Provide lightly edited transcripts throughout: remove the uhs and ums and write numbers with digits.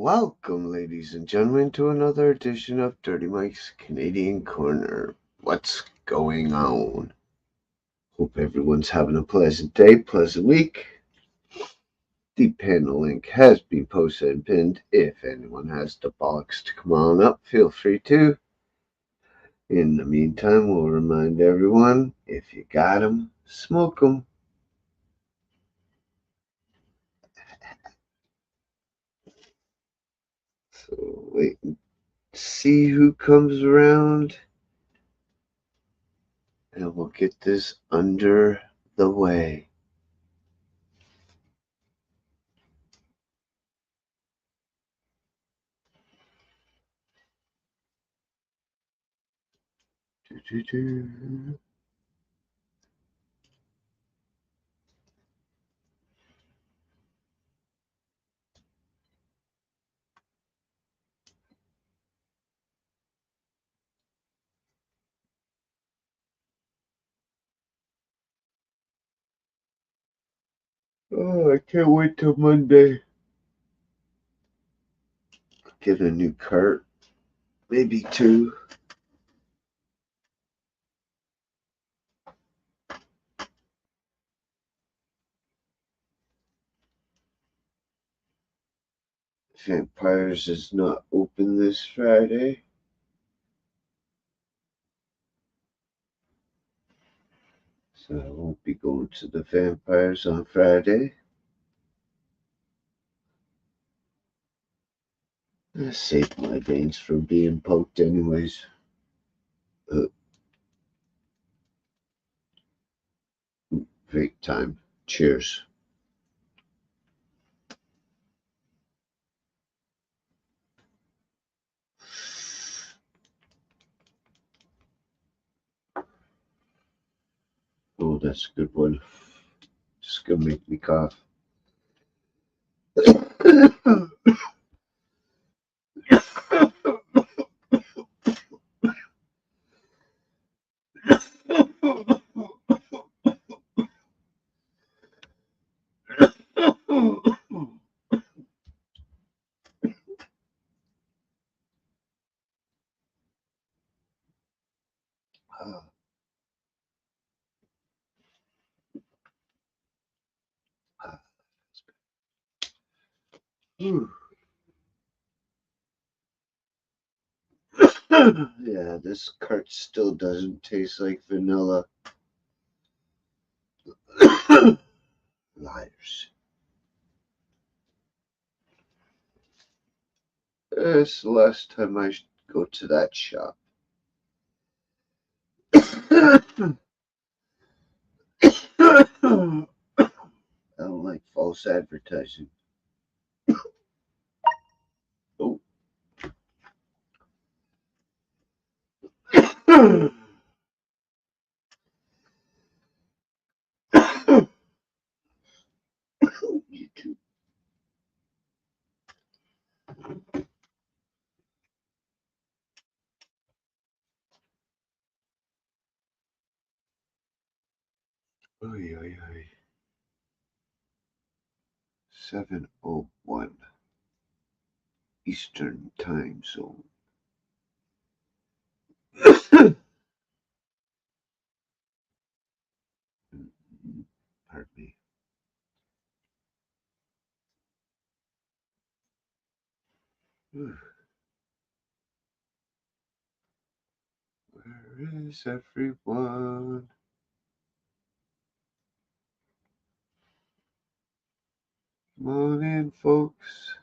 Welcome, ladies and gentlemen, to another edition of Dirty Mike's Canadian Corner. What's going on? Hope everyone's having a pleasant day, pleasant week. The panel link has been posted and pinned. If anyone has the bollocks to come on up, feel free to. In the meantime, we'll remind everyone, if you got 'em, smoke 'em. So wait and see who comes around, and we'll get this under the way. Do-do-do. Oh, I can't wait till Monday. Get a new cart, maybe two. Vampires is not open this Friday. So I won't be going to the Vampires on Friday. I saved my veins from being poked anyways. Great time. Cheers. Oh, that's a good one. Just gonna make me cough. Yeah, this cart still doesn't taste like vanilla. Liars. It's the last time I go to that shop. I don't like false advertising. Oh. You too. Oy, oy, oy. 7:01 Eastern Time Zone. Pardon me. Where is everyone? Come on in, folks.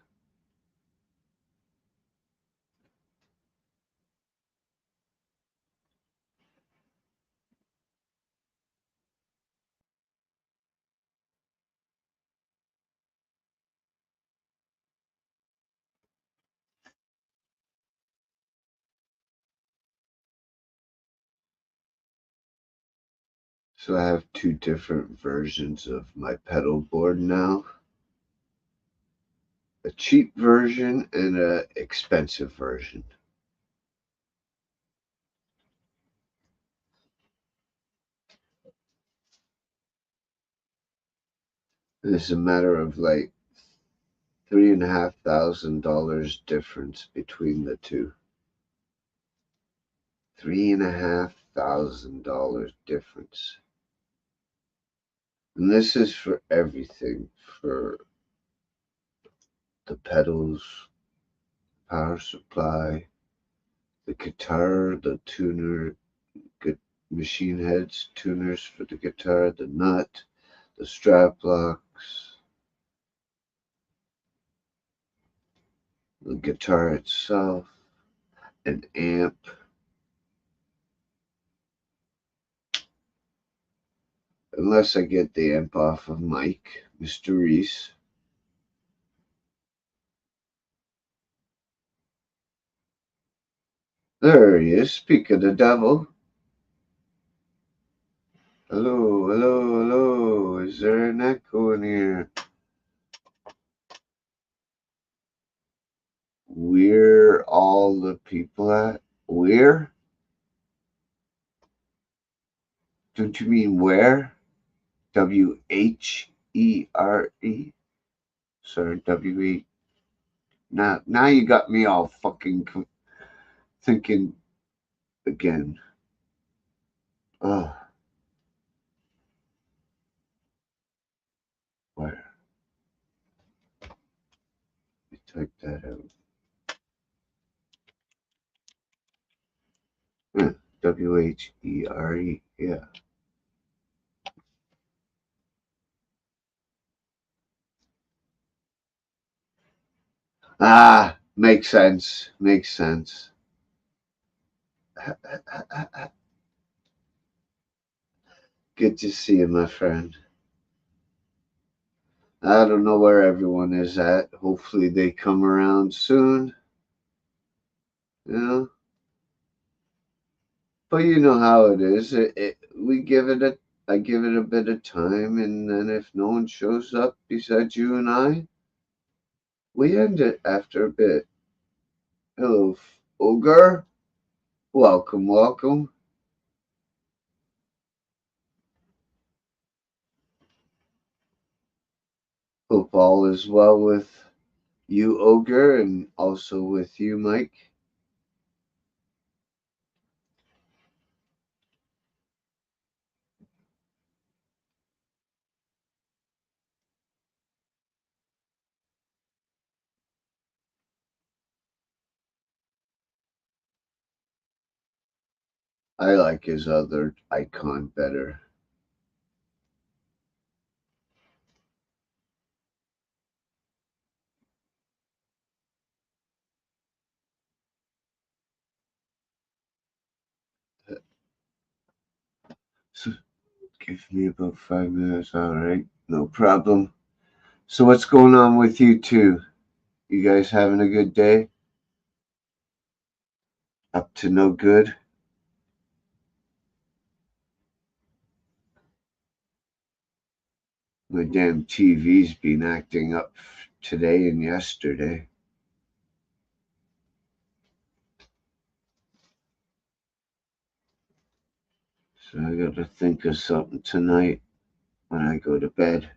So I have two different versions of my pedal board now. A cheap version and a expensive version. It's a matter of like $3,500 difference between the two. $3,500 difference. And this is for everything, for the pedals, power supply, the guitar, the tuner, machine heads, tuners for the guitar, the nut, the strap locks, the guitar itself, an amp. Unless I get the amp off of Mike, Mr. Reese. There he is, speak of the devil. Hello, hello, hello. Is there an echo in here? Where all the people at? Where? Don't you mean where? WHERE? Sorry, WE. Now you got me all fucking thinking again. Oh, where? You type that out. WHERE. Yeah. Ah, makes sense. Makes sense. Good to see you, my friend. I don't know where everyone is at. Hopefully they come around soon. You know? But you know how it is. I give it a bit of time, and then if no one shows up besides you and I, we end it after a bit. Hello, Ogre. Welcome, welcome. Hope all is well with you, Ogre, and also with you, Mike. I like his other icon better. So give me about 5 minutes, all right? No problem. So what's going on with you two? You guys having a good day? Up to no good? My damn TV's been acting up today and yesterday. So I gotta think of something tonight when I go to bed.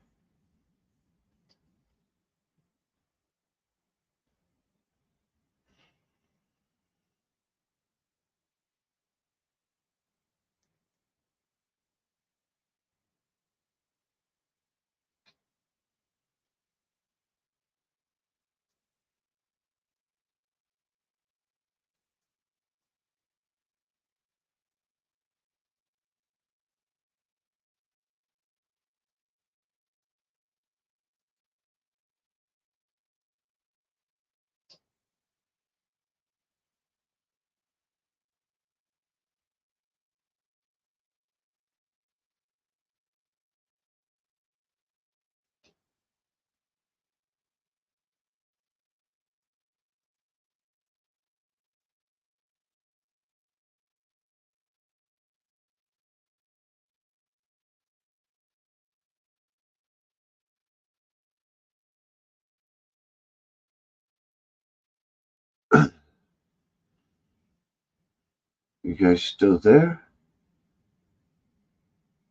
You guys still there?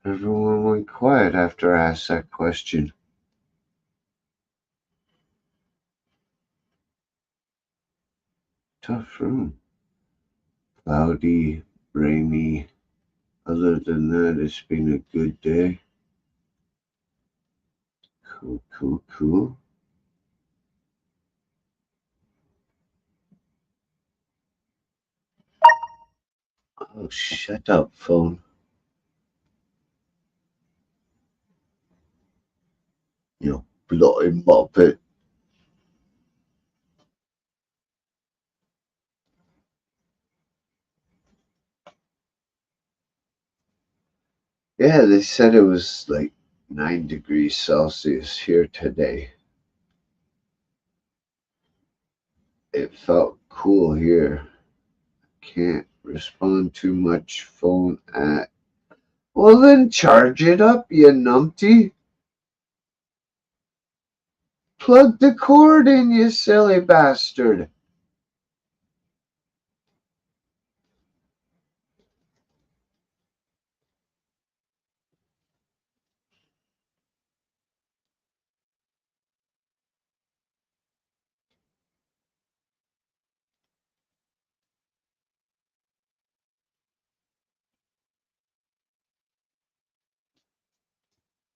Everyone went quiet after I asked that question. Tough room. Cloudy, rainy. Other than that, it's been a good day. Cool, cool, cool. Oh, shut up, phone. You bloody muppet. Yeah, they said it was like 9 degrees Celsius here today. It felt cool here. Can't respond too much phone at. Well, then charge it up, you numpty. Plug the cord in, you silly bastard.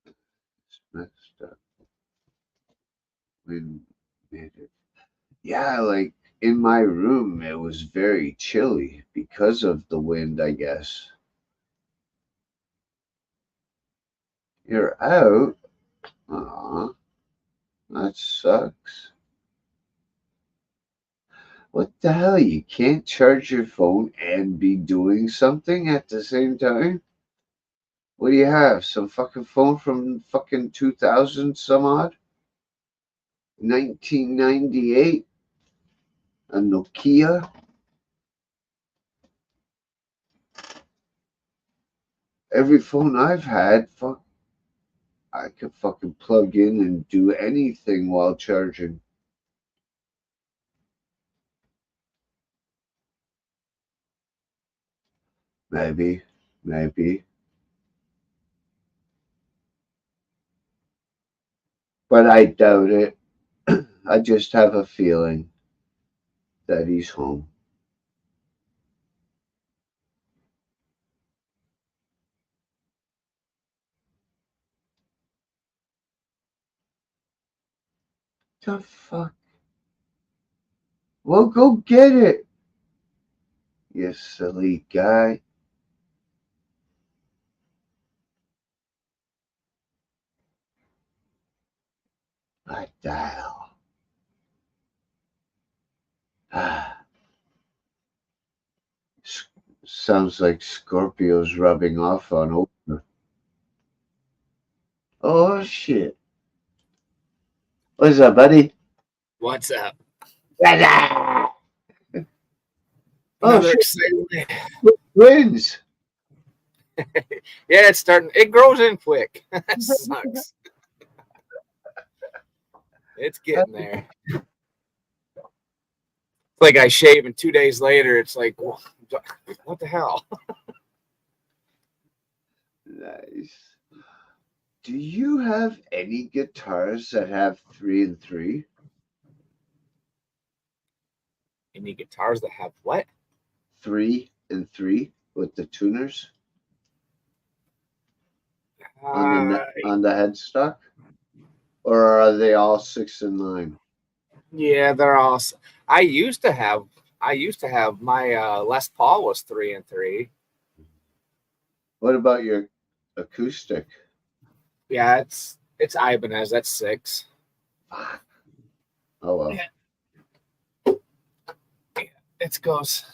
It's messed up. Wind made it. Yeah, like in my room, it was very chilly because of the wind, I guess. You're out? Aw, that sucks. What the hell? You can't charge your phone and be doing something at the same time? What do you have? Some fucking phone from fucking 2000 some odd? 1998? A Nokia? Every phone I've had, fuck, I could fucking plug in and do anything while charging. Maybe, maybe. But I doubt it. I just have a feeling that he's home. The fuck? Well, go get it, you silly guy. What the hell? Ah, sounds like Scorpio's rubbing off on Oprah. Oh, shit. What's up, buddy? What's up? Oh, Another shit. exciting day. Twins. Yeah, it's starting. It grows in quick. That sucks. It's getting there. It's like I shave, and 2 days later, it's like, what the hell? Nice. Do you have any guitars that have 3 and 3? Any guitars that have what? 3 and 3 with the tuners Uh, on the headstock? Or are they all 6 and 9? yeah, they're awesome. I used to have. My Les Paul was 3 and 3. What about your acoustic? Yeah, it's Ibanez. That's 6. Fuck. Oh well. Yeah. It goes.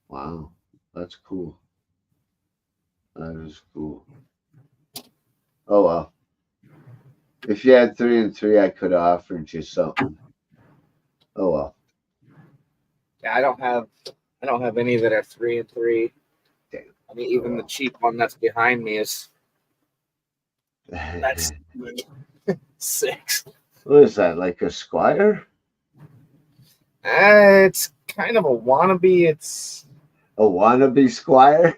Wow. That's cool. That is cool. Oh well. If you had 3 and 3, I could have offered you something. Oh well. Yeah, I don't have any that are 3 and 3. Damn. I mean, even the cheap one that's behind me is What that's 6. is that? Like a Squire? It's kind of a wannabe. A wannabe Squire?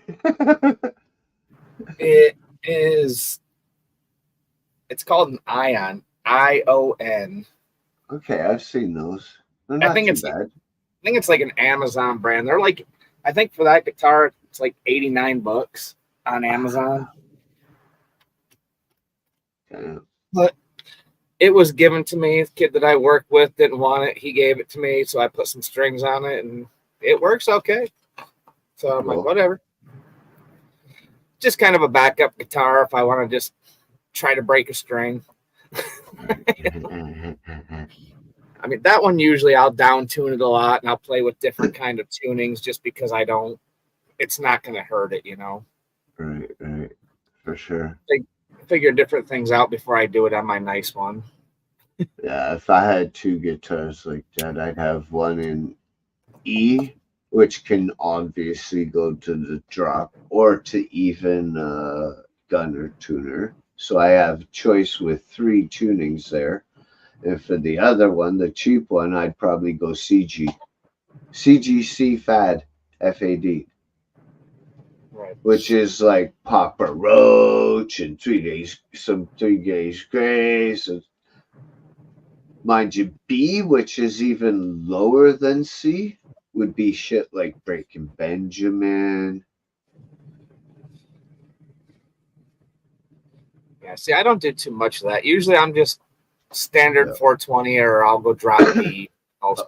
It is. It's called an Ion. ION. Okay, I've seen those. They're I not think too it's bad. think it's like an Amazon brand. They're like, I think for that guitar, it's like $89 on Amazon. But it was given to me. The kid that I work with didn't want it. He gave it to me, so I put some strings on it, and it works okay. So I'm like, whatever. Just kind of a backup guitar if I want to just try to break a string. I mean, that one usually I'll down tune it a lot, and I'll play with different kind of tunings just because it's not going to hurt it, you know. Right, for sure. Figure different things out before I do it on my nice one. Yeah, if I had two guitars like that, I'd have one in E, which can obviously go to the drop or to even gunner tuner. So I have choice with three tunings there. And for the other one, the cheap one, I'd probably go CG. CGC FAD, FAD. Right. Which is like Papa Roach and 3 Days Grace. And mind you, B, which is even lower than C, would be shit like Breaking Benjamin. Yeah, see, I don't do too much of that. Usually I'm just standard 420 or I'll go drop B.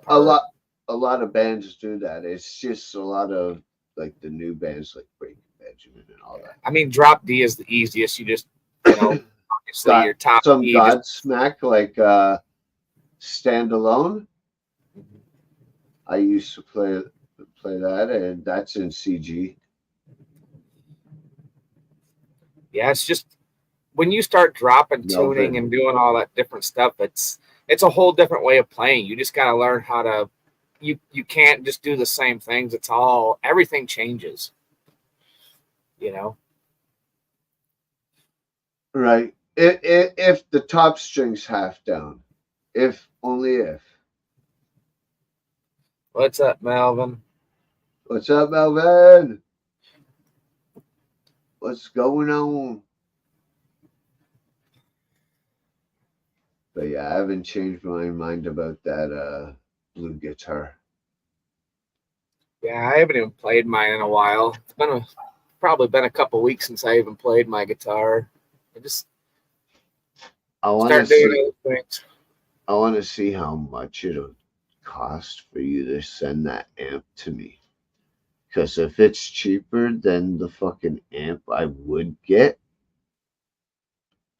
A lot of bands do that. It's just a lot of like the new bands like Breaking Benjamin and all that. I mean, drop D is the easiest. You just, obviously your top some D Godsmack like Standalone. I used to play that, and that's in CG. Yeah, it's just when you start dropping tuning and doing all that different stuff, it's a whole different way of playing. You just got to learn how to. You can't just do the same things. Everything changes. You know. Right. If the top string's half down, only if. What's up, Melvin? What's up, Melvin? What's going on? But yeah, I haven't changed my mind about that blue guitar. Yeah, I haven't even played mine in a while. It's probably been a couple weeks since I even played my guitar. I want to see how much it'll cost for you to send that amp to me. Because if it's cheaper than the fucking amp I would get,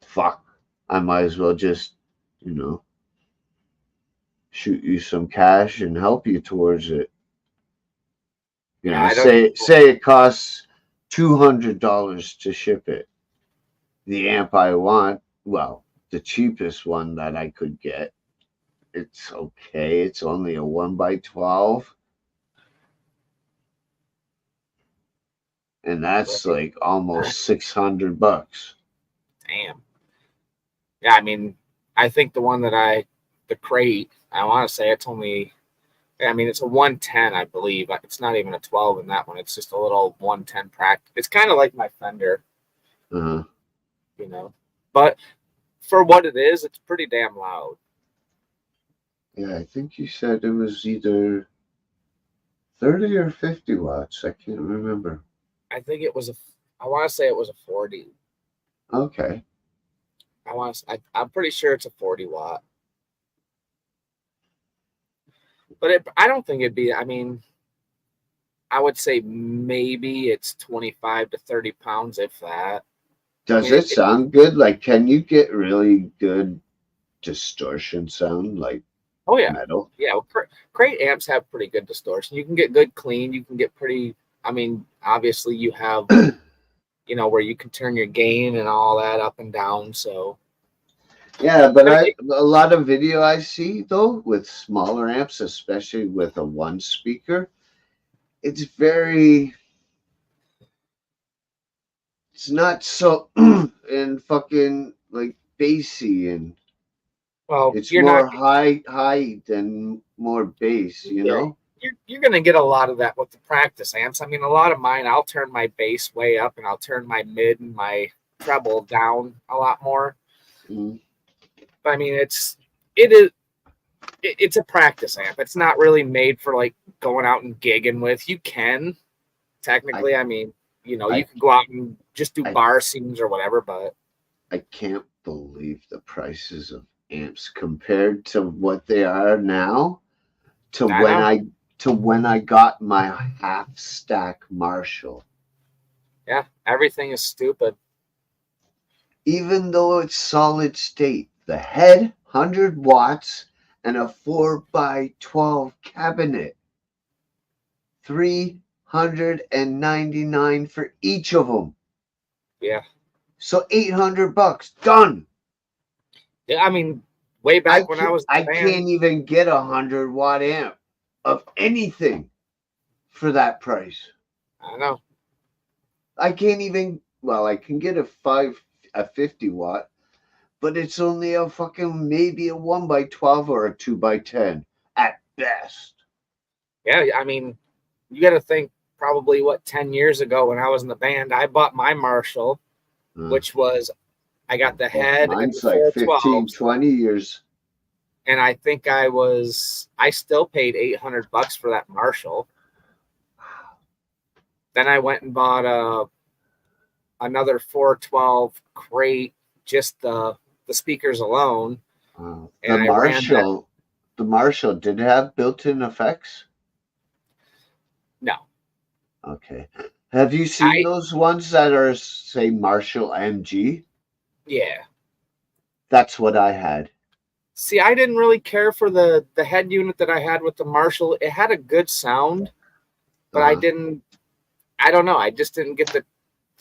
fuck, I might as well just, shoot you some cash and help you towards it. Say it costs $200 to ship it. The amp I want, well, the cheapest one that I could get, it's okay. It's only a 1x12. And that's like almost $600. Damn. Yeah, I mean, I think the one the crate, I want to say it's only, it's a 110, I believe. It's not even a 12 in that one. It's just a little 110 practice. It's kind of like my Fender. But for what it is, it's pretty damn loud. Yeah, I think you said it was either 30 or 50 watts. I can't remember. I think I want to say it was a 40. Okay. I'm pretty sure it's a 40 watt. But I don't think it'd be, I would say maybe it's 25 to 30 pounds, if that. Does it sound good? Like, can you get really good distortion sound, like metal? Yeah, well, crate amps have pretty good distortion. You can get good clean. You can get pretty, obviously you have, where you can turn your gain and all that up and down, so. Yeah, but a lot of video I see, though, with smaller amps, especially with a one speaker, it's not so and fucking like bassy, and it's more high than more bass, know? You're going to get a lot of that with the practice amps. A lot of mine, I'll turn my bass way up and I'll turn my mid and my treble down a lot more. Mm-hmm. But it's a practice amp. It's not really made for like going out and gigging with. You can technically, I mean, you can go out and just do bar scenes or whatever, but I can't believe the prices of amps compared to what they are now to when I got my half stack Marshall. Yeah, everything is stupid. Even though it's solid state, the head 100 watts and a 4x12 cabinet, 399 for each of them. Yeah. So $800 done. Yeah, I mean, way back when I was I can't even get a 100-watt amp of anything for that price. I know. I can't even. Well, I can get a 50-watt, but it's only a fucking maybe a 1x12 or a 2x10 at best. Yeah, I mean, you got to think probably 10 years ago when I was in the band, I bought my Marshall, which was I got the head and mine's the like 15, 20 years. And I think I still paid $800 for that Marshall. Then I went and bought another 412 crate, just the speakers alone. The Marshall, did it have built-in effects? No. Okay. Have you seen those ones that are, say, Marshall MG? Yeah. That's what I had. See, I didn't really care for the head unit that I had with the Marshall. It had a good sound, but I don't know. I just didn't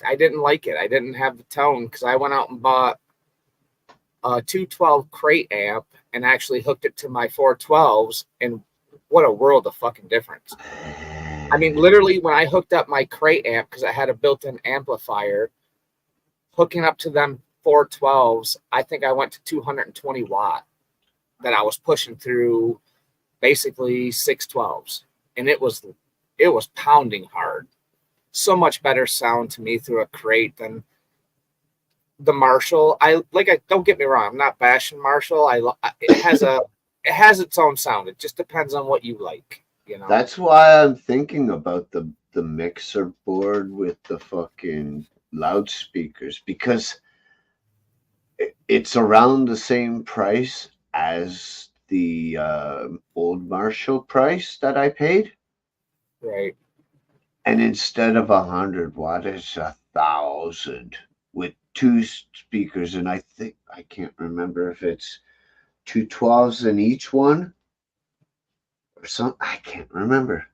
I didn't like it. I didn't have the tone because I went out and bought a 212 crate amp and actually hooked it to my 412s, and what a world of fucking difference. I mean, literally when I hooked up my crate amp, because I had a built-in amplifier, hooking up to them 412s, I think I went to 220 watt that I was pushing through basically 612s, and it was pounding hard. So much better sound to me through a crate than the Marshall. I don't get me wrong, I'm not bashing Marshall. It has its own sound. It just depends on what you like, That's why I'm thinking about the mixer board with the fucking loudspeakers, because it's around the same price as the old Marshall price that I paid. Right. And instead of 100-watt, it's 1,000 with two speakers. And I can't remember if it's 212s in each one or something. I can't remember.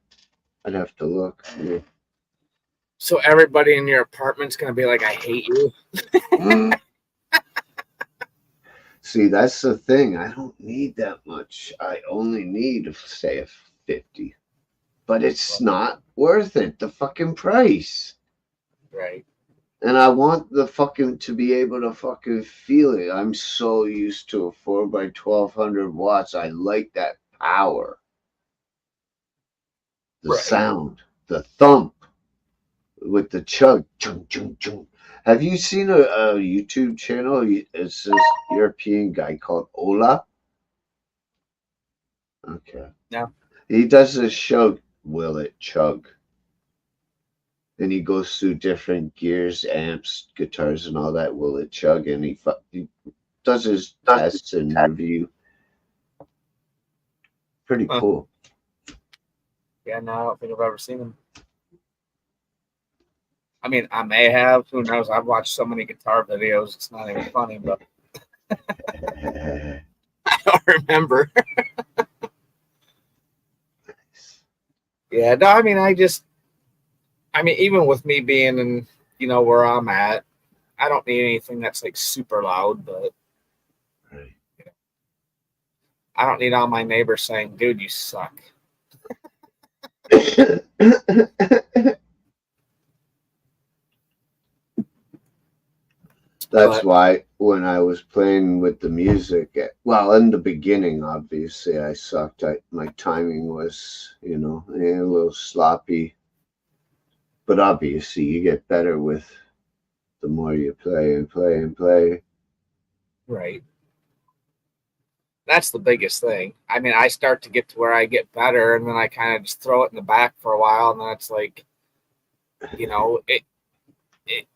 I'd have to look. Yeah. So everybody in your apartment's going to be like, I hate you. See, that's the thing. I don't need that much. I only need, say, a 50. But it's not worth it. The fucking price. Right. And I want the fucking to be able to fucking feel it. I'm so used to a 4x1200 watts. I like that power. The sound, the thump with the chug, chung, chung, chung. Have you seen a YouTube channel? It's this European guy called Ola. Okay. No. He does this show, Will It Chug? And he goes through different gears, amps, guitars, and all that. Will it chug? And he does his tests and review. Pretty cool. Yeah, no, I don't think I've ever seen him. I mean, I may have. Who knows? I've watched so many guitar videos. It's not even funny, but I don't remember. Yeah, no, I mean, even with me being in, where I'm at, I don't need anything that's like super loud, but I don't need all my neighbors saying, dude, you suck. That's why when I was playing with the music, well, in the beginning, obviously, I sucked. My timing was, a little sloppy. But obviously, you get better with the more you play and play and play. Right. That's the biggest thing. I mean, I start to get to where I get better, and then I kind of just throw it in the back for a while, and then it's like, it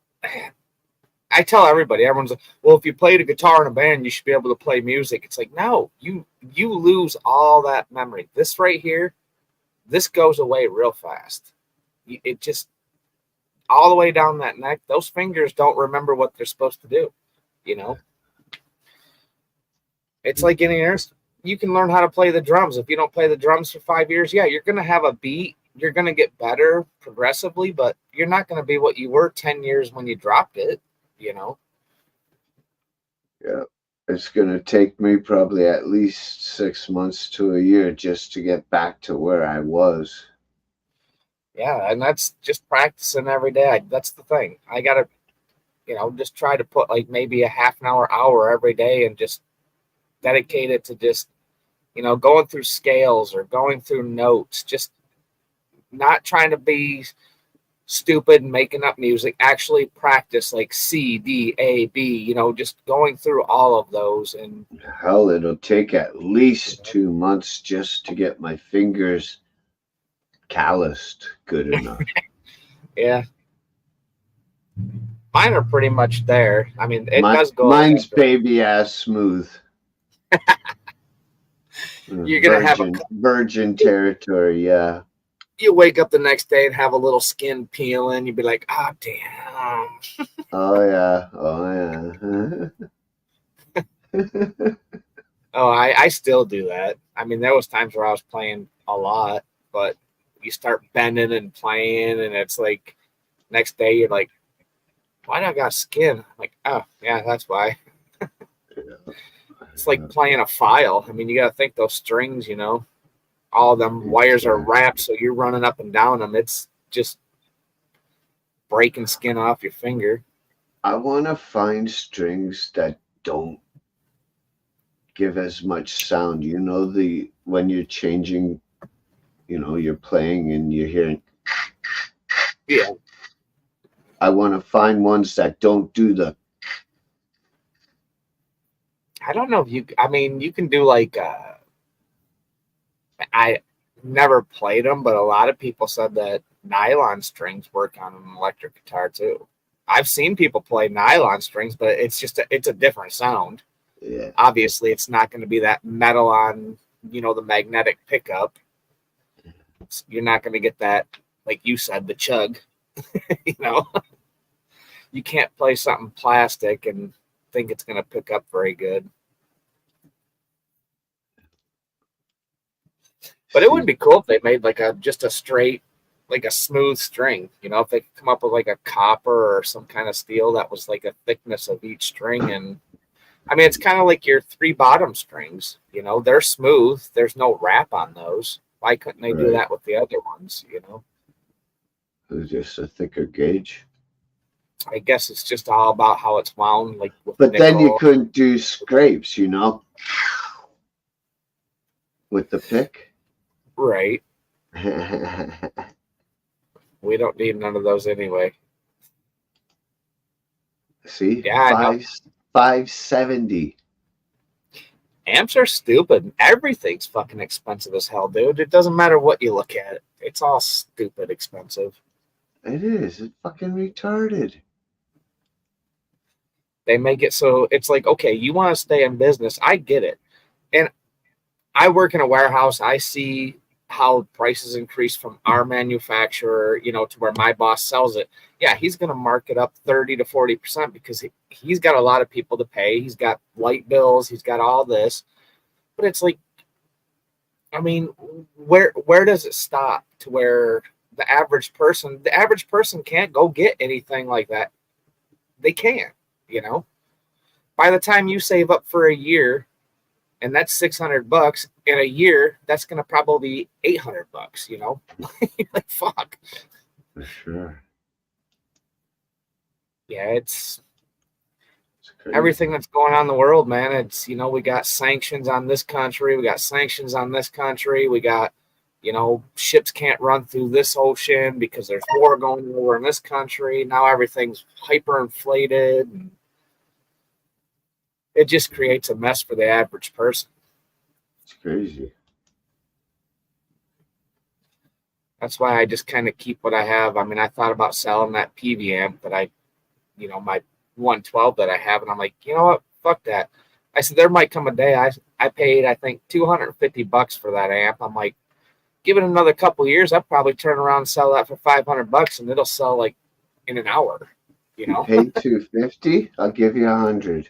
I tell everybody, everyone's like, well, if you played a guitar in a band, you should be able to play music. It's like, no, you lose all that memory. This right here, this goes away real fast. It just all the way down that neck. Those fingers don't remember what they're supposed to do. You know, it's like any instrument. You can learn how to play the drums. If you don't play the drums for 5 years, yeah, you're gonna have a beat. You're gonna get better progressively, but you're not gonna be what you were 10 years when you dropped it. You know. Yeah. It's going to take me probably at least 6 months to a year just to get back to where I was. Yeah, and that's just practicing every day. That's the thing. I gotta, just try to put like maybe a half an hour every day and just dedicate it to just, going through scales or going through notes, just not trying to be stupid and making up music. Actually practice like C, D, A, B, just going through all of those. And Hell, it'll take at least 2 months just to get my fingers calloused good enough. yeah, mine are pretty much there. I mean, it My, does go. mine's baby ass smooth. You're gonna have virgin territory, yeah. You wake up the next day and have a little skin peeling. You'd be like, oh, damn. Oh yeah. Oh yeah. Oh, I still do that. I mean, there was times where I was playing a lot, but you start bending and playing, and it's like next day you're like, why do I got skin? I'm like, oh, yeah, that's why. It's like playing a file. I mean, you got to think those strings, all of them wires are wrapped, so you're running up and down them. It's just breaking skin off your finger. I want to find strings that don't give as much sound. When you're changing, you're playing and you're hearing. Yeah. I want to find ones that don't do the. I don't know if you can do like, I never played them, but a lot of people said that nylon strings work on an electric guitar too. I've seen people play nylon strings, but it's just it's a different sound. Yeah. Obviously, it's not going to be that metal on, the magnetic pickup. You're not going to get that, like you said, the chug. You can't play something plastic and think it's going to pick up very good. But it would be cool if they made like just a straight, like a smooth string. If they could come up with like a copper or some kind of steel that was like a thickness of each string. And I mean, it's kind of like your 3 bottom strings. They're smooth. There's no wrap on those. Why couldn't they do that with the other ones? It's just a thicker gauge. I guess it's just all about how it's wound. Like, but then you couldn't do scrapes, with the pick. Right. We don't need none of those anyway. See? Yeah, 570. Amps are stupid. Everything's fucking expensive as hell, dude. It doesn't matter what you look at. It's all stupid expensive. It is. It's fucking retarded. They make it so it's like, okay, you want to stay in business. I get it. And I work in a warehouse. I see how prices increase from our manufacturer, to where my boss sells it. Yeah, he's going to mark it up 30 to 40% because he's got a lot of people to pay. He's got light bills. He's got all this. But it's like, I mean, where does it stop to where the average person can't go get anything like that? They can't, By the time you save up for a year, and that's $600 in a year, that's going to probably be $800, like, fuck. For sure. Yeah, it's everything that's going on in the world, man. It's, we got sanctions on this country. We got sanctions on this country. We got, ships can't run through this ocean because there's war going over in this country. Now everything's hyperinflated. And it just creates a mess for the average person. It's crazy. That's why I just kind of keep what I have. I mean, I thought about selling that PV amp that my 112 that I have, and I'm like, you know what? Fuck that. I said there might come a day. I paid I think $250 for that amp. I'm like, give it another couple years, I'll probably turn around and sell that for $500, and it'll sell like in an hour. You paid $250. I'll give you $100.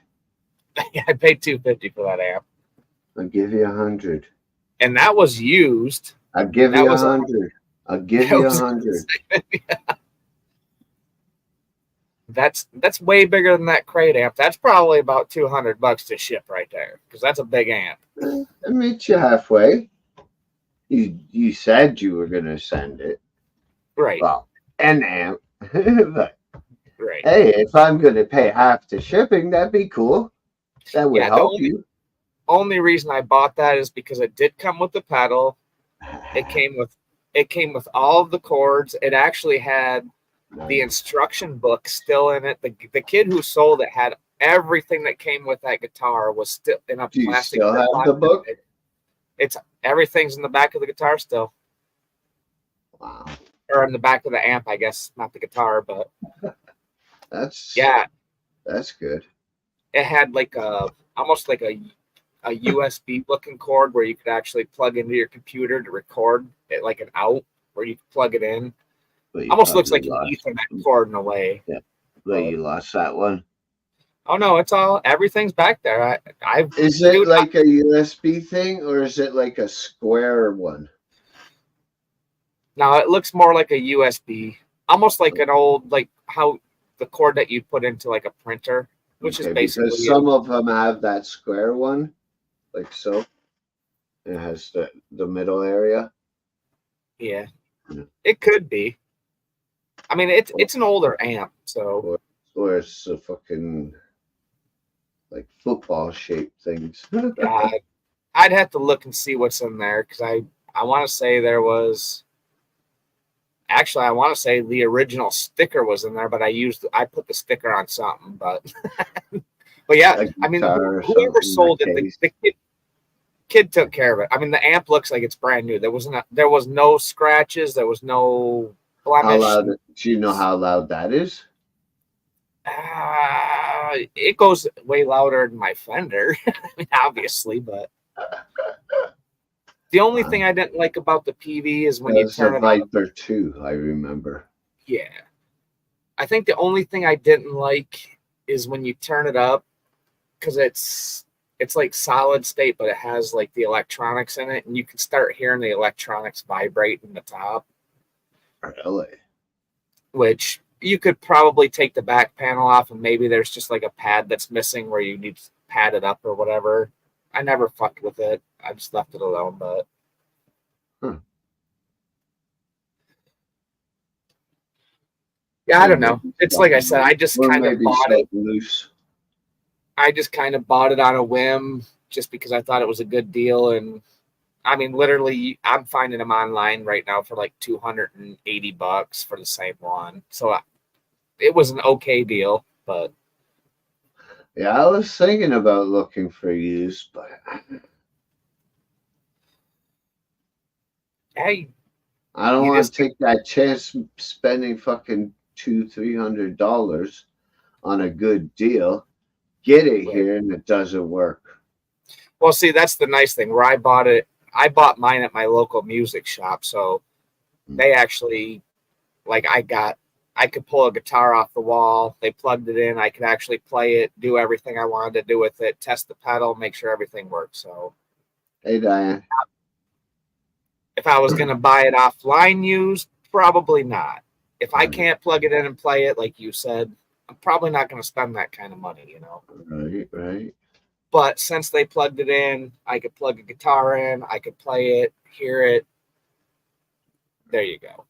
I paid $250 for that amp, I'll give you $100. and that was used. I'll give you $100. I'll give you $100. That's way bigger than that crate amp. That's probably about $200 to ship right there, because that's a big amp. I meet you halfway. You said you were gonna send it, right? Well, an amp. But, right. Hey, if I'm gonna pay half the shipping, that'd be cool. That would help you. Only reason I bought that is because it did come with the pedal. It came with all of the cords. It actually had the instruction book still in it. The kid who sold it had everything that came with that guitar was still in a plastic. Do you still have the book? It's everything's in the back of the guitar still. Wow. Or in the back of the amp, I guess, not the guitar, but that's good. It had like almost like a USB looking cord where you could actually plug into your computer to record it, like an out where you could plug it in. Almost looks like an Ethernet cord in a way. Yeah, but you lost that one. Oh no, everything's back there. Is it like a USB thing, or is it like a square one? No, it looks more like a USB, almost like an old, like how the cord that you put into like a printer, which is basically. Because some of them have that square one, like so. It has the middle area. Yeah, it could be. I mean, it's an older amp, so. Or it's a fucking like football shaped things. I'd have to look and see what's in there, because I want to say there was. Actually, I want to say the original sticker was in there, but I put the sticker on something, but yeah, like I mean, whoever sold it, the kid took care of it. I mean, the amp looks like it's brand new. There was no scratches. There was no blemish. Do you know how loud that is? It goes way louder than my Fender. I mean, obviously, but the only thing I didn't like about the PV is when you turn it Viper 2, I remember. Yeah. I think the only thing I didn't like is when you turn it up, because it's like solid state, but it has like the electronics in it, and you can start hearing the electronics vibrate in the top. Really? Which you could probably take the back panel off, and maybe there's just like a pad that's missing where you need to pad it up or whatever. I never fucked with it. I just left it alone, but. Yeah, I don't know. It's like I said, I just kind of bought it. Loose. I just kind of bought it on a whim just because I thought it was a good deal. And I mean, literally, I'm finding them online right now for like $280 for the same one. So it was an okay deal, but. Yeah, I was thinking about looking for used, but. Hey. I don't want to take that chance spending fucking $200-$300 on a good deal. Get it here and it doesn't work. Well, see, that's the nice thing. Where I bought mine at my local music shop, so they actually, like, I could pull a guitar off the wall. They plugged it in. I could actually play it, do everything I wanted to do with it, test the pedal, make sure everything works. So, hey, Diane. If I was going to buy it offline used, probably not. If I can't plug it in and play it, like you said, I'm probably not going to spend that kind of money, you know? Right. But since they plugged it in, I could plug a guitar in, I could play it, hear it. There you go.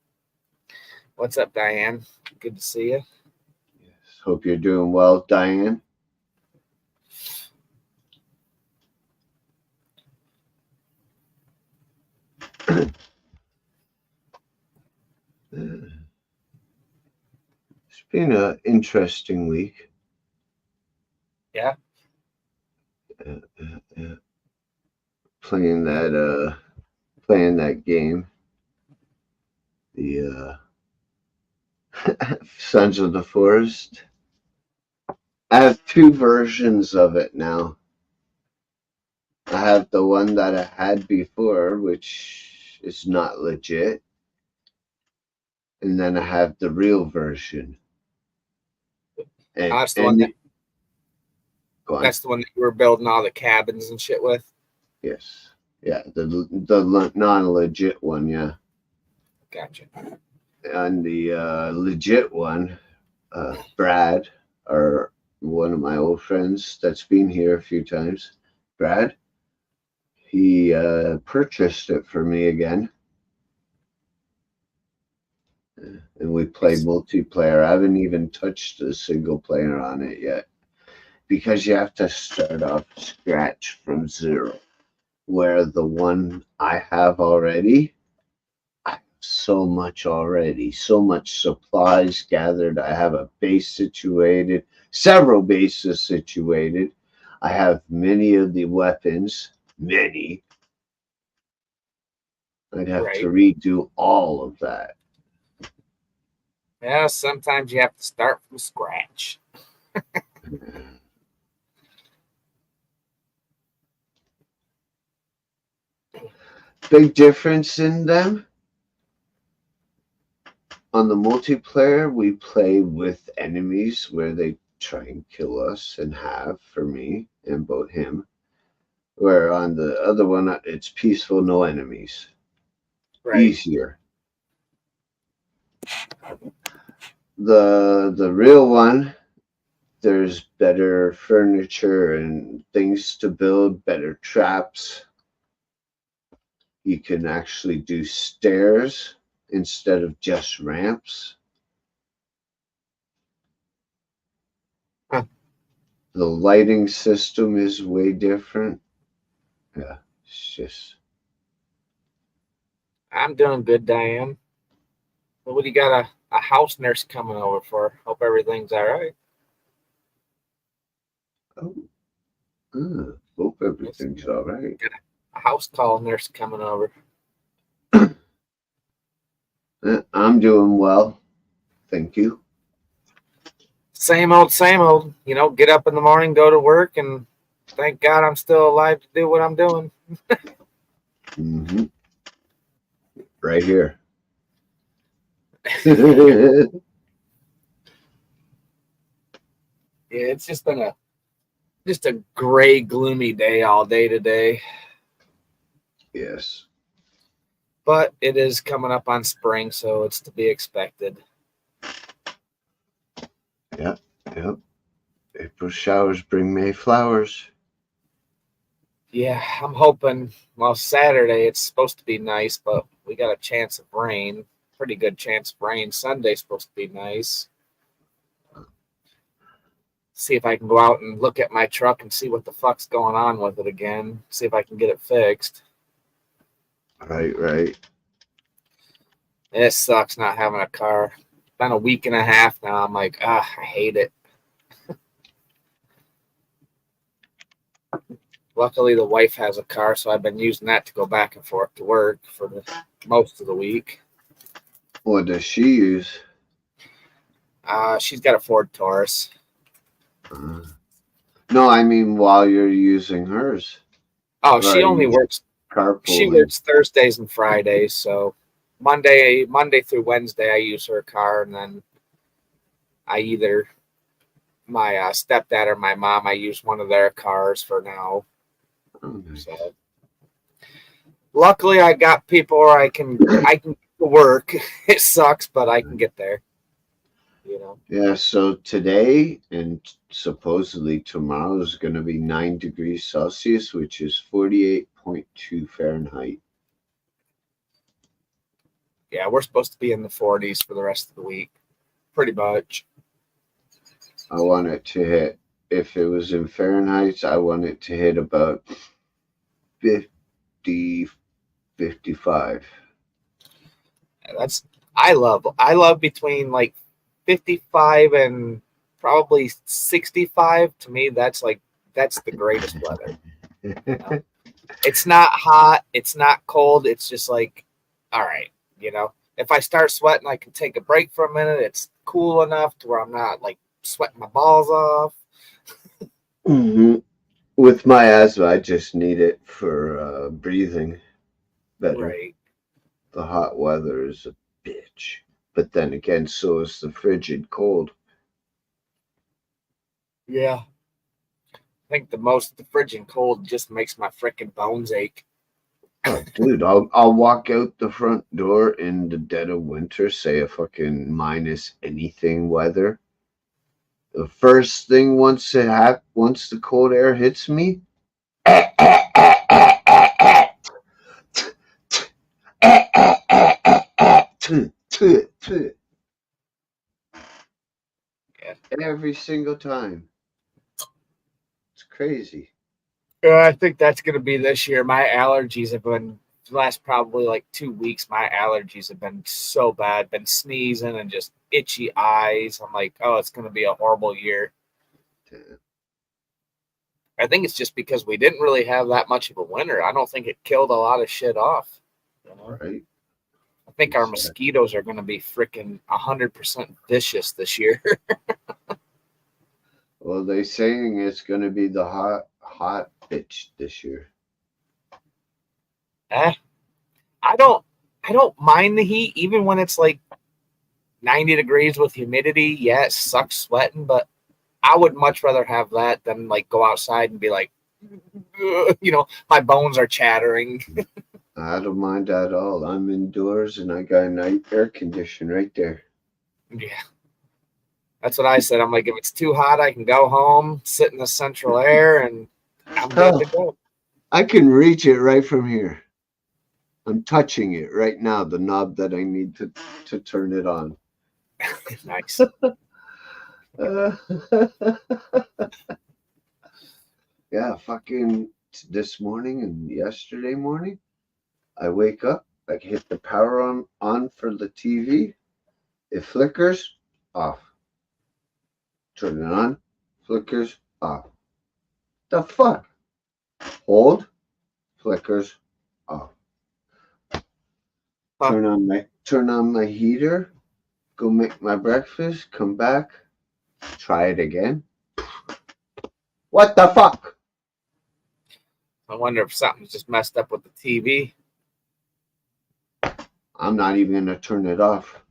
What's up, Diane? Good to see you. Yes. Hope you're doing well, Diane. It's been an interesting week. Yeah. playing that game, the Sons of the Forest. I have two versions of it now. I have the one that I had before, which is not legit, and then I have the real version. And, That's the and one the, go on. that's the one that you were building all the cabins and shit with. Yes, yeah, the non-legit one, yeah. Gotcha. And the legit one, Brad, or one of my old friends that's been here a few times, Brad, he purchased it for me again. And we played multiplayer. I haven't even touched the single player on it yet because you have to start off scratch from zero. Where the one I have already, I have so much already, so much supplies gathered. I have a base situated, several bases situated. I have many of the weapons, many. I'd have to redo all of that. Yeah, sometimes you have to start from scratch. Big difference in them. On the multiplayer, we play with enemies where they try and kill us and have for me and both him. Where on the other one, it's peaceful, no enemies. Right. Easier. The real one, there's better furniture and things to build, better traps. You can actually do stairs instead of just ramps. Huh. The lighting system is way different. Yeah, it's just. I'm doing good, Diane. What do you got a house nurse coming over for? Hope everything's all right. Oh, hope everything's all right. Got a house call nurse coming over. I'm doing well. Thank you. Same old, same old. You know, get up in the morning, go to work, and thank God I'm still alive to do what I'm doing. Mm-hmm. Right here. Yeah, it's just been a gray, gloomy day all day today. Yes. But it is coming up on spring, so it's to be expected. Yep. April showers bring May flowers. Yeah, I'm hoping. Well, Saturday it's supposed to be nice, but we got a chance of rain. Pretty good chance of rain. Sunday's supposed to be nice. See if I can go out and look at my truck and see what the fuck's going on with it again. See if I can get it fixed. Right. It sucks not having a car. It's been a week and a half now. I'm like, I hate it. Luckily, the wife has a car, so I've been using that to go back and forth to work for most of the week. What does she use? She's got a Ford Taurus. No, I mean while you're using hers. Oh, she only works. Carpooling. She works Thursdays and Fridays, so Monday through Wednesday I use her car, and then I either my stepdad or my mom, I use one of their cars for now. Okay. So luckily I got people where I can work. It sucks, but I can get there. You know. Yeah, so today and supposedly tomorrow is going to be 9 degrees Celsius, which is 48.2 Fahrenheit. Yeah, we're supposed to be in the 40s for the rest of the week. Pretty much. I want it to hit, if it was in Fahrenheit, I want it to hit about 50, 55. Yeah, I love between like 55 and probably 65. To me, that's the greatest weather. You know? It's not hot. It's not cold. It's just like, all right, you know. If I start sweating, I can take a break for a minute. It's cool enough to where I'm not like sweating my balls off. Hmm. With my asthma, I just need it for breathing better. Right. The hot weather is a bitch. But then again, so is the frigid cold. Yeah. I think the frigid cold just makes my freaking bones ache. Oh, dude, I'll walk out the front door in the dead of winter, say a fucking minus anything weather. The first thing once the cold air hits me, Yeah. every single time. It's crazy. I think that's going to be this year. My allergies have been the last probably like 2 weeks. My allergies have been so bad, been sneezing and just itchy eyes. I'm like, oh, it's going to be a horrible year. I think it's just because we didn't really have that much of a winter. I don't think it killed a lot of shit off. You know? Right? I think our Exactly. mosquitoes are going to be freaking 100% vicious this year. Well, they saying it's gonna be the hot bitch this year. eh, I don't, I don't mind the heat, even when it's like 90 degrees with humidity. Yeah, it sucks sweating, but I would much rather have that than like go outside and be like, my bones are chattering. I don't mind at all. I'm indoors and I got a night air condition right there. Yeah, that's what I said. I'm like, if it's too hot, I can go home, sit in the central air, and I'm good to Hell, go. I can reach it right from here. I'm touching it right now, the knob that I need to turn it on. Nice. Uh, yeah, fucking this morning and yesterday morning, I wake up, I hit the power on for the TV, it flickers, off. Turn it on, flickers, off. The fuck? Hold, flickers, off. Huh. Turn on my heater, go make my breakfast, come back, try it again. What the fuck? I wonder if something's just messed up with the TV. I'm not even gonna turn it off.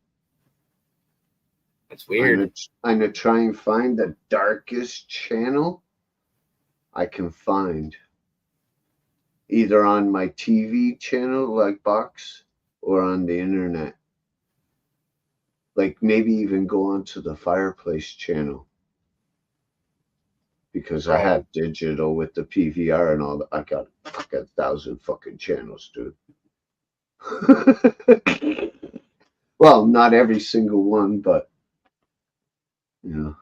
It's weird. I'm gonna try and find the darkest channel I can find, either on my TV channel like box or on the internet. Like maybe even go onto the fireplace channel because I Right. have digital with the PVR and all that. I got 1,000 fucking channels, dude. Well, not every single one, but you know,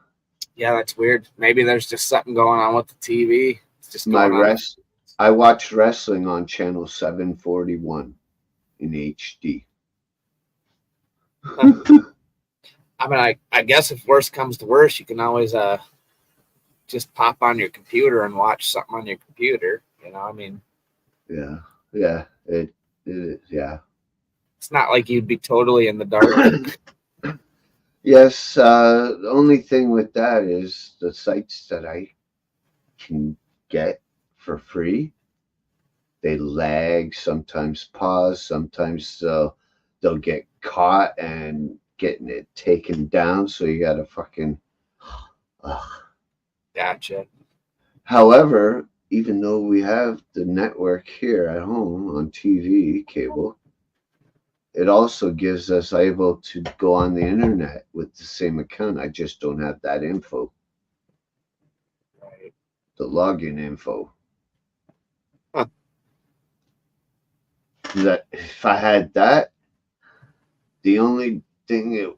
Yeah, that's weird. Maybe there's just something going on with the TV. It's just my going on. rest. I watch wrestling on channel 741 in HD. I mean, I guess if worst comes to worst, you can always just pop on your computer and watch something on your computer. I mean, Yeah, yeah, it is. Yeah, it's not like you'd be totally in the dark. yes. The only thing with that is the sites that I can get for free. They lag, sometimes pause, sometimes they'll get caught and getting it taken down. So you gotta fucking. Ugh. Gotcha. However, even though we have the network here at home on TV cable, it also gives us able to go on the internet with the same account. I just don't have that info, Right. the login info. Huh. That if I had that, the only thing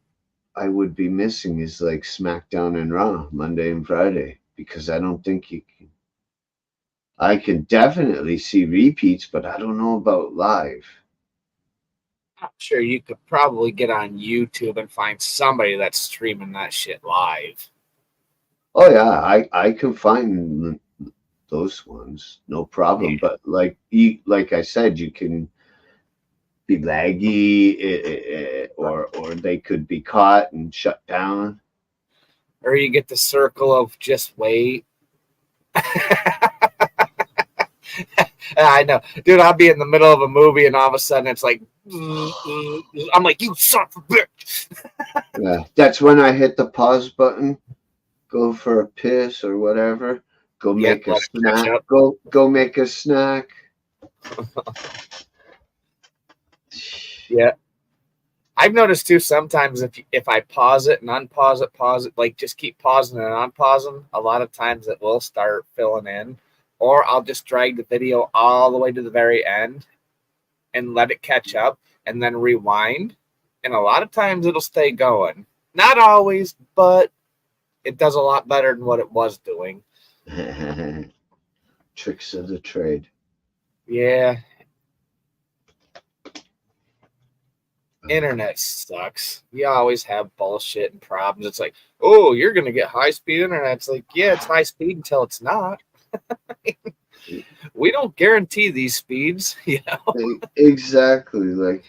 I would be missing is like SmackDown and Raw, Monday and Friday, because I don't think you can. I can definitely see repeats, but I don't know about live. I'm sure you could probably get on YouTube and find somebody that's streaming that shit live. Oh yeah, I can find those ones, no problem. Yeah. But like I said, you can be laggy, or they could be caught and shut down. Or you get the circle of just wait. I know, dude. I'll be in the middle of a movie and all of a sudden it's like, I'm like, you son of a bitch. Yeah, that's when I hit the pause button, go for a piss or whatever, go Yep, make a let it catch snack, up. go make a snack. Yeah. I've noticed too sometimes if I pause it and unpause it, pause it, like just keep pausing and unpausing, a lot of times it will start filling in. Or I'll just drag the video all the way to the very end and let it catch up and then rewind. And a lot of times it'll stay going. Not always, but it does a lot better than what it was doing. Tricks of the trade. Yeah. Internet sucks. You always have bullshit and problems. It's like, oh, you're gonna get high speed internet. It's like, yeah, it's high speed until it's not. We don't guarantee these speeds, you know. Exactly. Like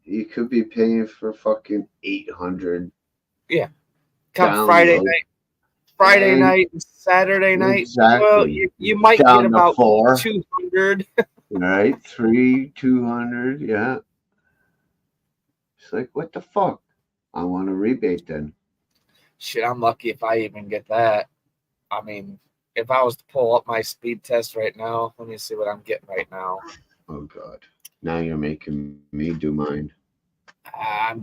you could be paying for fucking 800 Yeah. Come download, Friday and night and Saturday night. Well, exactly you might get down to about 4, 200. right? 200. Yeah. It's like, what the fuck? I want a rebate then. Shit, I'm lucky if I even get that. I mean, if I was to pull up my speed test right now, let me see what I'm getting right now. Oh God. Now you're making me do mine. I'm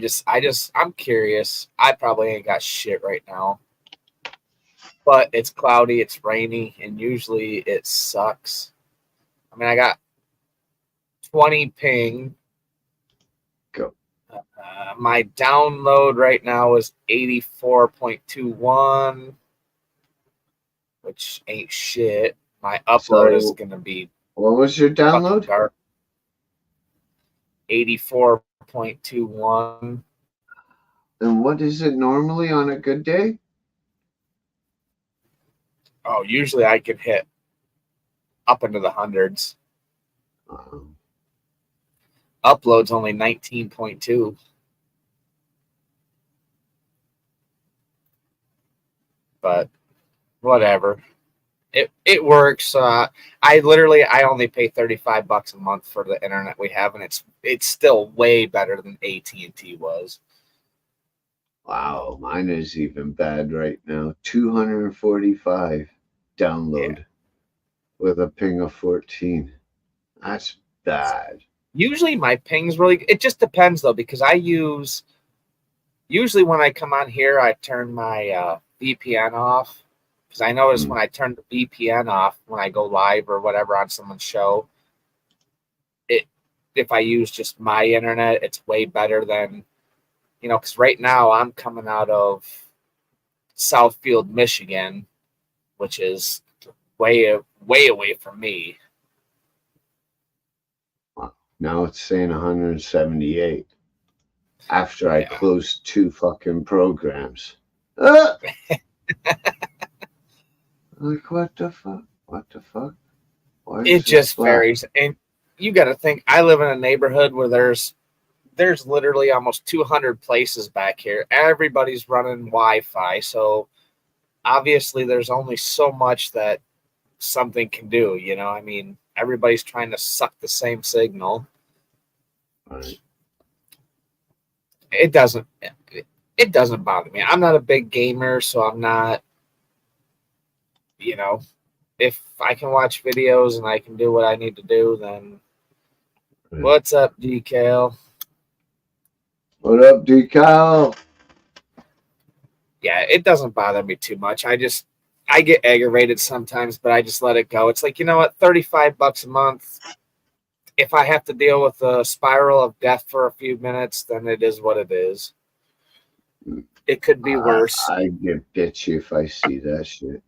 curious. I probably ain't got shit right now, but it's cloudy, it's rainy, and usually it sucks. I mean, I got 20 ping. Go. My download right now is 84.21, which ain't shit. My upload is So gonna be what was your fucking download? dark. 84.21. And what is it normally on a good day? Oh, usually I can hit up into the hundreds. Um, Upload's only 19.2. But whatever. It works. I only pay $35 a month for the internet we have, and it's still way better than AT&T was. wow, mine is even bad right now. 245 download Yeah. with a ping of 14. That's bad. Usually my ping's really. It just depends though, because usually when I come on here, I turn my VPN off, because I notice Mm. when I turn the VPN off when I go live or whatever on someone's show, it if I use just my internet, it's way better than, because right now I'm coming out of Southfield, Michigan, which is way away from me. Wow. Now it's saying 178 after I Yeah, closed 2 fucking programs. Ah! Like, what the fuck? What the fuck? Why it is this just black? varies, and you got to think. I live in a neighborhood where there's literally almost 200 places back here. Everybody's running Wi-Fi, so obviously there's only so much that something can do. I mean, everybody's trying to suck the same signal. Right. It doesn't. It doesn't bother me. I'm not a big gamer, so I'm not. You know, if I can watch videos and I can do what I need to do, then Right. what's up, DKL? What up, Decal? Yeah, it doesn't bother me too much. I get aggravated sometimes, but I just let it go. It's like, you know what, $35 a month. If I have to deal with a spiral of death for a few minutes, then it is what it is. It could be worse. I get bitchy if I see that shit.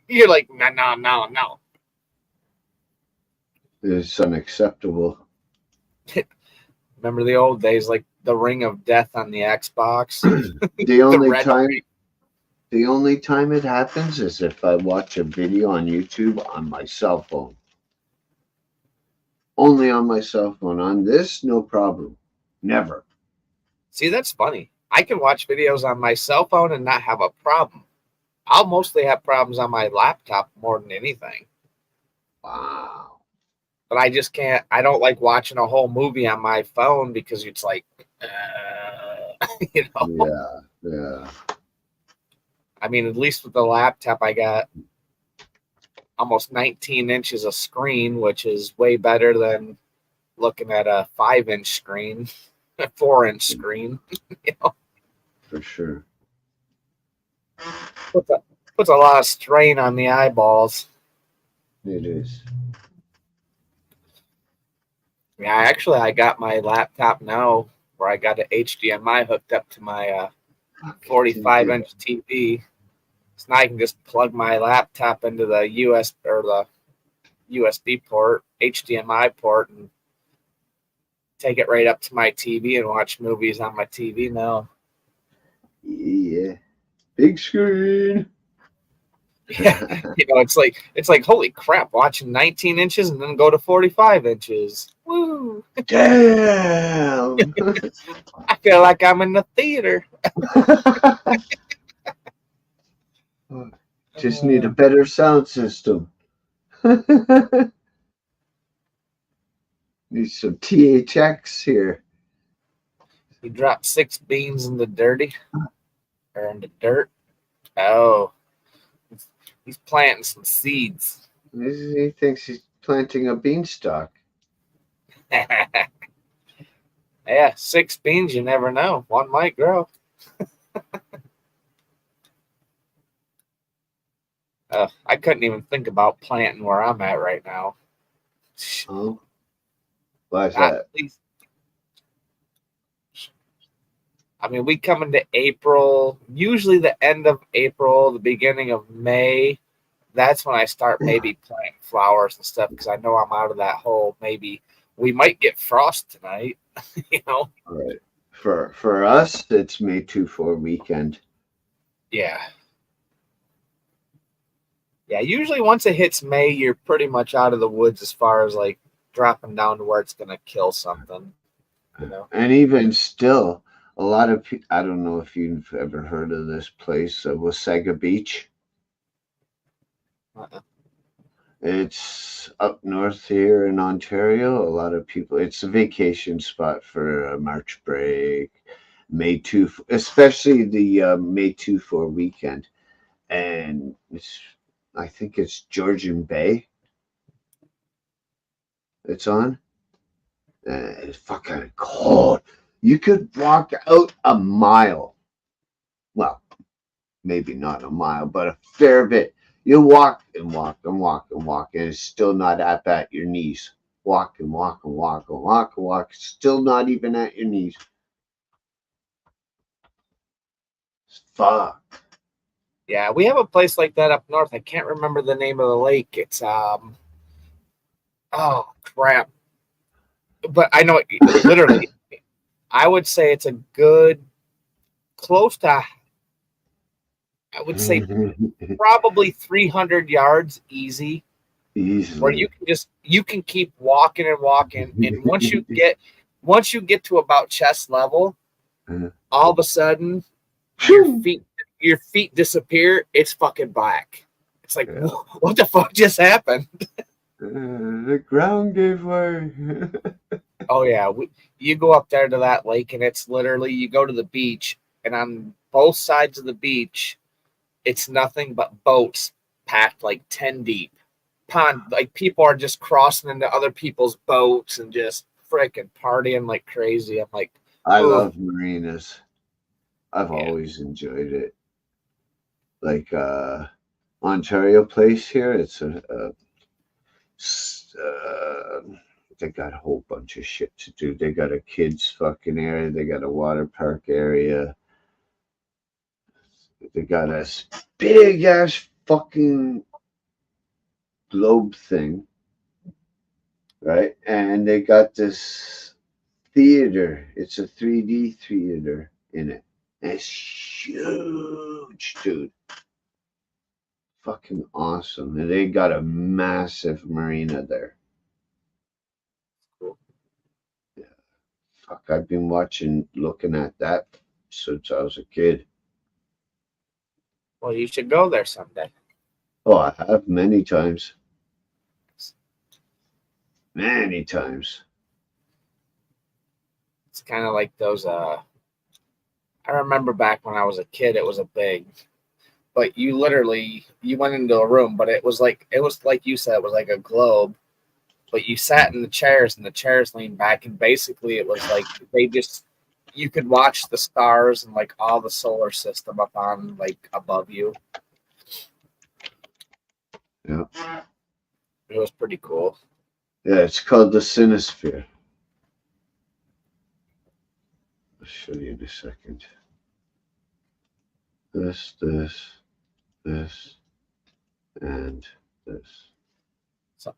You're like, no, no, no, no. It's unacceptable. Remember the old days, like the Ring of Death on the Xbox? The The only red time ring. The only time it happens is if I watch a video on YouTube on my cell phone. Only on my cell phone. On this, no problem. Never. See, that's funny. I can watch videos on my cell phone and not have a problem. I'll mostly have problems on my laptop more than anything. Wow. But I just can't. I don't like watching a whole movie on my phone because it's like, you know. Yeah, yeah. I mean, at least with the laptop, I got almost 19 inches of screen, which is way better than looking at a 5-inch screen, a 4-inch screen. You know, For sure. puts a, puts a lot of strain on the eyeballs. It is. Yeah, actually, I got my laptop now where I got an HDMI hooked up to my 45-inch TV. So now I can just plug my laptop into the the USB port, HDMI port, and take it right up to my TV and watch movies on my TV now. Yeah. Big screen. Yeah, it's like holy crap, watching 19 inches and then go to 45 inches. Woo! Damn. I feel like I'm in the theater. Just need a better sound system. Need some THX here. He dropped 6 beans in the dirty or in the dirt. Oh, he's planting some seeds. He thinks he's planting a beanstalk. Yeah, 6 beans, you never know. One might grow. I couldn't even think about planting where I'm at right now. Oh, why is Not that? at least. I mean, we come into April, usually the end of April, the beginning of May. That's when I start maybe planting flowers and stuff because I know I'm out of that hole. Maybe we might get frost tonight, you know? All right. For us, it's May 2-4 weekend. Yeah. Yeah, usually once it hits May, you're pretty much out of the woods as far as like dropping down to where it's going to kill something, you know? And even still, a lot of people, I don't know if you've ever heard of this place, Wasaga Beach. Uh-uh. It's up north here in Ontario. A lot of people, it's a vacation spot for a March break, May 2, especially the May 2-4 weekend. And I think it's Georgian Bay it's on. It's fucking cold. You could walk out a mile. Well, maybe not a mile, but a fair bit. You walk and walk and walk and walk, and it's still not at your knees. Walk and walk and walk and walk and walk, still not even at your knees. Fuck. Yeah, we have a place like that up north. I can't remember the name of the lake. It's oh crap. But I know literally I would say it's a good close to I would say probably 300 yards easy where Easily. you can keep walking and walking and once you get to about chest level all of a sudden your feet disappear. It's fucking black. It's like, yeah. What the fuck just happened? The ground gave way. Oh yeah, you go up there to that lake and it's literally you go to the beach and on both sides of the beach it's nothing but boats packed like 10 deep. Like people are just crossing into other people's boats and just freaking partying like crazy. I'm like, I love marinas. I've always enjoyed it. Like Ontario Place here, it's they got a whole bunch of shit to do. They got a kids fucking area. They got a water park area. They got a big ass fucking globe thing, right? And they got this theater. It's a 3D theater in it. It's huge, dude. Fucking awesome. And they got a massive marina there. Cool. Yeah. Fuck, I've been looking at that since I was a kid. Well, you should go there someday. Oh, I have many times. Many times. It's kind of like those. I remember back when I was a kid, it was a big. But you literally you went into a room, but it was like you said, it was like a globe. But you sat in the chairs, and the chairs leaned back, and basically it was like they just you could watch the stars and like all the solar system up on like above you. Yeah. It was pretty cool. Yeah, it's called the Sinosphere. I'll show you in a second. This, this, and this. So,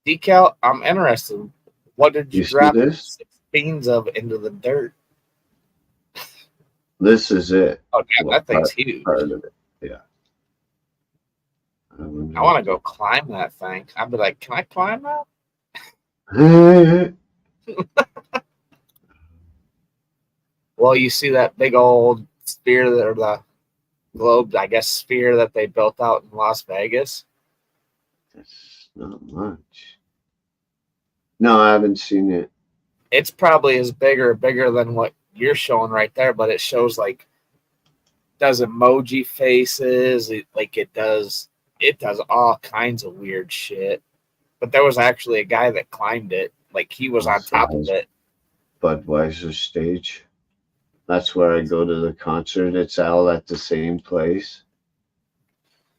decal, I'm interested. What did you You see drop this? 16s of into the dirt? This is it. Oh, damn, Well, that thing's huge. part of it. Yeah. I want to go climb that thing. I'd be like, can I climb that? Well, you see that big old sphere that, or the globe, I guess, sphere that they built out in Las Vegas? That's not much. No, I haven't seen it. It's probably as bigger than what you're showing right there, but it shows like does emoji faces, it does all kinds of weird shit. But there was actually a guy that climbed it, like he was on top of it. Budweiser stage. That's where I go to the concert. It's all at the same place.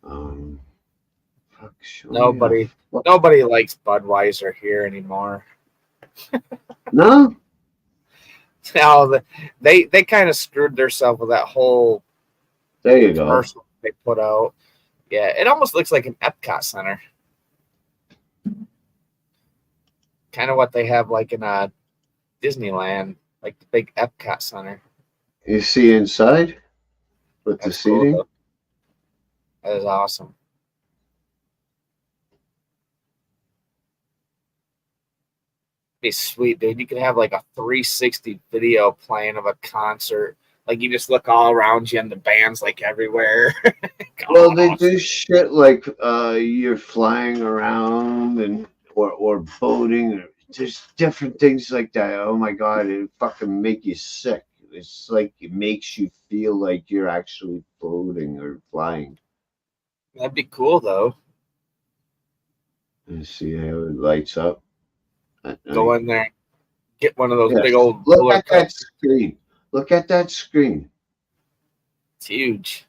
Fuck, Nobody likes Budweiser here anymore. No? No, they kind of screwed themselves with that whole There you go. commercial they put out. Yeah, it almost looks like an Epcot Center. Kind of what they have like in Disneyland, like the big Epcot Center. You see inside with the That's cool, seating? though. That is awesome. Be sweet, dude. You could have like a 360 video playing of a concert. Like you just look all around you and the band's like everywhere. Well, they do shit like you're flying around and or boating or just different things like that. Oh my god, it fucking make you sick. It's like it makes you feel like you're actually floating or flying. That'd be cool though. And see how it lights up at night. Go in there, get one of those Yes. big old. Look at that screen. Look at that screen. It's huge.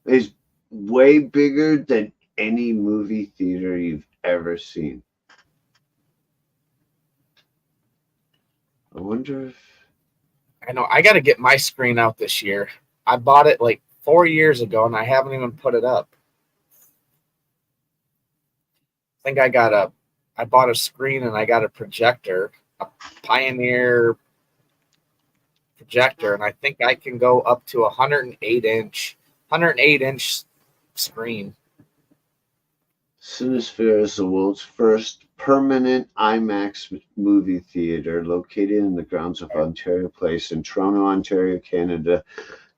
It's way bigger than any movie theater you've ever seen. I wonder if I know I got to get my screen out this year. I bought it like 4 years ago and I haven't even put it up. I think I bought a screen and I got a projector, a Pioneer projector, and I think I can go up to 108 inch screen. Cinesphere is the world's first permanent IMAX movie theater located in the grounds of Ontario Place in Toronto, Ontario, Canada.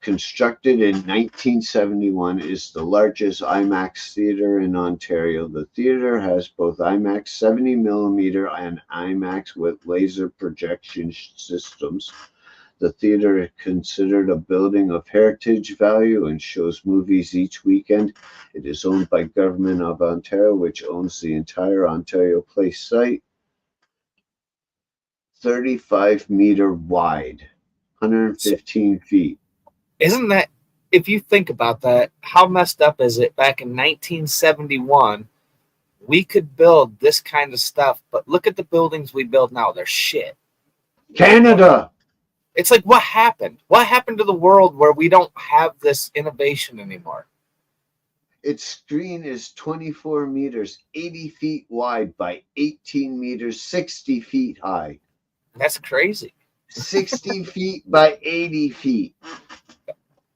Constructed in 1971, is the largest IMAX theater in Ontario. The theater has both IMAX 70mm and IMAX with laser projection systems. The theater is considered a building of heritage value and shows movies each weekend. It is owned by Government of Ontario, which owns the entire Ontario Place site. 35-meter wide, 115 feet. Isn't that, if you think about that, how messed up is it back in 1971? We could build this kind of stuff, but look at the buildings we build now. They're shit. Canada! It's like, what happened? What happened to the world where we don't have this innovation anymore? Its screen is 24 meters, 80 feet wide by 18 meters, 60 feet high. That's crazy. 60 feet by 80 feet.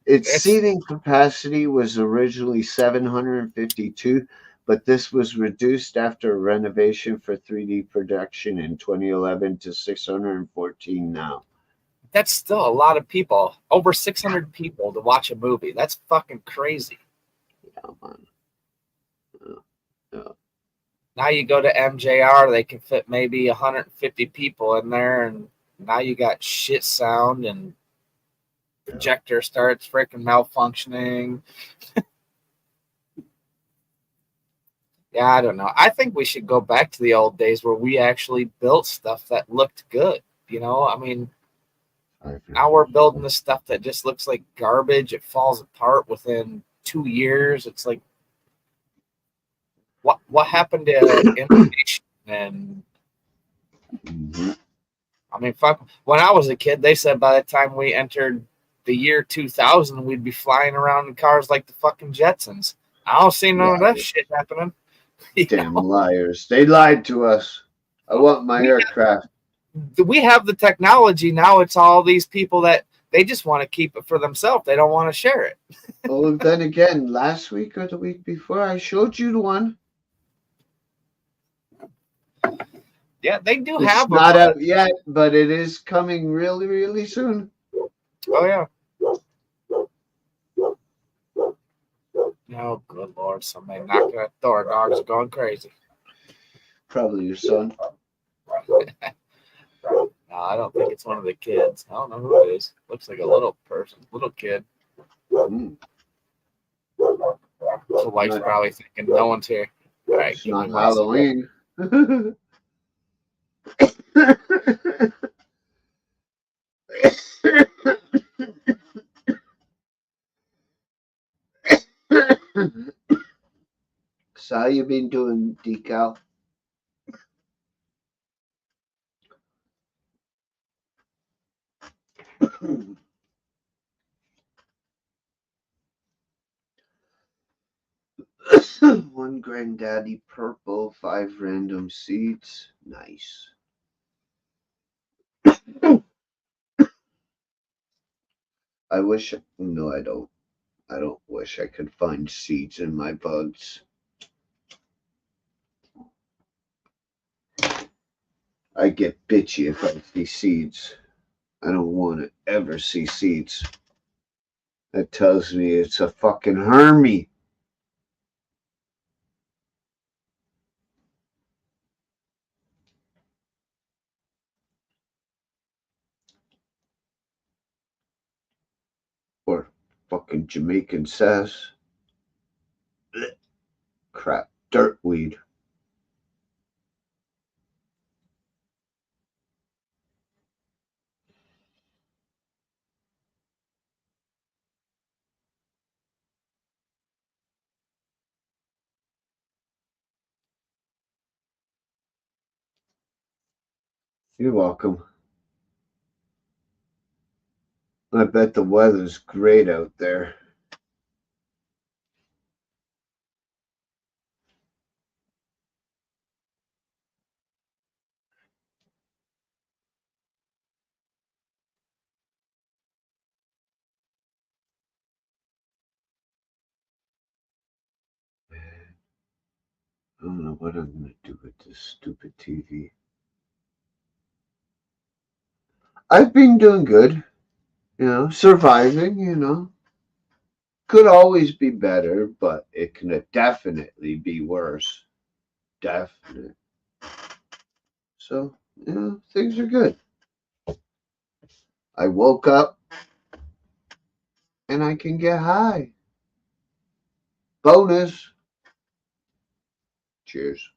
Its It's seating capacity was originally 752, but this was reduced after a renovation for 3D production in 2011 to 614 now. that's still a lot of people. Over 600 people to watch a movie. That's fucking crazy. Yeah, man. Yeah. Now you go to MJR, they can fit maybe 150 people in there, and now you got shit sound and projector starts freaking malfunctioning. Yeah, I don't know. I think we should go back to the old days where we actually built stuff that looked good. I mean, now we're building the stuff that just looks like garbage. It falls apart within 2 years. It's like, what happened to innovation? And Mhm. I mean, fuck. When I was a kid, they said by the time we entered the year 2000, we'd be flying around in cars like the fucking Jetsons. I don't see none of that Liars. shit happening. Damn liars. They lied to us. I want my We aircraft. we have the technology now. It's all these people that they just want to keep it for themselves. They don't want to share it. Oh, then again, last week or the week before, I showed you the one. Yeah, they do It's have them. not out yet, but it is coming really, really soon. Oh yeah. Oh good lord! Somebody knocking at the door. Dogs are going crazy. Probably your son. No, I don't think it's one of the kids. I don't know who it is. Looks like a little person, little kid. Mm. The wife's Not, probably thinking no one's here. All right, it's give me not my cigarette. Halloween. So how you been doing, Decal? One granddaddy purple, 5 random seeds. Nice. I wish. No, I don't. I don't wish I could find seeds in my bugs. I get bitchy if I see seeds. I don't want to ever see seeds. That tells me it's a fucking hermie. Or fucking Jamaican sass. Crap. Dirtweed. You're welcome. I bet the weather's great out there. I don't know what I'm gonna do with this stupid TV. I've been doing good, surviving. Could always be better, but it can definitely be worse. Definitely. So, things are good. I woke up and I can get high. Bonus. Cheers.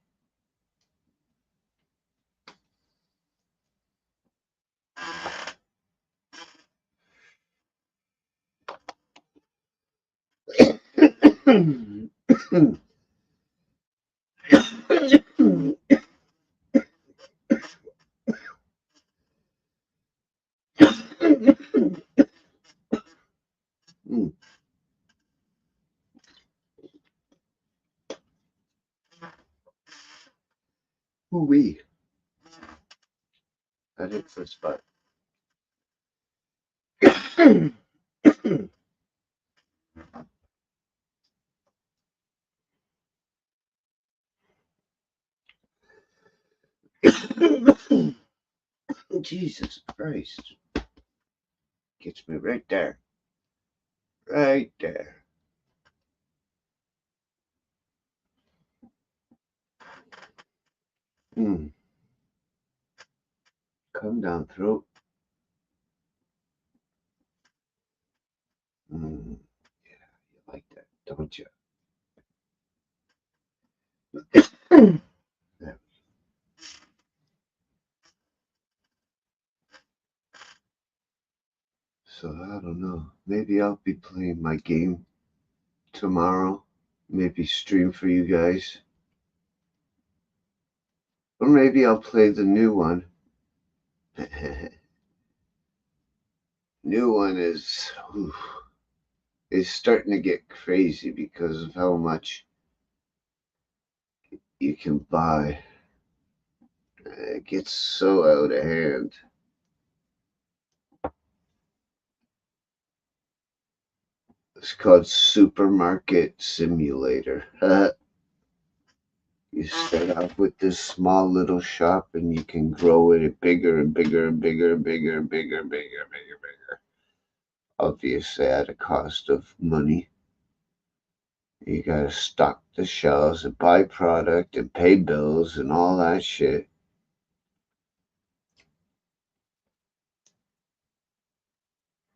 Ooh-wee. That hit for a spot. Jesus Christ. Gets me right there. Right there. Come down throat. Yeah, you like that, don't you? So I don't know. Maybe I'll be playing my game tomorrow. Maybe stream for you guys. Or maybe I'll play the new one. New one is starting to get crazy because of how much you can buy. It gets so out of hand. It's called Supermarket Simulator. You start off with this small little shop and you can grow it bigger and bigger and bigger and bigger and bigger and bigger and bigger and bigger. Obviously at a cost of money. You gotta stock the shelves and buy product and pay bills and all that shit.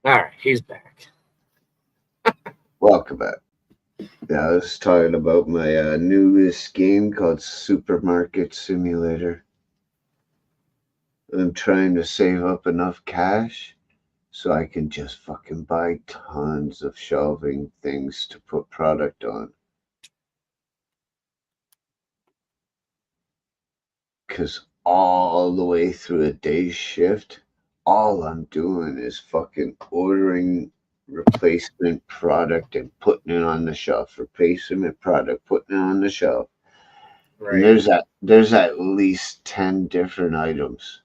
All right, he's back. Welcome back. Yeah, I was talking about my newest game called Supermarket Simulator. I'm trying to save up enough cash so I can just fucking buy tons of shelving things to put product on. Because all the way through a day's shift, all I'm doing is fucking ordering replacement product and putting it on the shelf. Replacement product, putting it on the shelf. Right. And there's at least 10 different items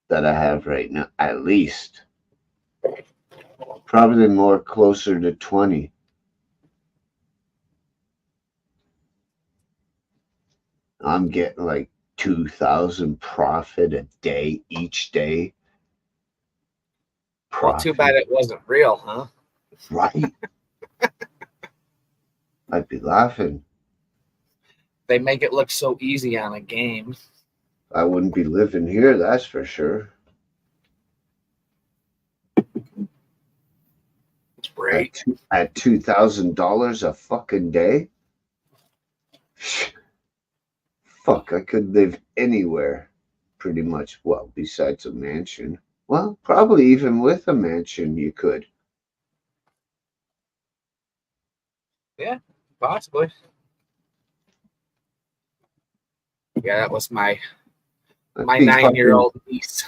that I have right now. At least. Probably more closer to 20. I'm getting like 2,000 profit a day each day. Well, too bad it wasn't real, huh? Right? I'd be laughing. They make it look so easy on a game. I wouldn't be living here, that's for sure. It's great. At $2,000 a fucking day? Fuck, I could live anywhere, pretty much. Well, besides a mansion. Well, probably even with a mansion, you could. Yeah, possibly. Yeah, that was my 9-year-old niece,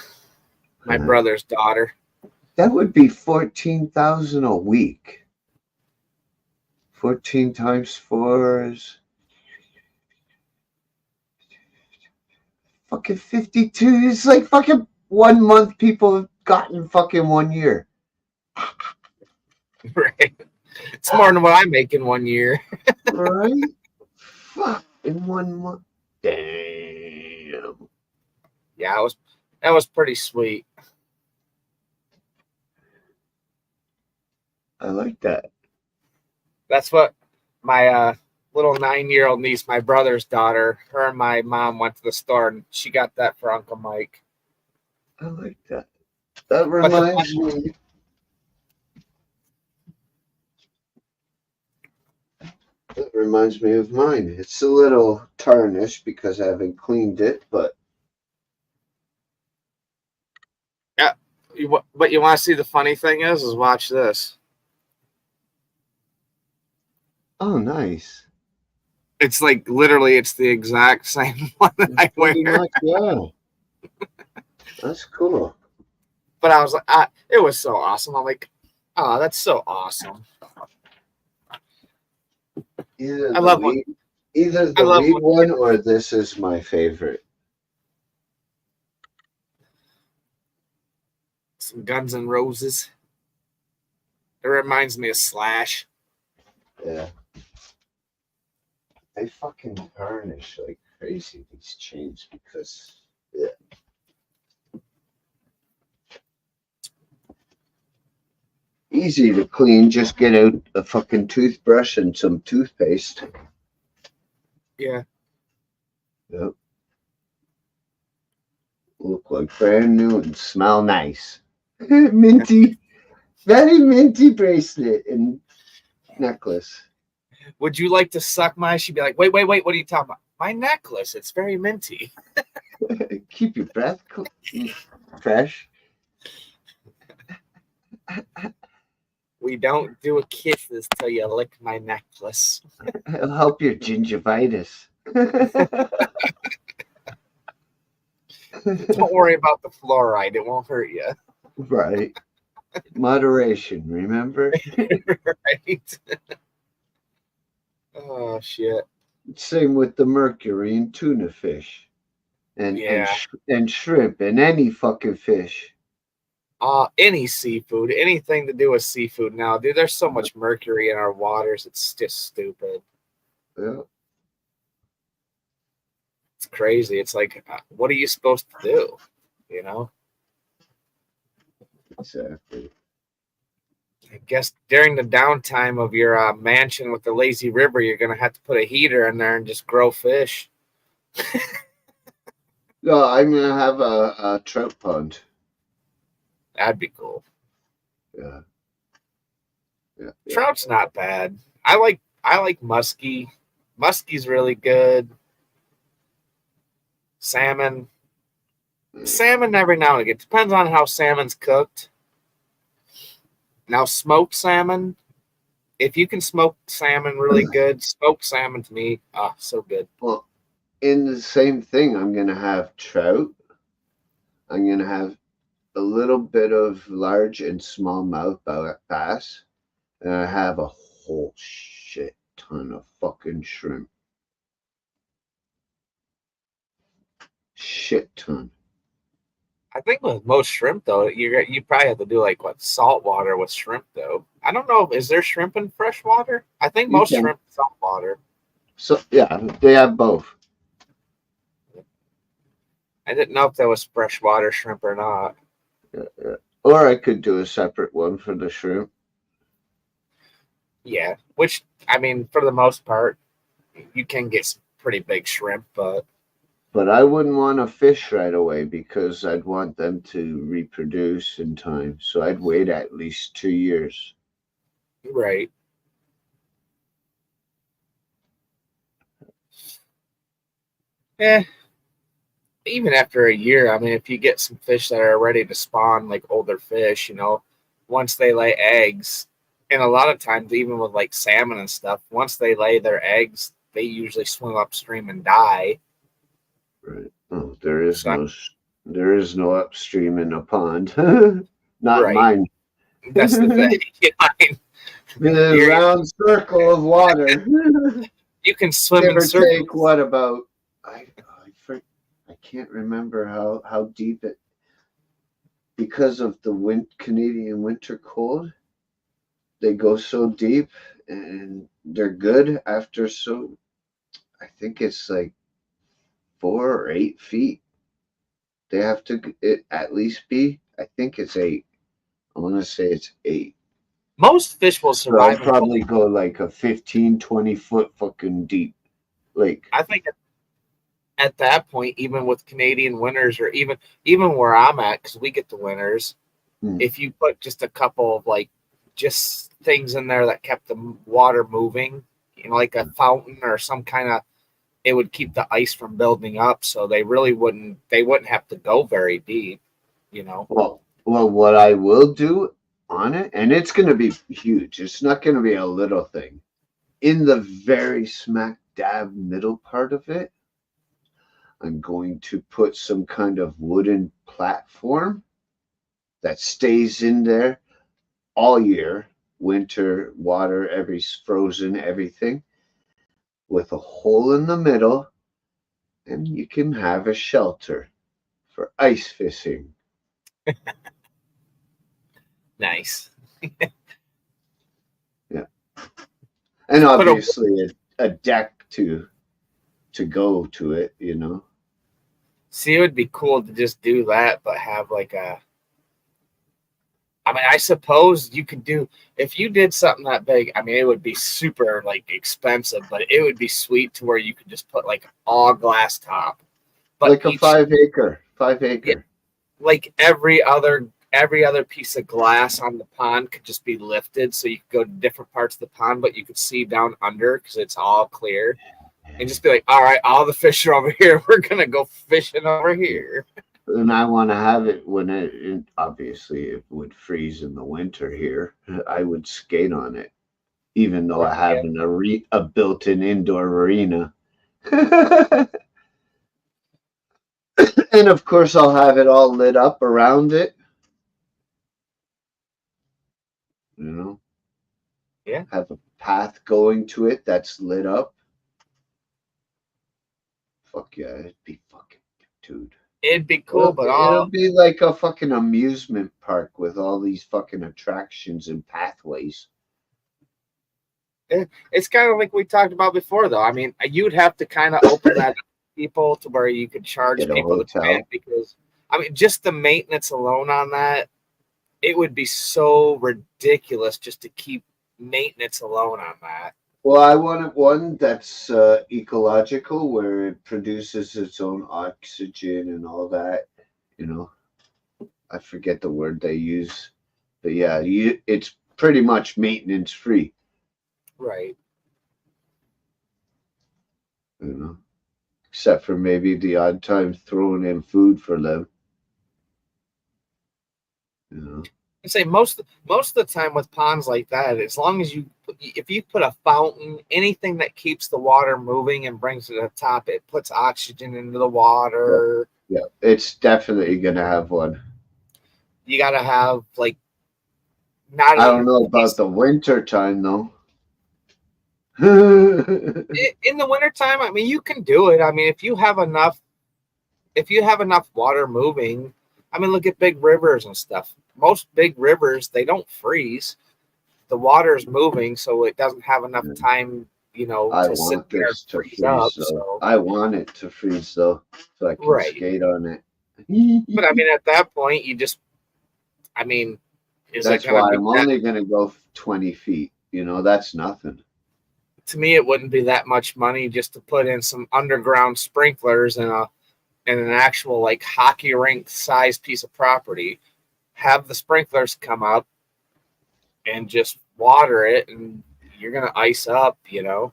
my brother's daughter. That would be 14,000 a week. 14 times 4 is fucking 52. It's like fucking 1 month people have gotten fucking 1 year. Right. It's more than what I make in 1 year. Right? Fuck, in 1 month. Damn. Yeah, that was pretty sweet. I like that. That's what my little 9-year-old niece, my brother's daughter, her and my mom went to the store and she got that for Uncle Mike. I like that. That reminds me. That reminds me of mine. It's a little tarnished because I haven't cleaned it, but yeah. But you want to see the funny thing is watch this. oh, nice. It's like literally, it's the exact same one that I wear. Much, yeah. That's cool. But I was like, it was so awesome. I'm like, oh, that's so awesome. Either the weed one or this is my favorite. Some Guns N' Roses. It reminds me of Slash. Yeah. They fucking tarnish like crazy, these chains, because, yeah. Easy to clean, just get out a fucking toothbrush and some toothpaste. Yeah. Yep. Look like brand new and smell nice. Minty, very minty bracelet and necklace. Would you like to suck my? She'd be like, wait, what are you talking about? My necklace. It's very minty. Keep your breath fresh. We don't do a kisses till you lick my necklace. It'll help your gingivitis. Don't worry about the fluoride. It won't hurt you. Right. Moderation, remember? Right? Oh, shit. Same with the mercury in tuna fish. Yeah. And shrimp and any fucking fish. Any seafood, anything to do with seafood now, dude. There's so much mercury in our waters. It's just stupid. Yeah. It's crazy. It's like, what are you supposed to do? You know? Exactly. I guess during the downtime of your mansion with the lazy river, you're gonna have to put a heater in there and just grow fish. No, I'm gonna have a trout pond. That'd be cool. Yeah. Yeah. Trout's not bad. I like muskie. Muskie's really good. Salmon. Salmon every now and again. Depends on how salmon's cooked. Now smoked salmon. If you can smoke salmon really good, smoked salmon to me, so good. Well, in the same thing, I'm gonna have trout. I'm gonna have a little bit of large and smallmouth bass, and I have a whole shit ton of fucking shrimp. Shit ton. I think with most shrimp though, you probably have to do like what salt water with shrimp though. I don't know. Is there shrimp in fresh water? I think You most can. shrimp salt water. So yeah, they have both. I didn't know if there was freshwater shrimp or not. Yeah. Or I could do a separate one for the shrimp. Yeah, which I mean, for the most part, you can get some pretty big shrimp, but I wouldn't want to fish right away because I'd want them to reproduce in time. So I'd wait at least 2 years. right. Eh, even after a year, I mean, if you get some fish that are ready to spawn, like older fish, once they lay eggs, and a lot of times, even with like salmon and stuff, once they lay their eggs, they usually swim upstream and die. Right. Oh, there is So, no upstream in a pond. Not right. mine. That's the thing. The round circle of water. You can swim Give in or circles. take what about I can't remember how deep it, because of the Canadian winter cold, they go so deep and they're good after, so I think it's like 4 or 8 feet. They have to at least be. I think it's 8. I want to say it's 8. Most fish will So I'd survive. probably go like a 15, 20 foot fucking deep lake. I think at that point, even with Canadian winters, or even where I'm at, because we get the winters, if you put just a couple of like just things in there that kept the water moving, like a fountain or some kind of, it would keep the ice from building up. So they wouldn't have to go very deep. Well, what I will do on it, and it's going to be huge. It's not going to be a little thing. In the very smack dab middle part of it, I'm going to put some kind of wooden platform that stays in there all year, winter, water, every frozen, everything, with a hole in the middle, and you can have a shelter for ice fishing. Nice. Yeah, and Put a obviously a deck to go to it. See, it would be cool to just do that, but have like a. I mean, I suppose you could do if you did something that big. I mean, it would be super like expensive, but it would be sweet to where you could just put like all glass top, but Like a each 5 acre, yeah, 5 acre. like every other piece of glass on the pond could just be lifted, so you could go to different parts of the pond, but you could see down under because it's all clear, and just be like, all right, all the fish are over here. We're gonna go fishing over here. And I want to have it when obviously it would freeze in the winter here. I would skate on it, even though I Yeah. have a built-in indoor arena. And of course, I'll have it all lit up around it. You know, Yeah. have a path going to it that's lit up. Fuck yeah, it'd be fucking, dude. It'd be cool, but It'll all be like a fucking amusement park with all these fucking attractions and pathways. it's kind of like we talked about before, though. I mean, you'd have to kind of open that up to people to where you could charge Get a people to come in hotel. because, I mean, just the maintenance alone on that, it would be so ridiculous just to keep maintenance alone on that. Well, I wanted one that's ecological, where it produces its own oxygen and all that. You know, I forget the word they use, but yeah, it's pretty much maintenance free. Right. You know, except for maybe the odd time throwing in food for them. You know, I say most of the time with ponds like that, as long as if you put a fountain, anything that keeps the water moving and brings it to the top, it puts oxygen into the yeah, water. yeah, it's definitely gonna have one. You got to have like not I don't an know about the winter time though. in the wintertime. I mean, you can do it. I mean, if you have enough water moving, I mean, look at big rivers and stuff. Most big rivers, they don't freeze. The water is moving, so it doesn't have enough time, I to sit want there and this to freeze up. freeze though. So I want it to freeze though, so I can right, skate on it. but I mean, at that point, I mean, is it That's going to why be I'm that? only gonna go 20 feet. That's nothing. To me, it wouldn't be that much money just to put in some underground sprinklers and an actual like hockey rink size piece of property. Have the sprinklers come up and just water it, and you're gonna ice up.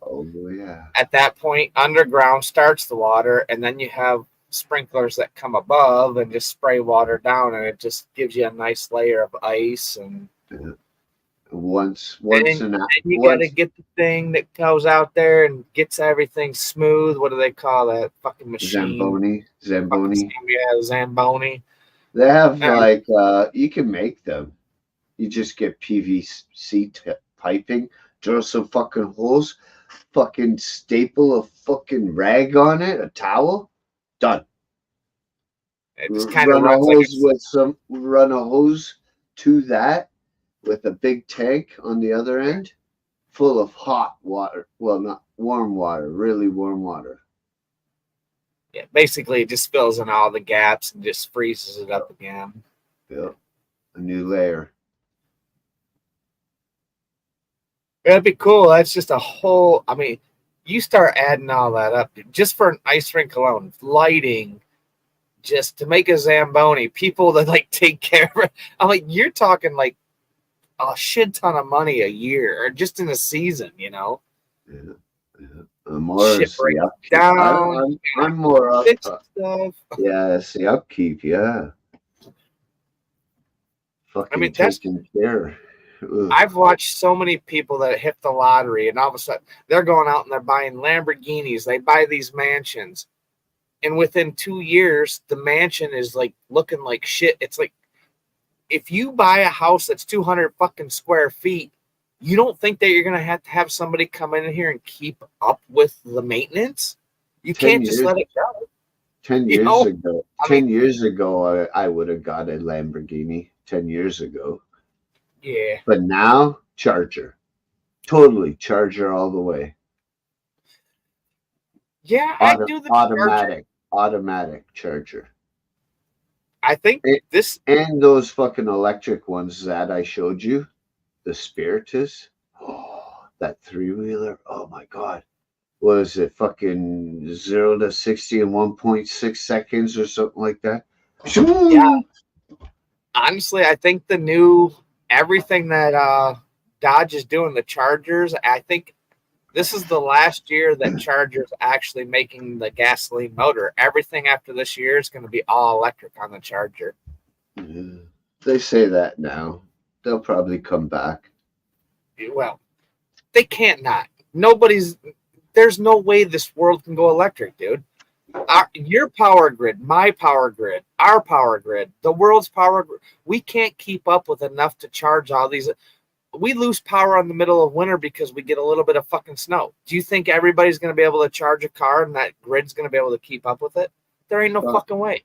Oh yeah. At that point, underground starts the water, and then you have sprinklers that come above and just spray water down, and it just gives you a nice layer of ice. And Yeah. Once then, once an then you got to once get the thing that goes out there and gets everything smooth. What do they call that fucking machine? Zamboni. Yeah, Zamboni. They have Uh, like you can make them. You just get PVC piping, drill some fucking holes, fucking staple a fucking rag on it, a towel, done. it just kind of runs like Run a hose to that with a big tank on the other end, full of hot water. Well, not warm water, really warm water. yeah, basically it just fills in all the gaps and just freezes it up again. Yeah, a new layer. That'd be cool. That's just a whole. I mean, you start adding all that up just for an ice rink alone, lighting, just to make a Zamboni, people that like take care of it. I'm like, you're talking like a shit ton of money a year or just in a season. Yeah, yeah. More Shit is the breaks upkeep. down, I'm more up. fix stuff. Yeah, it's the upkeep. Yeah, I fucking mean, that's taking care. Ugh. I've watched so many people that hit the lottery and all of a sudden they're going out and they're buying Lamborghinis. They buy these mansions. And within 2 years, the mansion is like looking like shit. It's like if you buy a house that's 200 fucking square feet, you don't think that you're going to have somebody come in here and keep up with the maintenance? You 10 can't just years let it go. 10 You years know, ago, I 10 mean, years ago, I would have got a Lamborghini 10 years ago. Yeah. But now, charger. Totally charger all the way. Yeah, I do the charger. Automatic charger. I think And, this. and those fucking electric ones that I showed you, the Spiritus. Oh, that three-wheeler. Oh my God. What is it? Fucking 0 to 60 in 1.6 seconds or something like that. Yeah, honestly, I think the new everything that Dodge is doing, the Chargers, I think this is the last year that Charger's actually making the gasoline motor. Everything after this year is going to be all electric on the Charger. Yeah. They say that now. They'll probably come back. Well, they can't not. Nobody's. There's no way this world can go electric, dude. Your power grid, my power grid, our power grid, the world's power grid. We can't keep up with enough to charge all these. We lose power in the middle of winter because we get a little bit of fucking snow. Do you think everybody's going to be able to charge a car and that grid's going to be able to keep up with it? There ain't no fucking way.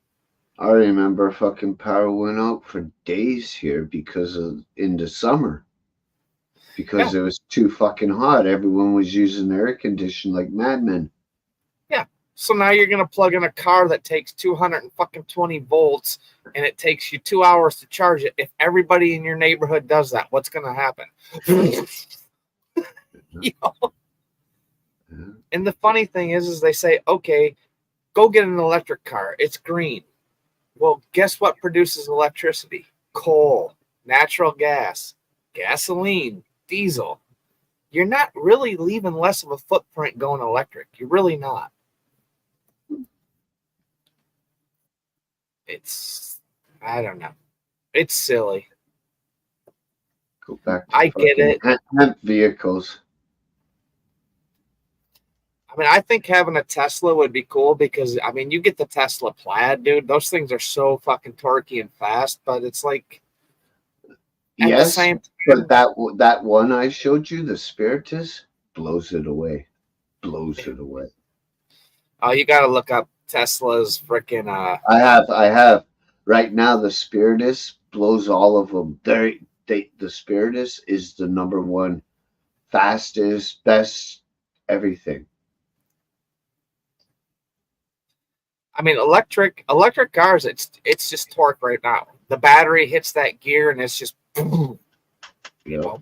I remember fucking power went out for days here because of in the summer. Because Yeah. it was too fucking hot. Everyone was using air conditioning like madmen. Yeah. So now you're going to plug in a car that takes 220 volts and it takes you 2 hours to charge it. If everybody in your neighborhood does that, what's going to happen? You know? Yeah. And the funny thing is they say, okay, go get an electric car. It's green. Well, guess what produces electricity? Coal, natural gas, gasoline, diesel. You're not really leaving less of a footprint going electric. You're really not. I don't know. It's silly. Go back to I get fucking it. hemp vehicles. I mean, I think having a Tesla would be cool because, I mean, you get the Tesla Plaid, dude. Those things are so fucking torquey and fast, but it's like at the Yes, same but time, that one I showed you, the Spiritus, blows it away. Blows it away. you got to look up Tesla's freaking. I have right now. The Spiritus blows all of them. The Spiritus is the number one fastest, best, everything. I mean, electric cars. It's just torque right now. The battery hits that gear and it's just boom, you Yep, know.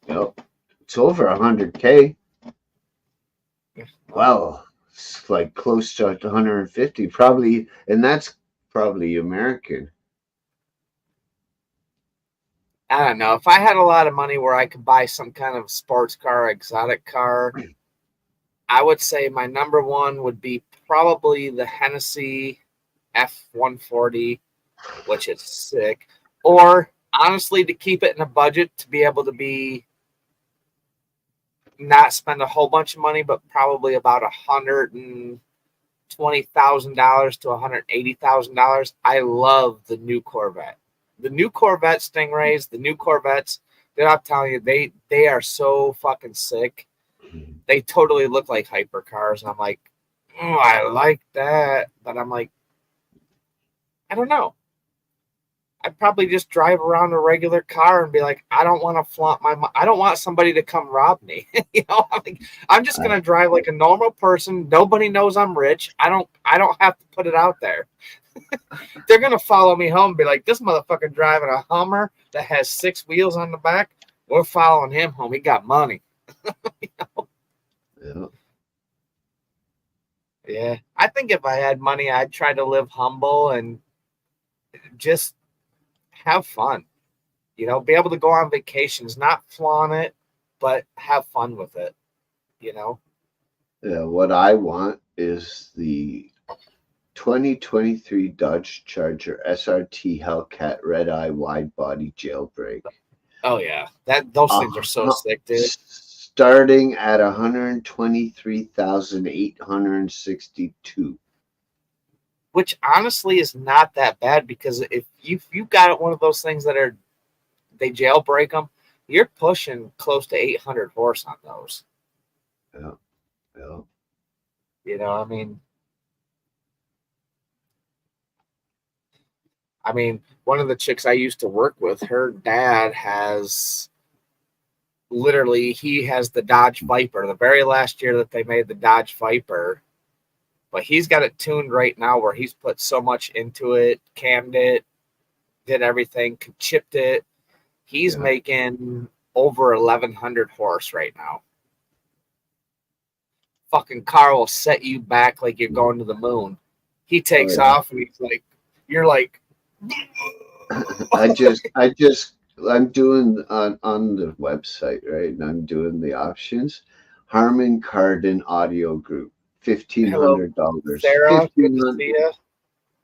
yep. It's over 100K. Well, it's like close to 150, probably, and that's probably American. I don't know. If I had a lot of money where I could buy some kind of sports car, exotic car, I would say my number one would be probably the Hennessy F-140, which is sick. Or honestly, to keep it in a budget to be able to be not spend a whole bunch of money, but probably about $120,000 to $180,000. I love the new Corvette. The new Corvette Stingrays, the new Corvettes, that I'm telling you, they are so fucking sick. They totally look like hypercars. And I'm like, oh, I like that. But I'm like, I don't know. I'd probably just drive around a regular car and be like, I don't want to flaunt I don't want somebody to come rob me. I'm just I, gonna drive like a normal person. Nobody knows I'm rich. I don't have to put it out there. They're gonna follow me home and be like, this motherfucker driving a Hummer that has 6 wheels on the back. We're following him home. He got money. You know? yeah. Yeah. I think if I had money, I'd try to live humble and just have fun. Be able to go on vacations, not flaunt it, but have fun with it, you know? Yeah, what I want is the 2023 Dodge Charger SRT Hellcat Red Eye Wide Body Jailbreak. Oh yeah. Those things are so sick, dude. Starting at 123,862. Which honestly is not that bad because if you got one of those things that they jailbreak them, you're pushing close to 800 horse on those. Yeah, yeah. I mean, I mean, one of the chicks I used to work with, her dad has literally, he has the Dodge Viper, the very last year that they made the Dodge Viper. But he's got it tuned right now where he's put so much into it, cammed it, did everything, chipped it. He's making over 1,100 horse right now. Fucking car will set you back like you're going to the moon. He takes off and he's like, you're like. I'm doing on the website, right? And I'm doing the options. Harman Kardon Audio Group, $1,500. Sarah, good to see you.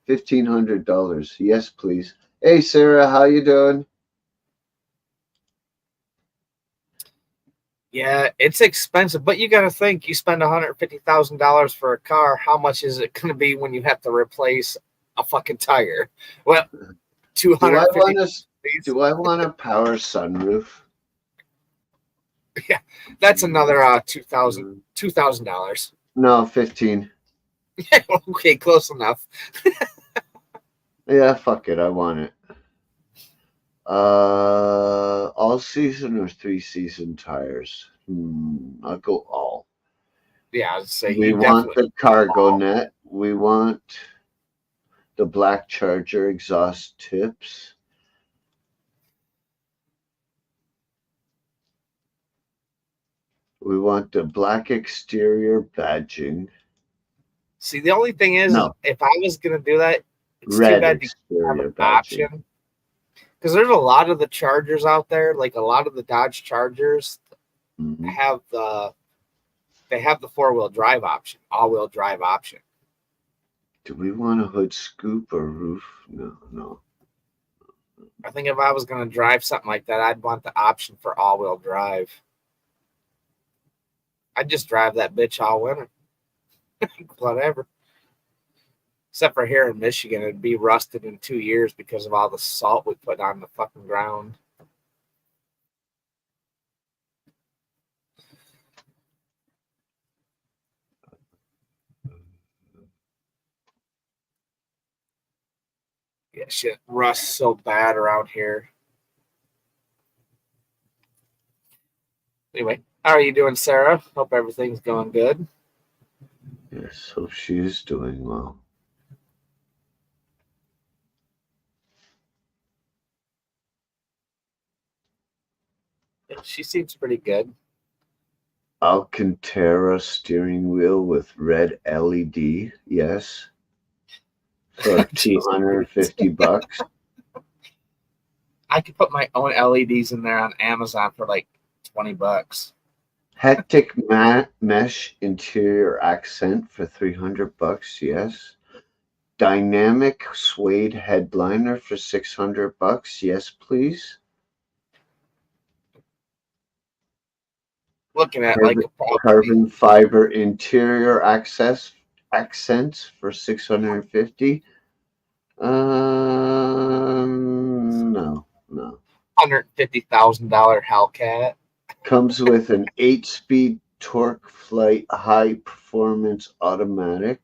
$1,500. Yes, please. Hey, Sarah, how you doing? Yeah, it's expensive, but you got to think, you spend $150,000 for a car. How much is it going to be when you have to replace a fucking tire? Well, do I want a power sunroof? Yeah, that's another $2,000. No, 15. Okay, close enough. Yeah, fuck it, I want it. All season or 3-season tires? I'll go all. Yeah, I'd say we want the cargo net. We want the black Charger exhaust tips. We want the black exterior badging. See, the only thing is, if I was going to do that, it's red too bad exterior to have an badging. option. Because there's a lot of the Chargers out there, like a lot of the Dodge Chargers have the 4-wheel drive option, all-wheel drive option. Do we want a hood scoop or roof? No. I think if I was going to drive something like that, I'd want the option for all-wheel drive. I'd just drive that bitch all winter. Whatever. Except for here in Michigan, it'd be rusted in 2 years because of all the salt we put on the fucking ground. Yeah, shit rusts so bad around here. Anyway, how are you doing, Sarah? Hope everything's going good. Yes, hope she is doing well. She seems pretty good. Alcantara steering wheel with red LED. Yes. For $250. I could put my own LEDs in there on Amazon for like $20. Hectic mesh interior accent for $300. Yes. Dynamic suede headliner for $600. Yes, please. Looking at carbon fiber interior accents for $650. No. $150,000 Hellcat. Comes with an 8-speed torque flight high performance automatic.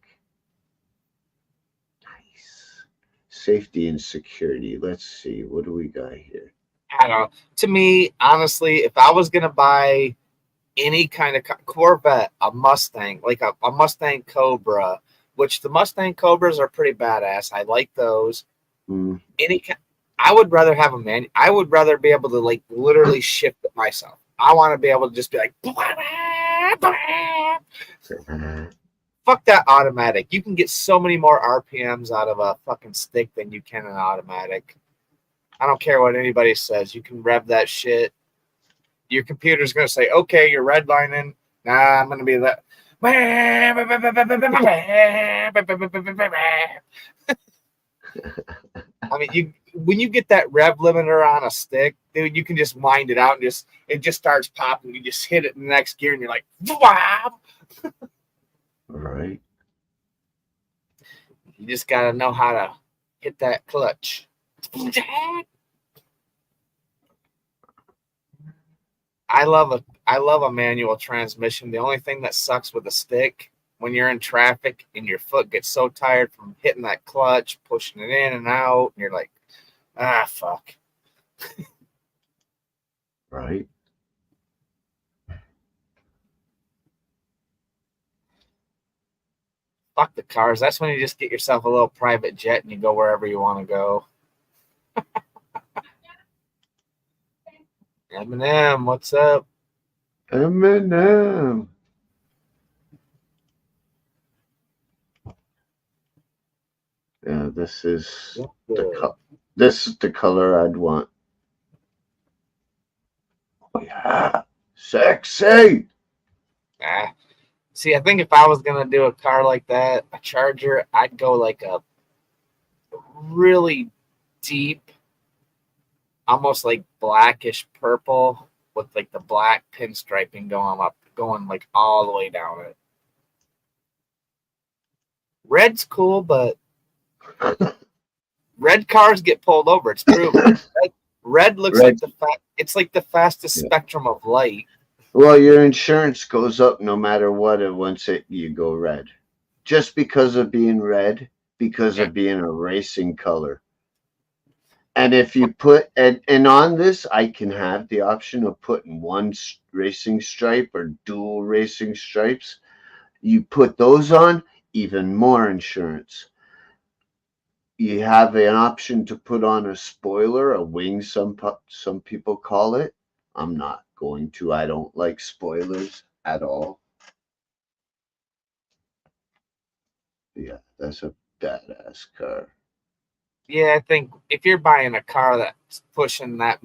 Nice. Safety and security. Let's see. What do we got here? I don't know. To me, honestly, if I was going to buy any kind of Corvette, a Mustang, like a Mustang Cobra, which the Mustang Cobras are pretty badass. I like those. I would rather have a man. I would rather be able to like literally shift it myself. I want to be able to just be like, fuck that automatic. You can get so many more RPMs out of a fucking stick than you can an automatic. I don't care what anybody says. You can rev that shit. Your computer's going to say, okay, you're redlining. Nah, I'm going to be that. I mean, when you get that rev limiter on a stick, dude, you can just wind it out and it just starts popping. You just hit it in the next gear and you're like, wow. Right. You just got to know how to hit that clutch. I love a manual transmission. The only thing that sucks with a stick when you're in traffic and your foot gets so tired from hitting that clutch, pushing it in and out, and you're like, fuck. Right. Fuck the cars. That's when you just get yourself a little private jet and you go wherever you want to go. Eminem, what's up? Eminem. Yeah, this is the color I'd want. Oh, yeah, sexy. See, I think if I was gonna do a car like that, a Charger, I'd go like a really deep, almost like blackish purple with like the black pinstriping going like all the way down it. Red's cool, but red cars get pulled over. It's proven. Red looks like it's like the fastest spectrum of light. Well, your insurance goes up no matter what once you go red. Just because of being red, because of being a racing color. And if you put and on this, I can have the option of putting one racing stripe or dual racing stripes. You put those on, even more insurance. You have an option to put on a spoiler, a wing, some people call it. I'm not going to. I don't like spoilers at all. Yeah, that's a badass car. Yeah, I think if you're buying a car that's pushing that,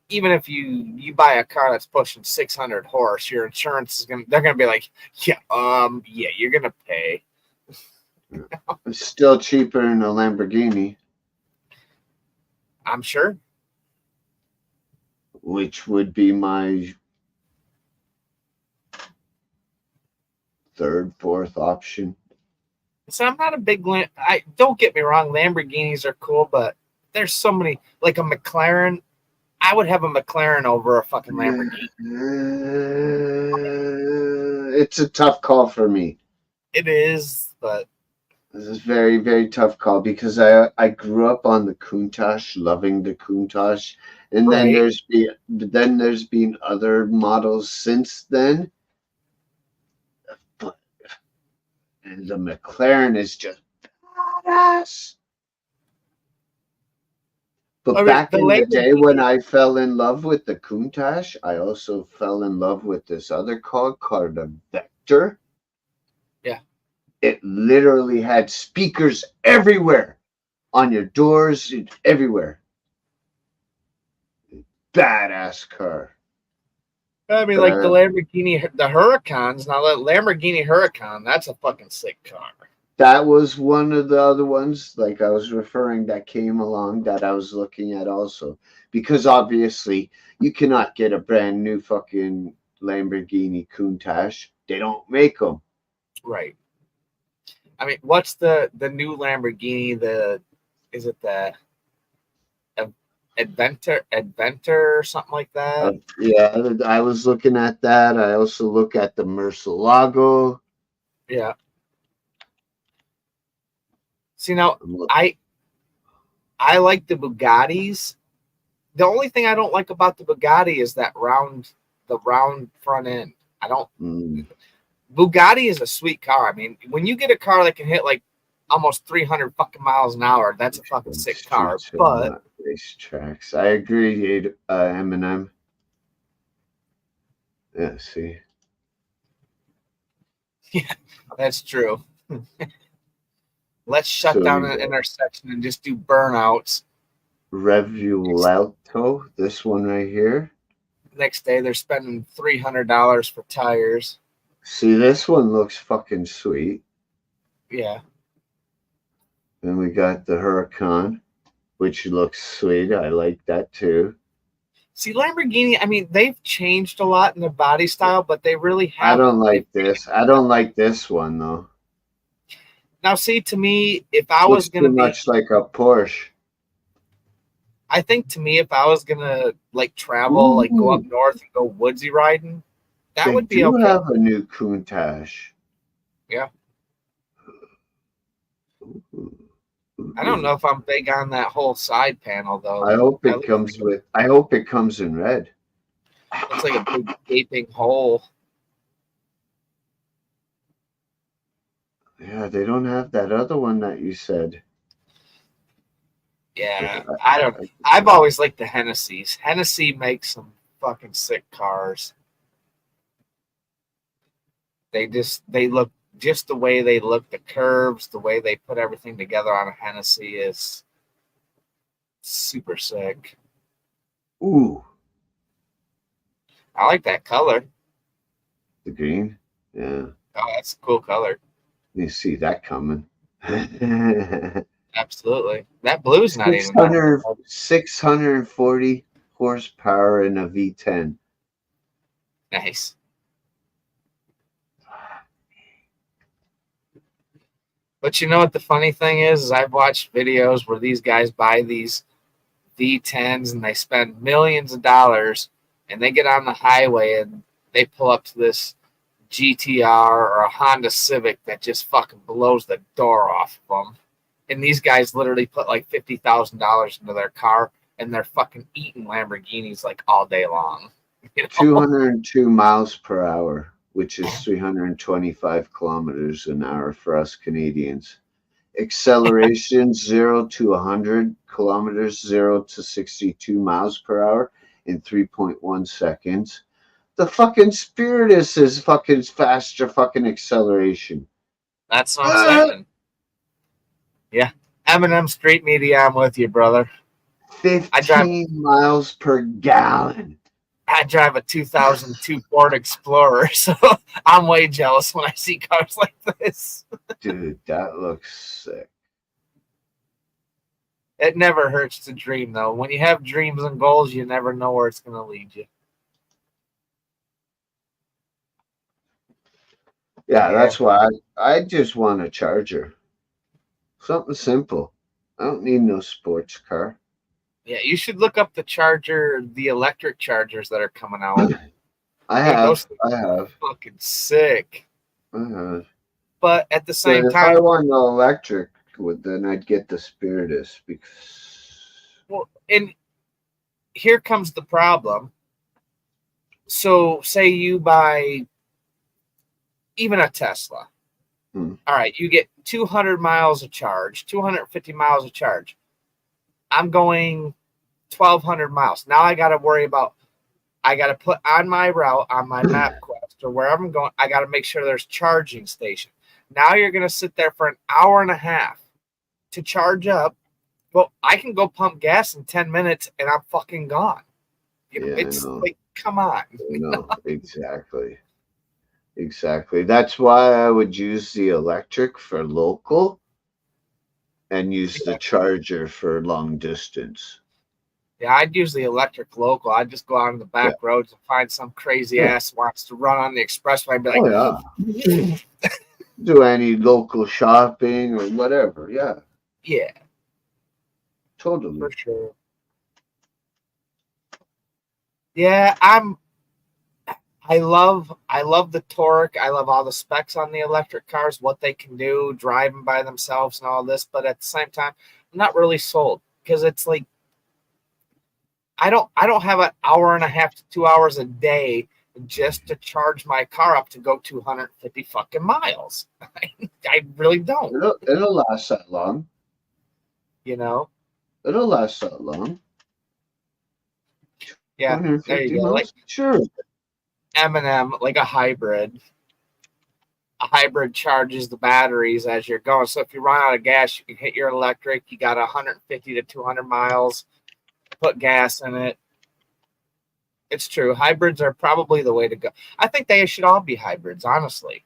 even if you buy a car that's pushing 600 horse, your insurance is they're gonna be like, yeah, you're gonna pay. It's still cheaper than a Lamborghini. I'm sure. Which would be my third, fourth option. So I'm not a big I don't get me wrong, Lamborghinis are cool, but there's so many, like a McLaren. I would have a McLaren over a fucking Lamborghini. It's a tough call for me. It is, but this is very, very tough call because I grew up on the Countach, loving the Countach, and then there's been other models since then. And the McLaren is just badass. But back in the day when I fell in love with the Countach, I also fell in love with this other car called the Vector. Yeah. It literally had speakers everywhere, on your doors, everywhere. Badass car. I mean, like the Lamborghini, the Huracans. Now, that Lamborghini Huracan, that's a fucking sick car. That was one of the other ones, like I was referring, that came along that I was looking at also. Because obviously, you cannot get a brand new fucking Lamborghini Countach. They don't make them. Right. I mean, what's the new Lamborghini? Is it the Adventure or something like that? Yeah, I was looking at that. I also look at the Murcielago. Yeah. See, now I like the Bugattis. The only thing I don't like about the Bugatti is the round front end. I don't. Bugatti is a sweet car. I mean, when you get a car that can hit like almost 300 fucking miles an hour, that's a fucking sick car. But racetracks, I agree, Eminem. Yeah, see. Yeah, that's true. Let's shut down an intersection and just do burnouts. Revuelto, this one right here. Next day, they're spending $300 for tires. See, this one looks fucking sweet. Yeah. Then we got the Huracan, which looks sweet. I like that too. See, Lamborghini, I mean, they've changed a lot in their body style, but they really haven't. I don't like this. I don't like this one, though. Now, see, to me, if I was going to be... much like a Porsche. I think, to me, if I was going to, like, travel, like, go up north and go woodsy riding, that would be okay. They do have a new Countach. Yeah. I don't know if I'm big on that whole side panel though. I hope I it comes with. I hope it comes in red. looks like a big gaping hole. Yeah, they don't have that other one that you said. Yeah, Yeah, I don't. I've always liked the Hennessy's. Hennessy makes some fucking sick cars. They look just the way they look, the curves, the way they put everything together on a Hennessy is super sick. Ooh, I like that color. the green. Yeah, Oh, that's a cool color. you see that coming. Absolutely. That blue's not even that 600, bad. 640 horsepower in a V10. Nice. But you know what the funny thing is I've watched videos where these guys buy these V10s and they spend millions of dollars and they get on the highway and they pull up to this GTR or a Honda Civic that just fucking blows the door off of them. And these guys literally put like $50,000 into their car and they're fucking eating Lamborghinis like all day long. You know? 202 miles per hour, which is 325 kilometers an hour for us Canadians. Acceleration 0 to 100 kilometers, 0 to 62 miles per hour in 3.1 seconds. The fucking Spiritus is fucking faster fucking acceleration. That's what I'm saying. Yeah. Eminem Street Media, I'm with you, brother. 15 miles per gallon. I drive a 2002 Ford Explorer, so I'm way jealous when I see cars like this. Dude, that looks sick. It never hurts to dream, though. When you have dreams and goals, you never know where it's going to lead you. Yeah, that's why I just want a Charger. Something simple. I don't need no sports car. Yeah, you should look up the electric Chargers that are coming out. I Dude, have. those things I are have. fucking sick. I have. But at the But same if I time, want the electric, then I'd get the Spiritus because. well, and here comes the problem. So, say you buy even a Tesla. All right, you get 200 miles of charge, 250 miles of charge. I'm going 1,200 miles. Now I got to worry about, I got to put on my route, on my MapQuest or wherever I'm going, I got to make sure there's charging station. Now you're going to sit there for an hour and a half to charge up. Well, I can go pump gas in 10 minutes and I'm fucking gone. You know, it's like, come on. No, exactly. Exactly. That's why I would use the electric for local and use the Charger for long distance. Yeah, I'd use the electric local. I'd just go out on the back roads and find some crazy ass wants to run on the expressway and be like, do any local shopping or whatever. Yeah. Yeah. Totally. For sure. Yeah, I love the torque. I love all the specs on the electric cars, what they can do, driving by themselves and all this. But at the same time, I'm not really sold because it's like I don't have an hour and a half to 2 hours a day just to charge my car up to go 250 fucking miles. I really don't. It'll last that long. You know? It'll last that long. Yeah, there you go. Miles? Like sure. Eminem, like a hybrid. A hybrid charges the batteries as you're going. So if you run out of gas, you can hit your electric. You got 150 to 200 miles. Put gas in it. It's true. Hybrids are probably the way to go. I think they should all be hybrids, honestly.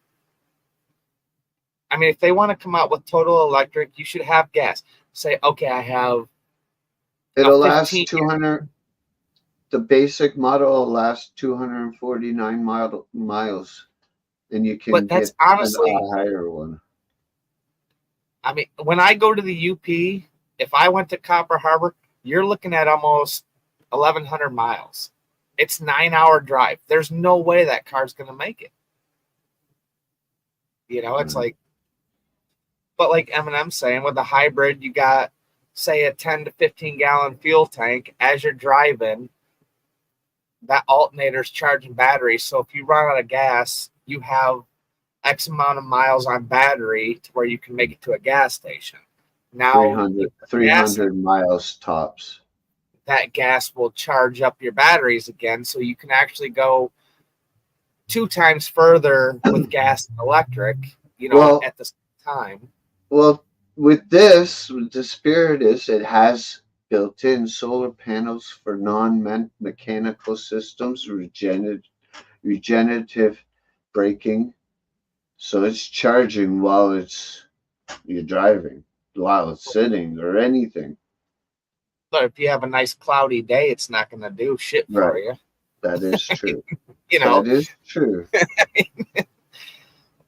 I mean, if they want to come out with total electric, you should have gas. Say, okay, I have. It'll last 200. The basic model will last 249 miles, and you can get honestly a higher one. I mean, when I go to the UP, if I went to Copper Harbor, you're looking at almost 1,100 miles. It's 9-hour drive. There's no way that car's going to make it. It's like, but like Eminem's saying, with the hybrid, you got, say, a 10 to 15 gallon fuel tank as you're driving. That alternator's charging batteries. So if you run out of gas, you have X amount of miles on battery to where you can make it to a gas station. Now, 300 miles tops. That gas will charge up your batteries again, so you can actually go 2 times further with gas and electric, at the same time. Well, with the Spirit it has built-in solar panels for non-mechanical systems, regenerative braking, so it's charging while you're driving, while it's sitting or anything. But if you have a nice cloudy day, it's not going to do shit for you. That is true. That is true.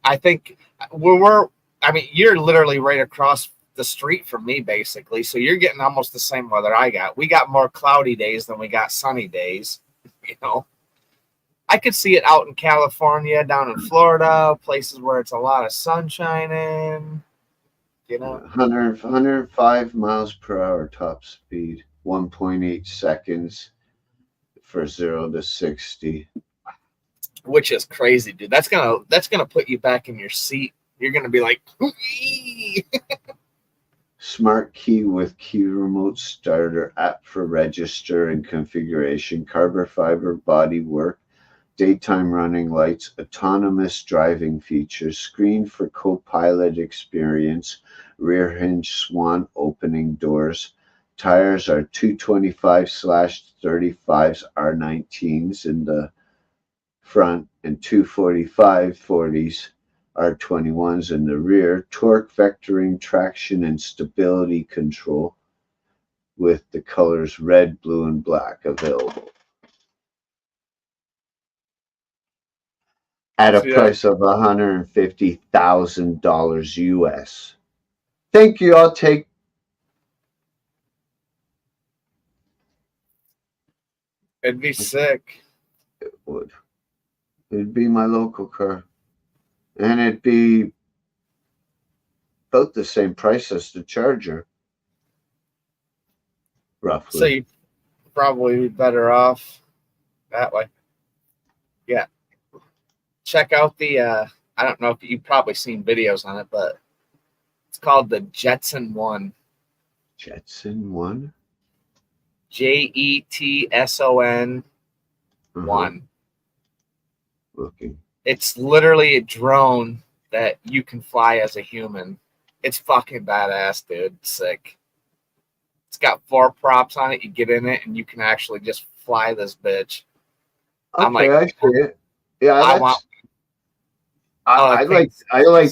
I think you're literally right across the street from me, basically. So you're getting almost the same weather I got. We got more cloudy days than we got sunny days. I could see it out in California, down in Florida, places where it's a lot of sunshine in. 105 miles per hour top speed, 1.8 seconds for 0 to 60. Which is crazy, dude. That's gonna put you back in your seat. You're gonna be like, Smart key with key remote starter, app for register and configuration, carbon fiber body work, daytime running lights, autonomous driving features, screen for co-pilot experience, rear hinge swan opening doors. Tires are 225/35s R19s in the front and 245/40s R21s in the rear. Torque vectoring, traction, and stability control with the colors red, blue, and black available. At a price of $150,000 US. Thank you. I'll take. It'd be sick. It would. It'd be my local car. And it'd be about the same price as the Charger. Roughly. So you'd probably be better off that way. Yeah. Check out the I don't know if you've probably seen videos on it, but it's called the Jetson 1. Jetson 1? JETSON 1. Looking. It's literally a drone that you can fly as a human. It's fucking badass, dude. It's sick. It's got 4 props on it. You get in it and you can actually just fly this bitch. Okay, I see it. Yeah, I like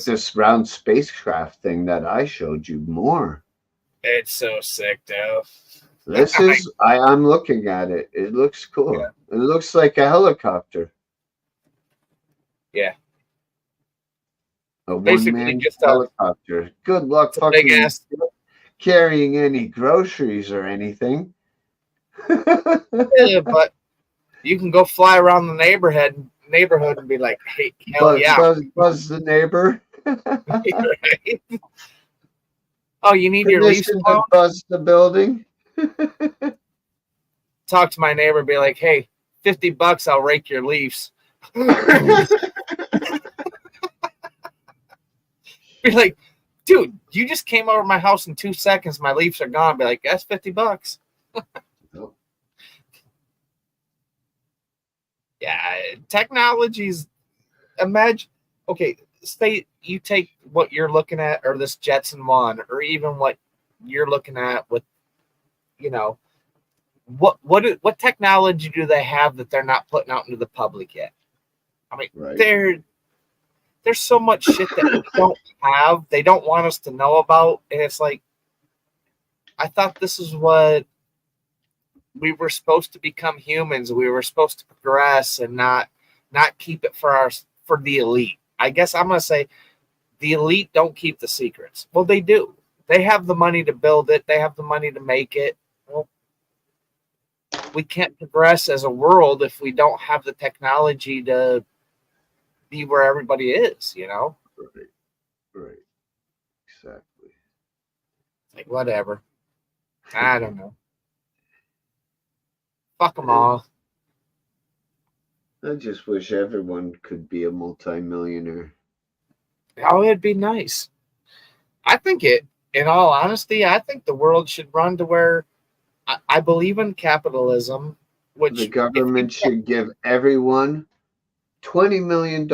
this round spacecraft thing that I showed you more. It's so sick, though. I'm looking at it. It looks cool. Yeah. It looks like a helicopter. Yeah. A one-man helicopter. Good luck fucking carrying any groceries or anything. Yeah, but you can go fly around the neighborhood and be like, hey, hell yeah. Buzz the neighbor. Right? Oh, you need your leaves blown? Buzz the building. Talk to my neighbor and be like, hey, $50, I'll rake your leaves. Be like, dude, you just came over my house in 2 seconds. My leaves are gone. Be like, that's $50. Nope. Yeah, technology's. Imagine, okay, say you take what you're looking at, or this Jetson 1, or even what you're looking at with, what technology do they have that they're not putting out into the public yet? I mean, right. There's so much shit that we don't have. They don't want us to know about. And it's like, I thought this is what we were supposed to become humans. We were supposed to progress and not keep it for the elite. I guess I'm going to say the elite don't keep the secrets. Well, they do. They have the money to build it. They have the money to make it. Well, we can't progress as a world if we don't have the technology to be where everybody is, Right. Right. Exactly. It's like, whatever. I don't know. Fuck them Eh, all. I just wish everyone could be a multimillionaire. Oh, it'd be nice. I think in all honesty, I think the world should run to where I believe in capitalism, The which if you, government should give everyone $20 million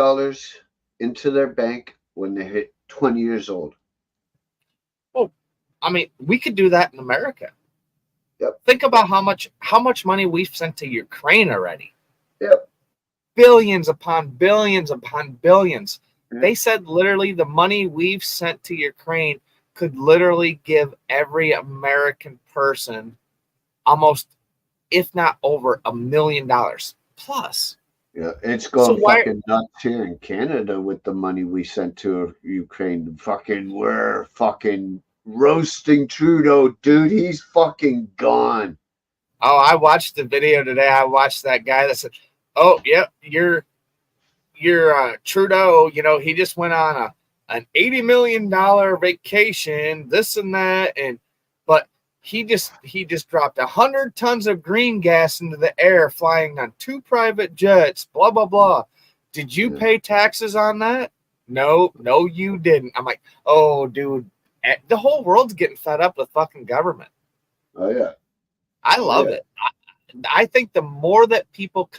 into their bank when they hit 20 years old. oh, I mean, we could do that in America. Yep. Think about how much money we've sent to Ukraine already. Yep. Billions upon billions upon billions. Yep. They said literally the money we've sent to Ukraine could literally give every American person almost, if not over, $1 million plus. Yeah, it's So going why? fucking nuts here in Canada with the money we sent to Ukraine. We're fucking roasting Trudeau, dude. He's fucking gone. Oh, I watched the video today. I watched that guy that said, "Oh, yep, you're Trudeau. You know, he just went on an $80 million vacation, this and that, and but he just dropped 100 tons of green gas into the air, flying on 2 private jets. Blah blah blah. Did you Yeah. pay taxes on that? No, you didn't." I'm like, oh, dude, the whole world's getting fed up with fucking government. Oh yeah. I Oh love yeah. it. I think the more that people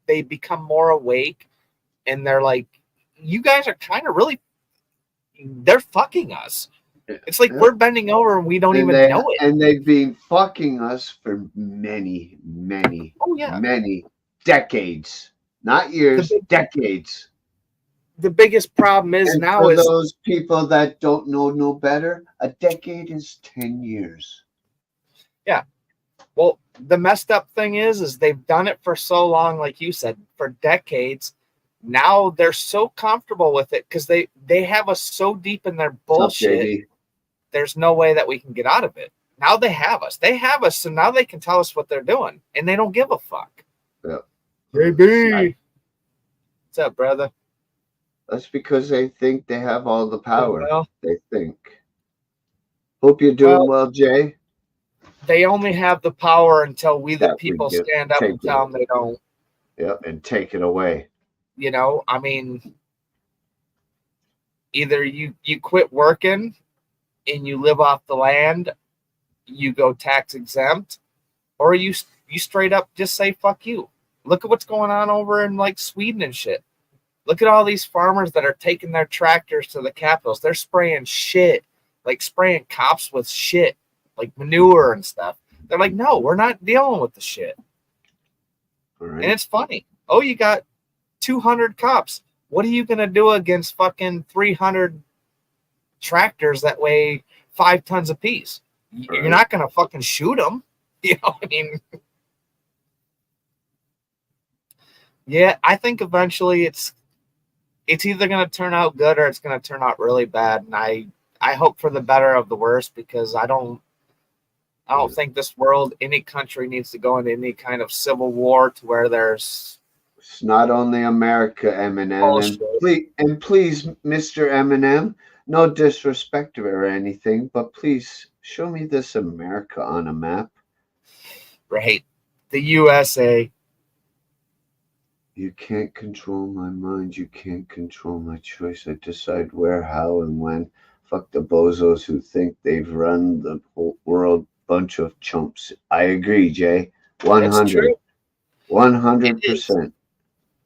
they become more awake, and they're like, you guys are kind of really, they're fucking us. It's like Yeah. we're bending over and we don't even know it. And they've been fucking us for many, many, Oh yeah. many decades. Not years, decades. The biggest problem is And now for is, those people that don't know no better, a decade is 10 years. yeah. Well, the messed up thing is they've done it for so long, like you said, for decades. Now they're so comfortable with it because they have us so deep in their bullshit. There's no way that we can get out of it. Now they have us. They have us, so now they can tell us what they're doing, and they don't give a fuck. Yeah. JB. What's up, brother? That's because they think they have all the power. Well, they think. Hope you're doing well, Jay. They only have the power until we, the That we people, get- stand up take and tell them they don't. Yeah, and take it away. You know, I mean, either you quit working and you live off the land, you go tax exempt, or you straight up just say fuck you. Look at what's going on over in like Sweden and shit. Look at all these farmers that are taking their tractors to the capitals. They're spraying shit, like spraying cops with shit, like manure and stuff. They're like, no, we're not dealing with the shit. Right. And it's funny. Oh, you got 200 cops. What are you going to do against fucking 300 tractors that weigh 5 tons apiece? Right. You're not going to fucking shoot them. You know what I mean? Yeah, I think eventually it's either going to turn out good or it's going to turn out really bad. And I hope for the better of the worst, because I don't think this world, any country, needs to go into any kind of civil war to where there's. It's not only America, Eminem. And please, Mr. Eminem, no disrespect or anything, but please show me this America on a map. Right. The USA. You can't control my mind. You can't control my choice. I decide where, how, and when. Fuck the bozos who think they've run the whole world. Bunch of chumps. I agree, Jay. 100. 100%.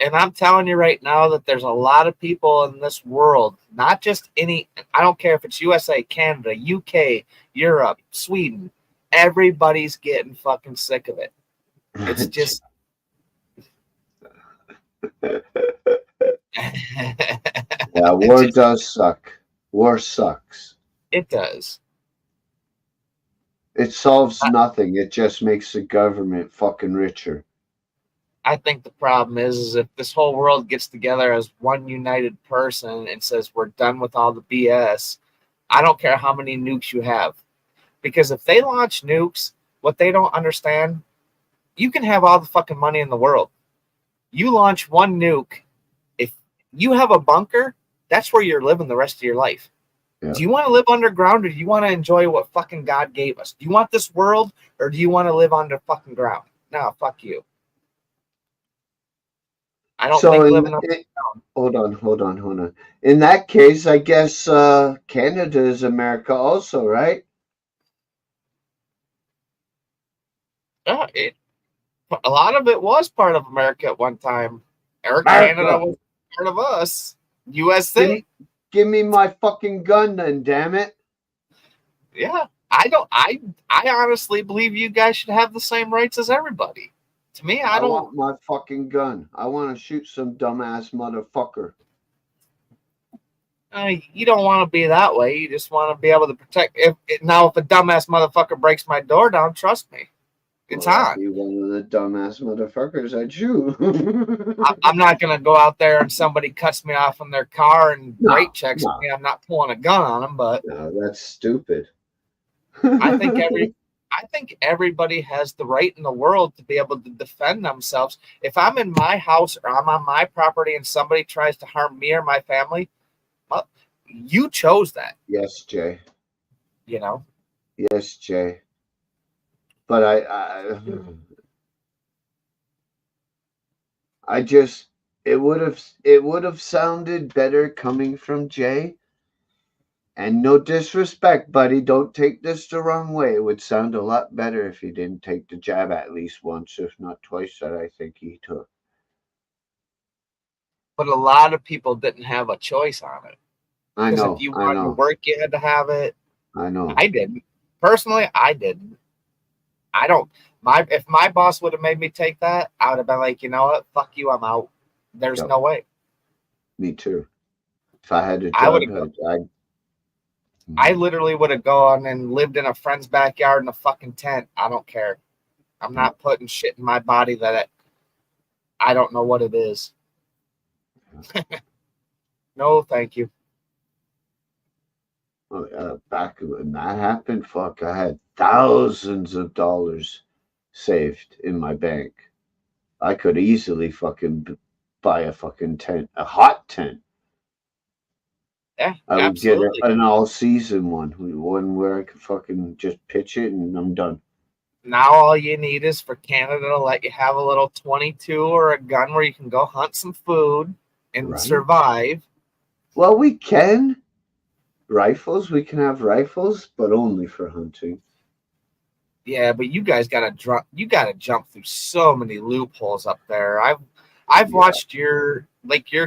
And I'm telling you right now that there's a lot of people in this world, not just any, I don't care if it's USA, Canada, UK, Europe, Sweden. Everybody's getting fucking sick of it. It's just. Yeah, war does suck. War sucks. It does. It solves nothing. It just makes the government fucking richer. I think the problem is if this whole world gets together as one united person and says we're done with all the BS, I don't care how many nukes you have. Because if they launch nukes, what they don't understand, you can have all the fucking money in the world. You launch one nuke, if you have a bunker, That's where you're living the rest of your life. Yeah. Do you want to live underground, or do you want to enjoy what fucking God gave us? Do you want this world, or do you want to live under fucking ground? No, fuck you. I don't So think living underground. hold on. In that case, I guess Canada is America also, right? A lot of it was part of America at one time. Canada America. was part of us. Give, USA. give me my fucking gun then, damn it. Yeah. I don't I honestly believe you guys should have the same rights as everybody. To me, I I don't want my fucking gun. I want to shoot some dumbass motherfucker. you don't want to be that way. You just want to be able to protect. If a dumbass motherfucker breaks my door down, trust me, it's Well, that'd on. be one of the dumbass motherfuckers I'd shoot. I'm not gonna go out there and somebody cuts me off in their car and No, brake checks no, me. I'm not pulling a gun on them, but no, that's stupid. I think everybody has the right in the world to be able to defend themselves. If I'm in my house or I'm on my property and somebody tries to harm me or my family, well, you chose that. Yes, Jay. You know. Yes, Jay. But I just it would have sounded better coming from Jay. And no disrespect, buddy, don't take this the wrong way. It would sound a lot better if he didn't take the jab at least once, if not twice, that I think he took. But a lot of people didn't have a choice on it. I Because if know, you I wanted to know, work, you had to have it. I know. I didn't. Personally, I didn't. I don't. If my boss would have made me take that, I would have been like, you know what? Fuck you, I'm out. There's Yep, no way. me too. If I had a I would job, have. I hmm, literally would have gone and lived in a friend's backyard in a fucking tent. I don't care. I'm not putting shit in my body that I don't know what it is. No, thank you. back when that happened, fuck, I had thousands of dollars saved in my bank. I could easily fucking buy a fucking tent, a hot tent. Yeah, I would get absolutely. an all season one where I could fucking just pitch it and I'm done. Now all you need is for Canada to let you have a little 22 or a gun where you can go hunt some food and Right? survive. Well, we can rifles. We can have rifles, but only for hunting. Yeah, but you guys gotta jump through so many loopholes up there. I've Yeah, watched your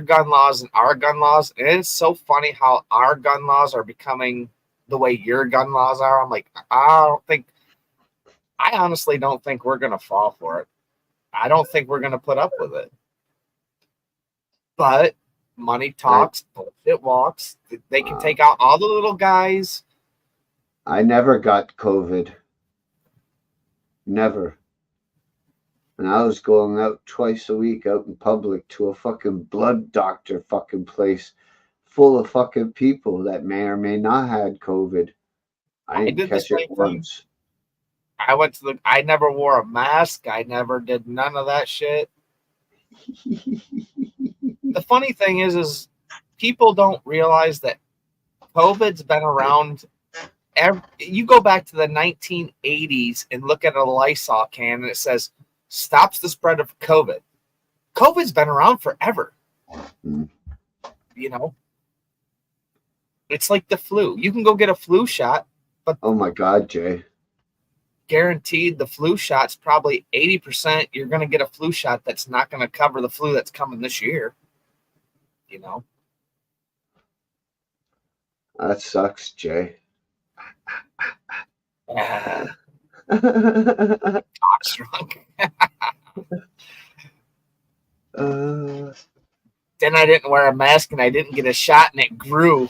gun laws and our gun laws, and it's so funny how our gun laws are becoming the way your gun laws are. I'm like, I honestly don't think we're gonna fall for it. I don't think we're gonna put up with it. But money I talks, bullshit walks. They can uh, take out all the little guys. I never got COVID. Never. And I was going out twice a week out in public to a fucking blood doctor fucking place full of fucking people that may or may not had COVID. I I didn't did the catch it same thing. once. I never wore a mask. I never did none of that shit. The funny thing is people don't realize that COVID's been around. You go back to the 1980s and look at a Lysol can and it says stops the spread of COVID. COVID's been around forever. Mm. You know, it's like the flu. You can go get a flu shot, but Oh my God, Jay. guaranteed the flu shot's probably 80%. You're going to get a flu shot that's not going to cover the flu that's coming this year. You know, That sucks, Jay. Cock's drunk. uh, Then I didn't wear a mask and I didn't get a shot and it grew.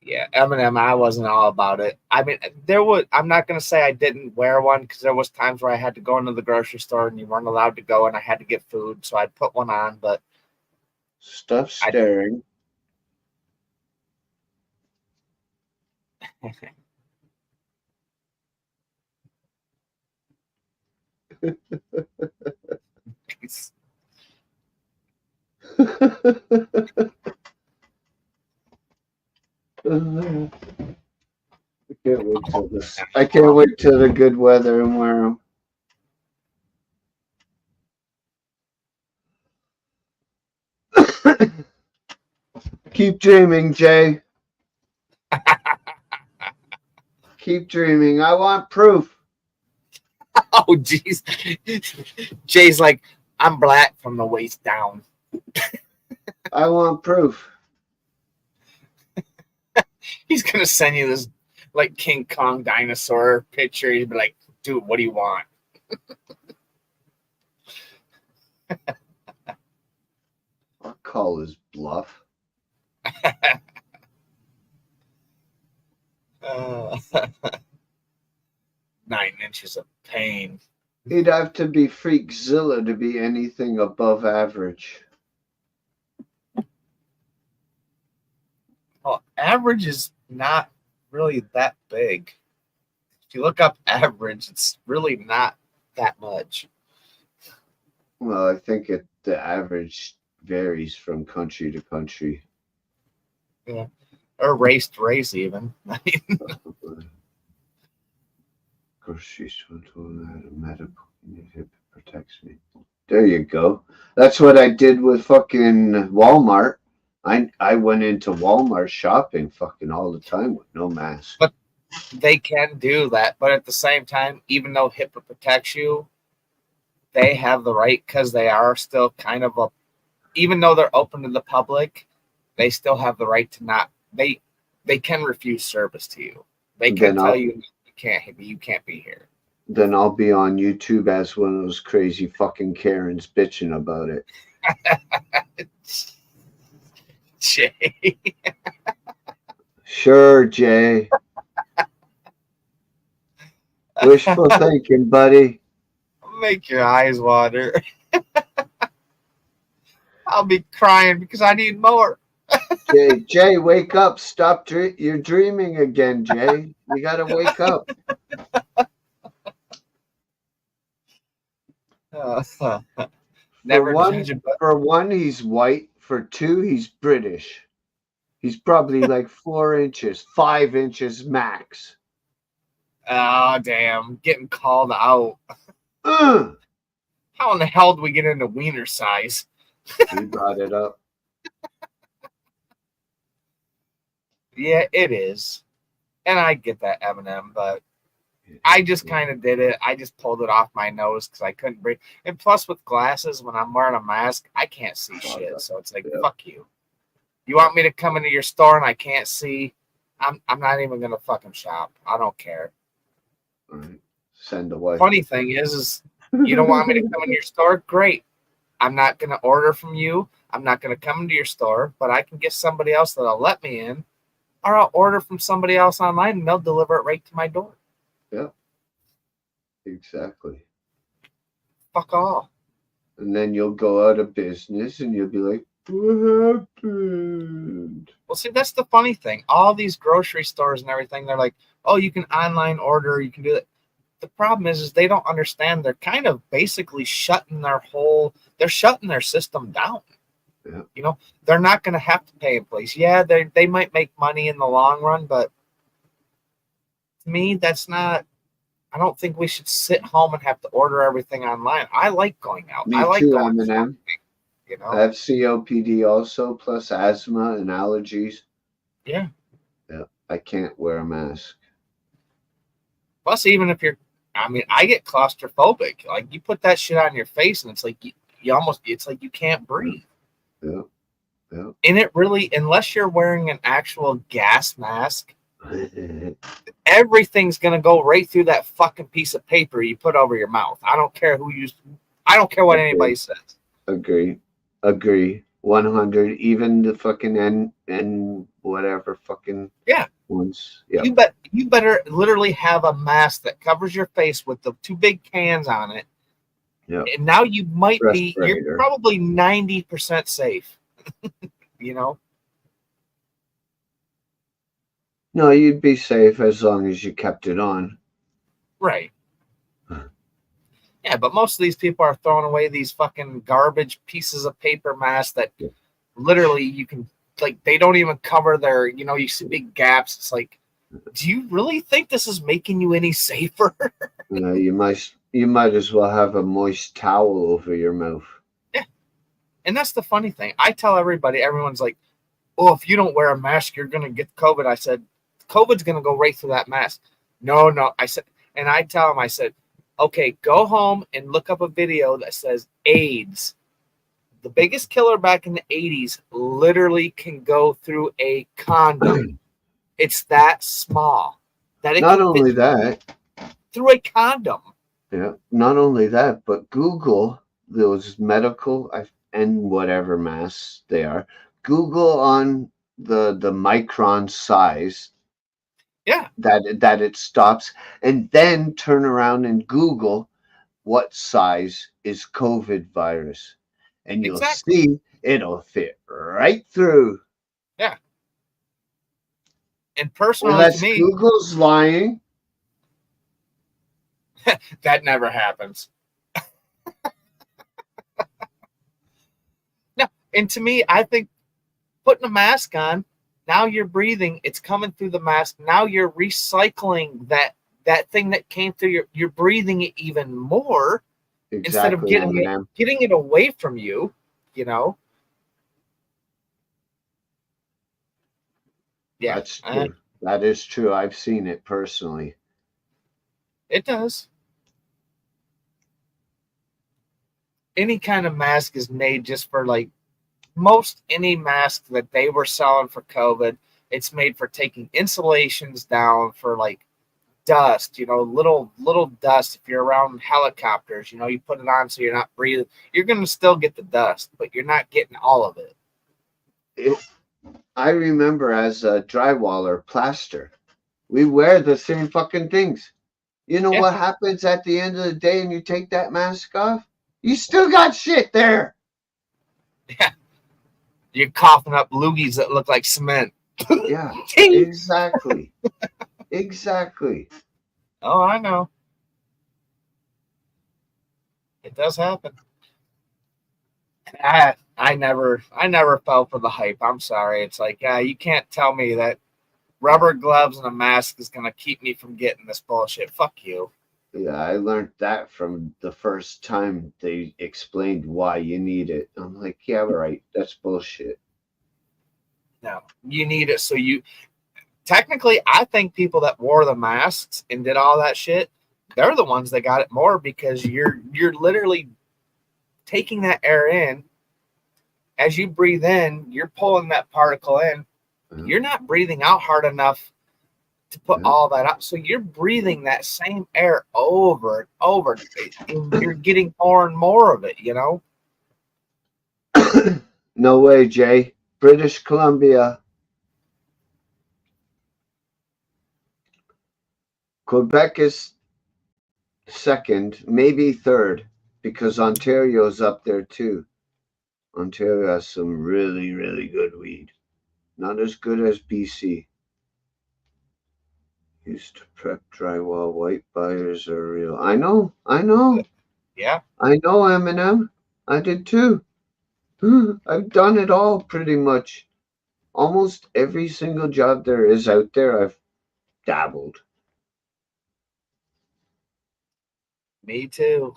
Yeah, Eminem, I wasn't all about it. I mean, I'm not going to say I didn't wear one because there was times where I had to go into the grocery store and you weren't allowed to go and I had to get food. So I'd put one on, but stop I, staring. I can't wait till the good weather and wear them. Keep dreaming, Jay. Keep dreaming. I want proof. Oh, jeez. Jay's like, I'm black from the waist down. I want proof. He's gonna send you this like King Kong dinosaur picture. He'd be like, dude, what do you want? I'll call his bluff. 9 inches of pain. He'd have to be Freakzilla to be anything above average. Well, average is not really that big. If you look up average, it's really not that much. Well, I think the average varies from country to country. Yeah. Or race to race, even. Grocery store told I had a medical unit that protects me. There you go. That's what I did with fucking Walmart. I went into Walmart shopping fucking all the time with no mask. But they can do that. But at the same time, even though HIPAA protects you, they have the right, because they are still kind of a, even though they're open to the public, they still have the right to not, they can refuse service to you. They can tell you you can't be here. Then I'll be on YouTube as one of those crazy fucking Karens bitching about it. Jay. Sure, Jay. Wishful thinking, buddy. Make your eyes water. I'll be crying because I need more. Jay, wake up. Stop. You're dreaming again, Jay. You got to wake up. Never for one, he's white. For two, he's British. He's probably like 4 inches, 5 inches max. Oh, damn. Getting called out. How in the hell do we get into wiener size? He brought it up. Yeah, it is. And I get that, Eminem, but I just kind of did it. I just pulled it off my nose because I couldn't breathe. And plus, with glasses, when I'm wearing a mask, I can't see shit. So it's like, fuck you. You want me to come into your store and I can't see? I'm not even gonna fucking shop. I don't care. All right. Send away. Funny thing is you don't want me to come into your store? Great. I'm not gonna order from you. I'm not gonna come into your store, but I can get somebody else that'll let me in, or I'll order from somebody else online and they'll deliver it right to my door. Yeah. Exactly. Fuck all. And then you'll go out of business and you'll be like, what happened? Well, see, that's the funny thing. All these grocery stores and everything, they're like, oh, you can online order, you can do that. The problem is they don't understand. They're kind of basically shutting they're shutting their system down. Yeah. You know, they're not going to have to pay employees. Yeah, they might make money in the long run, but to me, that's not, I don't think we should sit home and have to order everything online. I like going out. Me I like too, going Eminem. you know? I have COPD also, plus asthma and allergies. Yeah. Yeah. I can't wear a mask. Plus, even if I get claustrophobic. Like, you put that shit on your face and it's like you almost, it's like you can't breathe. Yeah. Yeah. And it really, unless you're wearing an actual gas mask, everything's going to go right through that fucking piece of paper you put over your mouth. I don't care I don't care what anybody says. Agree. 100. Even the fucking and whatever fucking ones. Yeah. You better literally have a mask that covers your face with the 2 big cans on it. Yeah. And now you're probably 90% safe. You know? No, you'd be safe as long as you kept it on. Right. Yeah, but most of these people are throwing away these fucking garbage pieces of paper masks that literally you can, like, they don't even cover their, you see big gaps. It's like, do you really think this is making you any safer? You might as well have a moist towel over your mouth. Yeah. And that's the funny thing. I tell everybody, everyone's like, oh, if you don't wear a mask, you're going to get COVID. I said, COVID's going to go right through that mask. No. I said, and I tell them, I said, okay, go home and look up a video that says AIDS. The biggest killer back in the 80s literally can go through a condom. It's that small that it Not can only fit that, through a condom. yeah, not only that, but Google those medical and whatever masks they are. Google on the micron size. Yeah. That it stops, and then turn around and Google what size is COVID virus, and you'll Exactly. see it'll fit right through. Yeah. And personally, to Unless me, Google's lying. that never happens. No. And to me, I think putting a mask on, now you're breathing, it's coming through the mask. Now you're recycling that thing that came through you're breathing it even more instead of Exactly, getting it away from you, Yeah. That's true. That is true. I've seen it personally. It does. Any kind of mask is made just for, like, most any mask that they were selling for COVID, it's made for taking insulations down for, like, dust, little dust. If you're around helicopters, you put it on so you're not breathing. You're going to still get the dust, but you're not getting all of it. I remember as a drywaller plaster, we wear the same fucking things. You know what happens at the end of the day and you take that mask off? You still got shit there. Yeah. You're coughing up loogies that look like cement. Yeah, exactly. Exactly. Oh, I know. It does happen. I never fell for the hype. I'm sorry. It's like, you can't tell me that rubber gloves and a mask is gonna keep me from getting this bullshit. Fuck you. Yeah, I learned that from the first time they explained why you need it. I'm like, yeah, right. That's bullshit. No, you need it so you. Technically, I think people that wore the masks and did all that shit, they're the ones that got it more because you're literally taking that air in. As you breathe in, you're pulling that particle in. You're not breathing out hard enough to put all that out. So you're breathing that same air over and over. And you're getting more and more of it, No way, Jay. British Columbia. Quebec is second, maybe third, because Ontario's up there too. Ontario has some really, really good weed. Not as good as BC. Used to prep drywall. White buyers are real. I know. Yeah. I know, Eminem. I did too. I've done it all pretty much. Almost every single job there is out there, I've dabbled. Me too.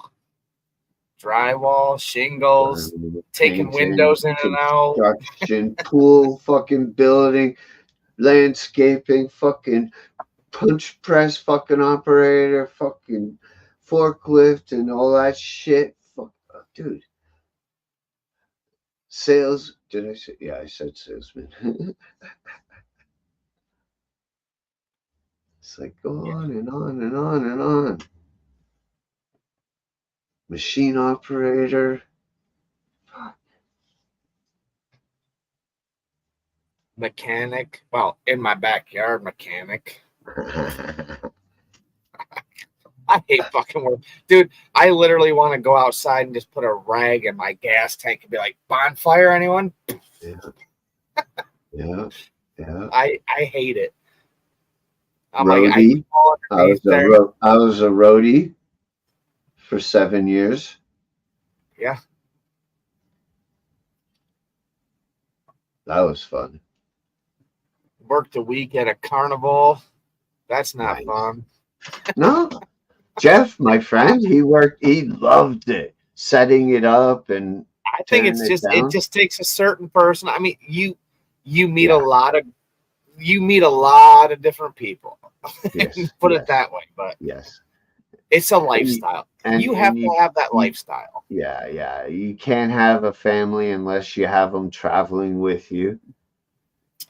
Drywall, shingles, taking Painting, windows in and out. construction, pool, fucking building, landscaping, fucking punch press, fucking operator, fucking forklift, and all that shit. Fuck, dude. Sales. Did I say? Yeah, I said salesman. It's like go on and on and on and on. Machine operator. Mechanic. Well, in my backyard, mechanic. I hate fucking work. Dude, I literally want to go outside and just put a rag in my gas tank and be like, bonfire, anyone? Yeah. Yeah. Yeah. I hate it. I'm roadie. like, I was a roadie. for 7 years. Yeah. That was fun. Worked a week at a carnival. That's not Nice. fun. No, Jeff, my friend, he loved it. Setting it up and I think tearing it it down. just takes a certain person. I mean, you meet Yeah. a lot of different people. Yes. Put it Yes. that way, but Yes. it's a And you, lifestyle. You and have to you, have that you lifestyle. yeah, yeah. You can't have a family unless you have them traveling with you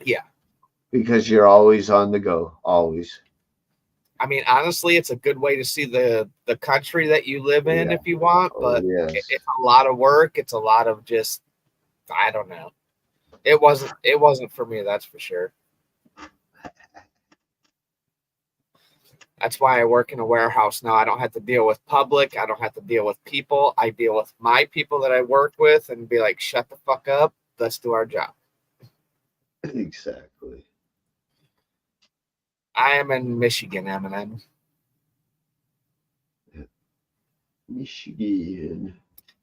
Yeah. because you're always on the go, always. I mean, honestly, it's a good way to see the country that you live in Yeah. if you want, Oh, but yes. it's a lot of work. It's a lot of just I don't know. It wasn't for me, that's for sure. That's why I work in a warehouse now. I don't have to deal with public. I don't have to deal with people. I deal with my people that I work with and be like, shut the fuck up. Let's do our job. Exactly. I am in Michigan, Eminem. Michigan.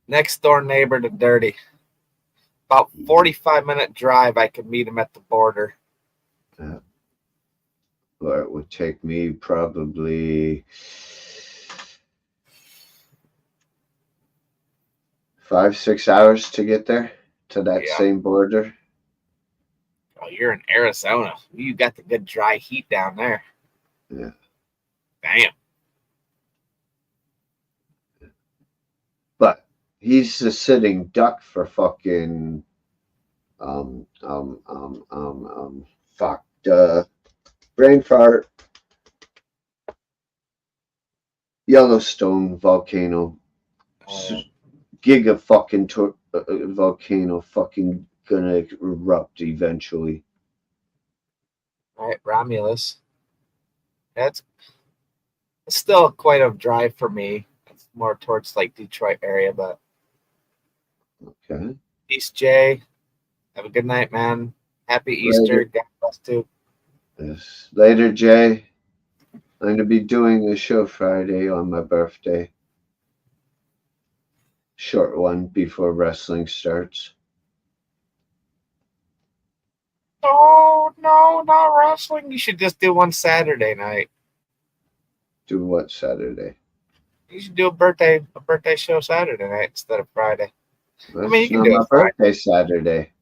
Next door neighbor to Dirty. About 45-minute drive, I could meet him at the border. Or it would take me probably 5, 6 hours to get there to that Yeah. same border. Oh, you're in Arizona. You got the good dry heat down there. Yeah. Damn. But he's a sitting duck for fucking um um um um fuck brain fart. Yellowstone volcano, Uh, giga fucking volcano, fucking gonna erupt eventually. all right, Romulus. That's still quite a drive for me. It's more towards like Detroit area, but Okay. East J. Have a good night, man. Happy Easter. Later. God bless too. Yes. Later, Jay. I'm gonna be doing a show Friday on my birthday. Short one before wrestling starts. Oh no, not wrestling. You should just do one Saturday night. Do what Saturday? You should do a birthday show Saturday night instead of Friday. I mean, you That's can not do my it Friday. birthday Saturday.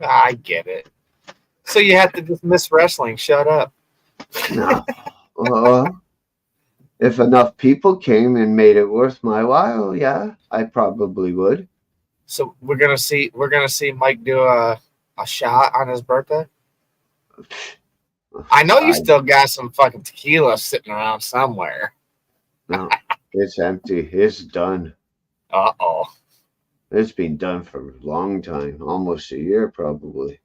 I get it. So you have to just miss wrestling. Shut up. No. If enough people came and made it worth my while, yeah, I probably would. So we're gonna see Mike do a shot on his birthday. I know you I still got some fucking tequila sitting around somewhere. no, it's empty. It's done. Uh-oh. It's been done for a long time, almost a year probably.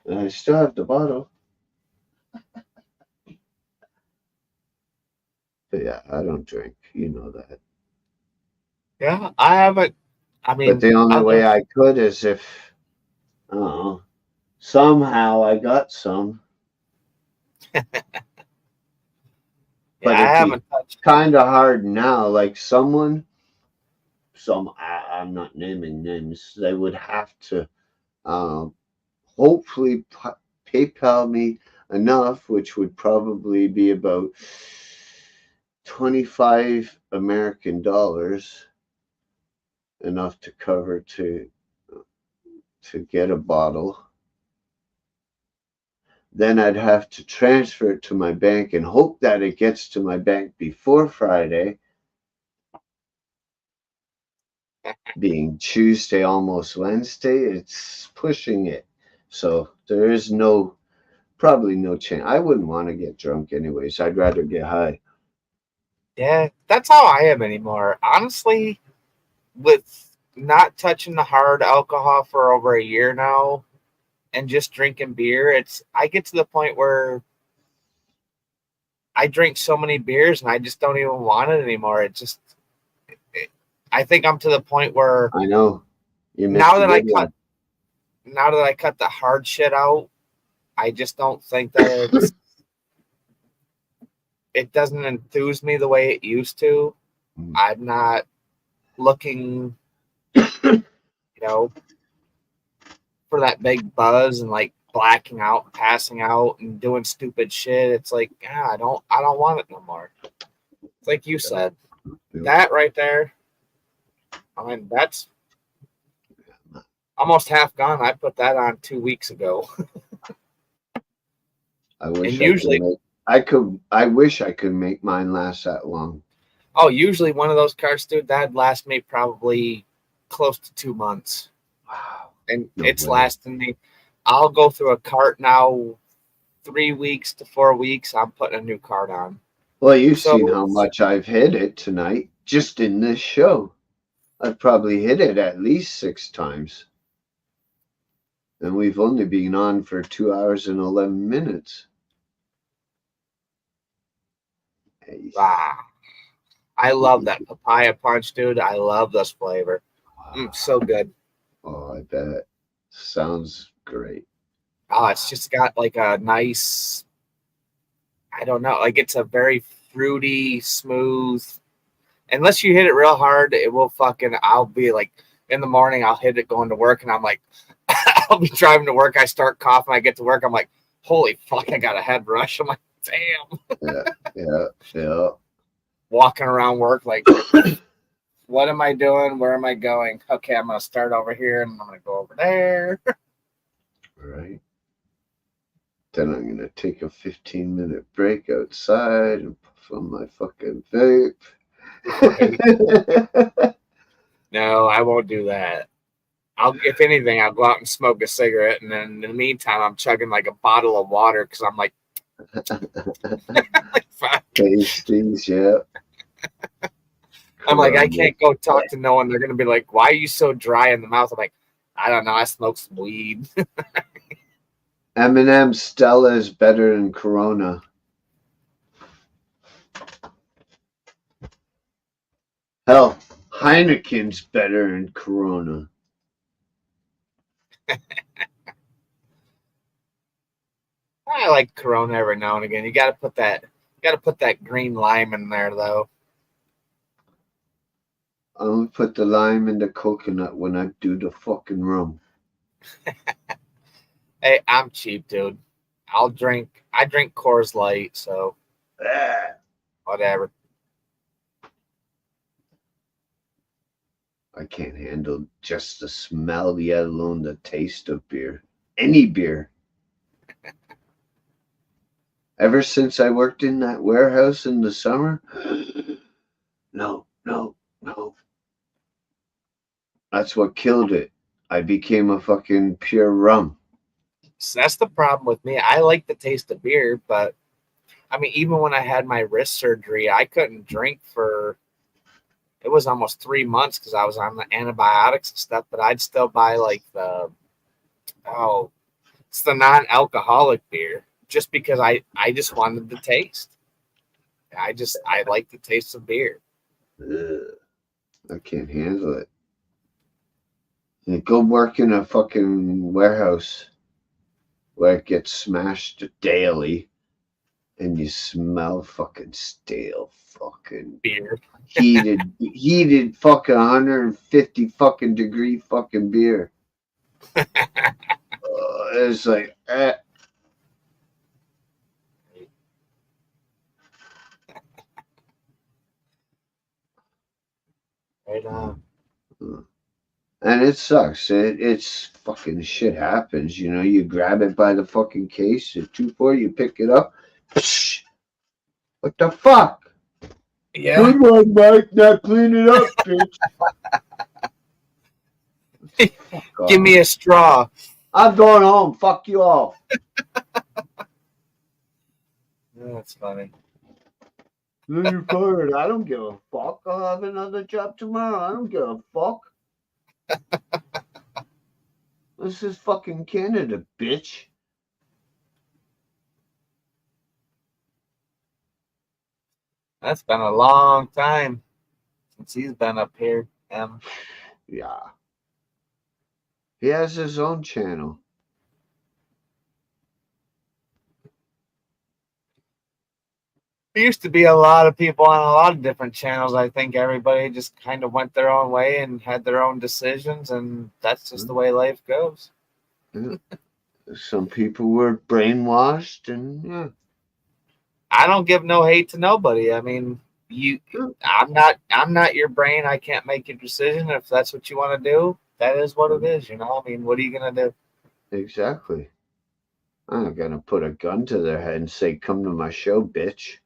And I still have the bottle. But yeah, I don't drink. You know that. Yeah, I haven't. I But mean, the only other way I could is if, I don't know, somehow I got some. yeah, But I it'd be haven't touched. kind of hard now. Like I'm not naming names, they would have to um, hopefully PayPal me enough, which would probably be about 25 American dollars, enough to cover to get a bottle. Then I'd have to transfer it to my bank and hope that it gets to my bank before Friday, being Tuesday, almost Wednesday. It's pushing it. So there is probably no chance. I wouldn't want to get drunk anyways. I'd rather get high. Yeah, that's how I am anymore. Honestly, with not touching the hard alcohol for over a year now and just drinking beer, I get to the point where I drink so many beers and I just don't even want it anymore. I think I'm to the point where I know you now missed a that I good cut one. now that I cut the hard shit out, I just don't think that it doesn't enthuse me the way it used to. I'm not looking, for that big buzz and like blacking out, passing out, and doing stupid shit. It's like, I don't want it no more. It's like you said, that right there. I mean, that's almost half gone. I put that on 2 weeks ago. I wish and usually, I wish I could make mine last that long. usually one of those carts, dude, that'd last me probably close to 2 months. Wow. And No it's way. lasting me. I'll go through a cart now 3 weeks to 4 weeks. I'm putting a new cart on. Well, you've seen how much I've hit it tonight just in this show. I've probably hit it at least 6 times. And we've only been on for 2 hours and 11 minutes. I love that papaya punch, dude. I love this flavor. So good. Oh, I bet. Sounds great. Oh, it's just got like a nice, I don't know, like it's a very fruity, smooth. Unless you hit it real hard, it will I'll be like, in the morning, I'll hit it going to work, and I'm like, I'll be driving to work. I start coughing. I get to work. I'm like, holy fuck, I got a head rush. I'm like, damn. Yeah. Walking around work like, what am I doing? Where am I going? Okay, I'm going to start over here, and I'm going to go over there. Right. Then I'm going to take a 15-minute break outside and puff on my fucking vape. Right. No, I won't do that. If anything, I'll go out and smoke a cigarette, and then in the meantime, I'm chugging like a bottle of water because I'm like, Tasties, yeah. I'm like, I can't go talk to no one. They're gonna be like, "Why are you so dry in the mouth?" I'm like, I don't know. I smoke some weed. M&M Stella is better than Corona. Hell, Heineken's better than Corona. I like Corona every now and again. You got to put that green lime in there though. I only put the lime in the coconut when I do the fucking rum. Hey, I'm cheap, dude. I drink Coors Light, so whatever. I can't handle just the smell, yet alone the taste of beer. Any beer. Ever since I worked in that warehouse in the summer, no. That's what killed it. I became a fucking pure rum. So that's the problem with me. I like the taste of beer, but I mean, even when I had my wrist surgery, I couldn't drink for it was almost 3 months because I was on the antibiotics and stuff. But I'd still buy like it's the non-alcoholic beer just because I just wanted the taste. I like the taste of beer. Ugh, I can't handle it. And go work in a fucking warehouse where it gets smashed daily and you smell fucking stale fucking Beer. heated fucking 150 fucking degree fucking beer. It's like Right on. And it sucks. It's fucking shit happens. You grab it by the fucking case at 2-4, you pick it up. Psh, what the fuck? Yeah. Good one, Mike. Now clean it up, bitch. Give me a straw. I'm going home. Fuck you all. That's funny. You're fired. I don't give a fuck. I'll have another job tomorrow. I don't give a fuck. This is fucking Canada, bitch. That's been a long time since he's been up here. Yeah. He has his own channel. There used to be a lot of people on a lot of different channels. I think everybody just kind of went their own way and had their own decisions, and that's just the way life goes. Yeah. Some people were brainwashed, and yeah. I don't give no hate to nobody. I mean, I'm not your brain. I can't make your decision. If that's what you want to do, that is what it is. I mean, what are you gonna do? Exactly. I'm not gonna put a gun to their head and say, "Come to my show, bitch."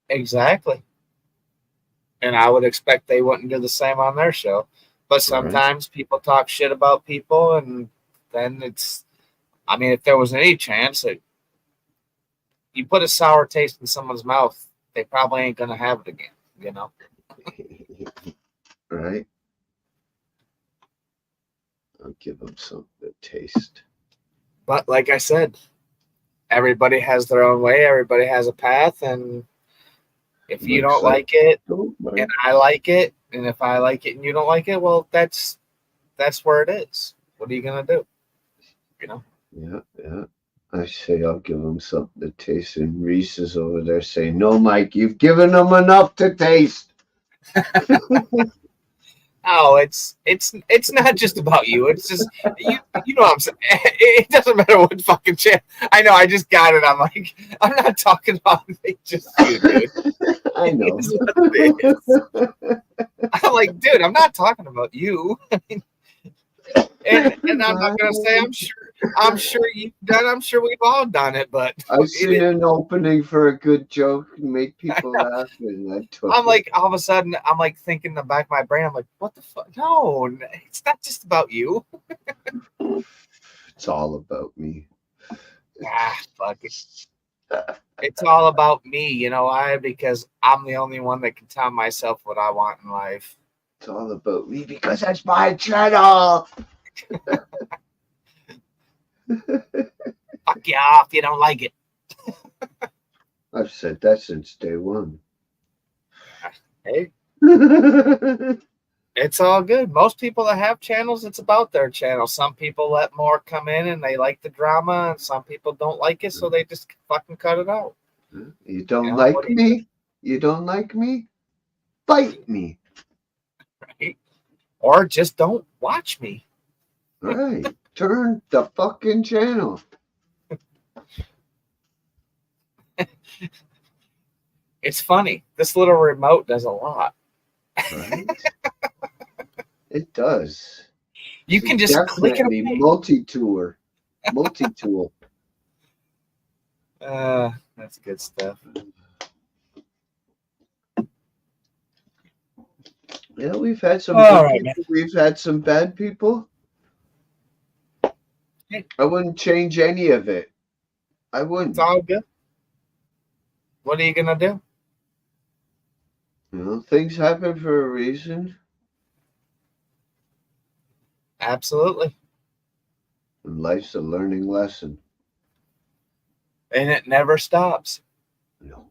Exactly. And I would expect they wouldn't do the same on their show. But Right? sometimes people talk shit about people, and then it's. I mean, if there was any chance that you put a sour taste in someone's mouth, they probably ain't gonna have it again. Right? I'll give them something to taste. But like I said, everybody has their own way. Everybody has a path, and if you Looks don't like like it, oh, and man. I like it, and if I like it and you don't like it, well, that's where it is. What are you gonna do? You know. Yeah, yeah. I say I'll give them something to taste, and Reese is over there saying, "No, Mike, you've given them enough to taste." Oh, it's not just about you. It's just you know what I'm saying. It doesn't matter what fucking shit. I know. I just got it. I'm like, I'm not talking about just you, dude. I It know. is what it is. I'm like, dude, I'm not talking about you. And I'm not gonna say I'm sure you've done. I'm sure we've all done it, but I've it seen is. an opening for a good joke and make I people know. laugh, and I took I'm it. like, all of a sudden, I'm like thinking in the back of my brain. I'm like, what the fuck? No, it's not just about you. It's all about me. Ah, fuck it. It's all about me, why? Because I'm the only one that can tell myself what I want in life. It's all about me because that's my channel. Fuck you off if you don't like it. I've said that since day one. Hey, it's all good. Most people that have channels, it's about their channel. Some people let more come in and they like the drama, and some people don't like it, so they just fucking cut it out. You don't What like do me? You don't like me? Fight me. right? Or just don't watch me. Right. Turn the fucking channel. It's funny. This little remote does a lot. Right? It does. You It's can just click it definitely away. multi-tool. Multi-tool. That's good stuff. Yeah, we've had some All good right, man. people. We've had some bad people. I wouldn't change any of it. I It's wouldn't. all good. What are you gonna do? Things happen for a reason, Absolutely. and life's a learning lesson. And it never stops. No.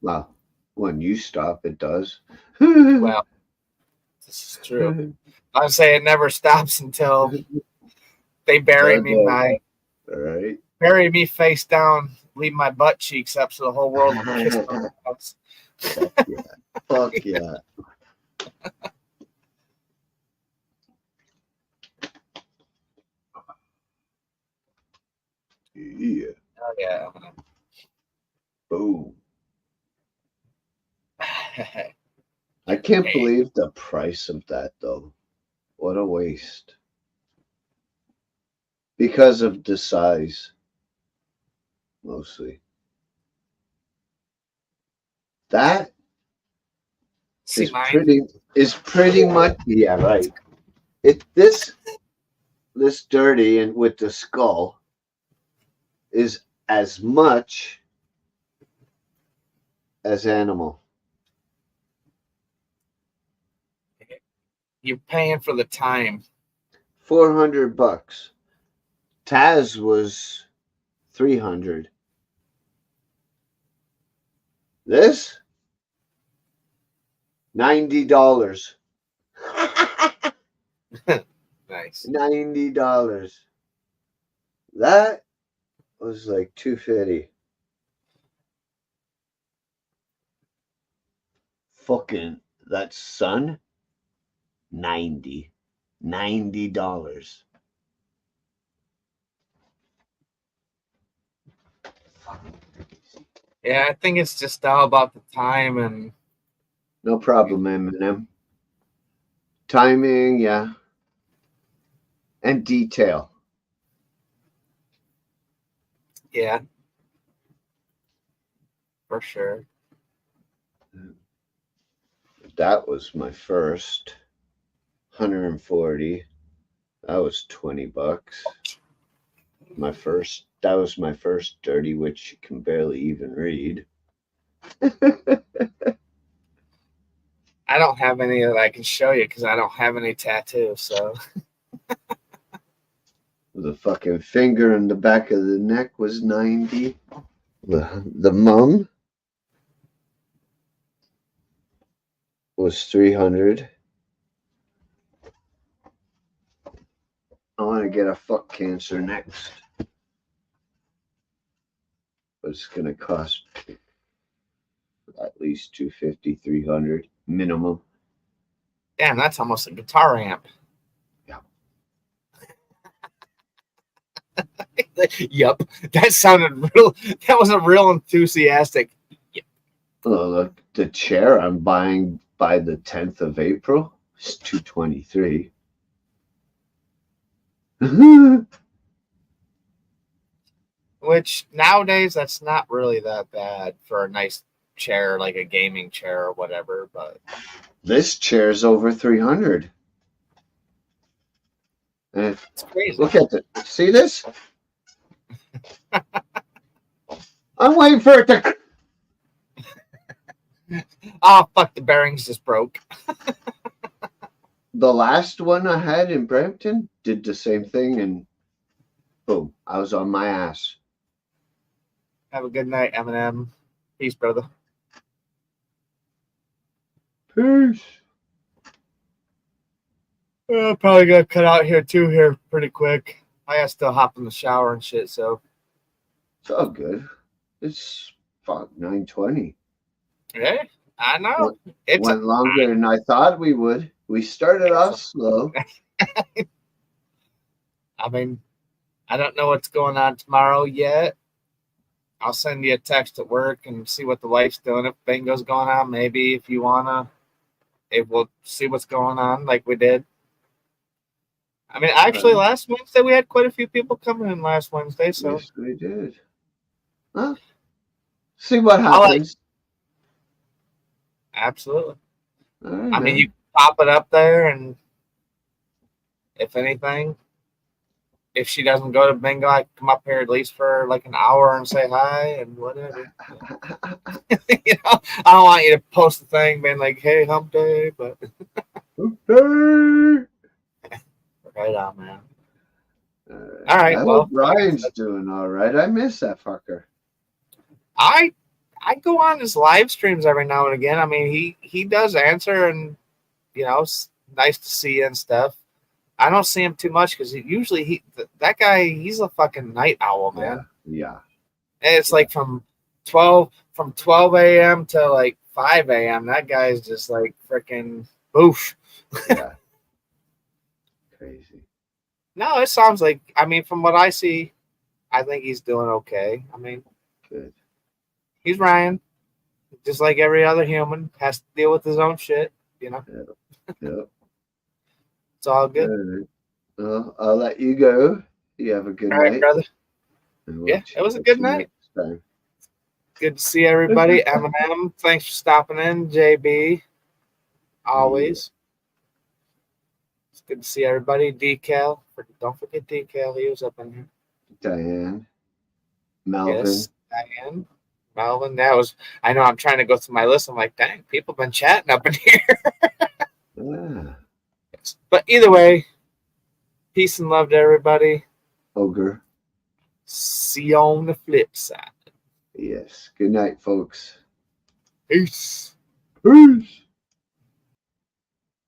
Well, when you stop, it does. Well, this is true. I say it never stops until they Right? bury me face down, leave my butt cheeks up so the whole world can kiss my ass. Fuck yeah. Fuck yeah. Yeah. Oh, yeah. Boom. I can't Hey, believe the price of that, though. What a waste. Because of the size, mostly. That see is mine? pretty much yeah, right. It this dirty and with the skull is as much as animal. You're paying for the time. $400. Taz was 300. This $90. Nice. $90. That was like 250. fucking that sun, $90. Yeah, I think it's just all about the time and No problem, Eminem. Timing, yeah, and detail. yeah, for sure. That was my first 140. That was $20. That was my first dirty, which you can barely even read. I don't have any that I can show you because I don't have any tattoos. So The fucking finger in the back of the neck was 90. The mum was 300. I want to get a fuck cancer next. But it's going to cost at least 250, 300 minimum. damn, that's almost a guitar amp. Yeah. Yup. That sounded real. That was a real enthusiastic. Oh, look, the chair I'm buying by the 10th of April is 223. Which nowadays that's not really that bad for a nice chair, like a gaming chair or whatever. But This chair's over 300. And it's crazy. look at it. See this? I'm waiting for it to. Oh fuck! The bearings just broke. The last one I had in Brampton did the same thing, and boom, I was on my ass. Have a good night, Eminem. Peace, brother. Peace. Probably gonna cut out here too here pretty quick. I gotta still hop in the shower and shit. So It's all good. It's fuck 9:20. yeah, I know. It's Went longer than I thought we would. We started off slow. I mean, I don't know what's going on tomorrow yet. I'll send you a text at work and see what the wife's doing. If bingo's going on, maybe if you wanna, if we'll see what's going on like we did. I mean, actually, last Wednesday we had quite a few people coming in last Wednesday. So yes, we did. Huh? See what happens. Absolutely. Right, I mean, you pop it up there, and if anything, if she doesn't go to bingo, I come up here at least for like an hour and say hi and whatever. You know, I don't want you to post a thing being like, "Hey, hump day," but okay. right on, man. All right. I Well, hope Ryan's doing all right. I miss that fucker. I go on his live streams every now and again. I mean, he does answer, and you know, it's nice to see you and stuff. I don't see him too much because that guy, he's a fucking night owl, man. Yeah. And it's like from 12 a.m. to like 5 a.m. That guy's just like freaking boof. Yeah. Crazy. No, it sounds like, I mean, from what I see, I think he's doing okay. I mean, good. He's Ryan, just like every other human, has to deal with his own shit, you know. Yep. It's all good. Well, I'll let you go. You have a good night, brother. Yeah, it was a good night. Good to see everybody. Eminem, thanks for stopping in. JB, always. It's good to see everybody. Decal, don't forget Decal. He was up in here. Diane, Melvin. Yes, Diane. Melvin, I know I'm trying to go through my list. I'm like, dang, people been chatting up in here. Yeah. But either way, peace and love to everybody. Ogre. See you on the flip side. Yes. Good night, folks. Peace. Peace.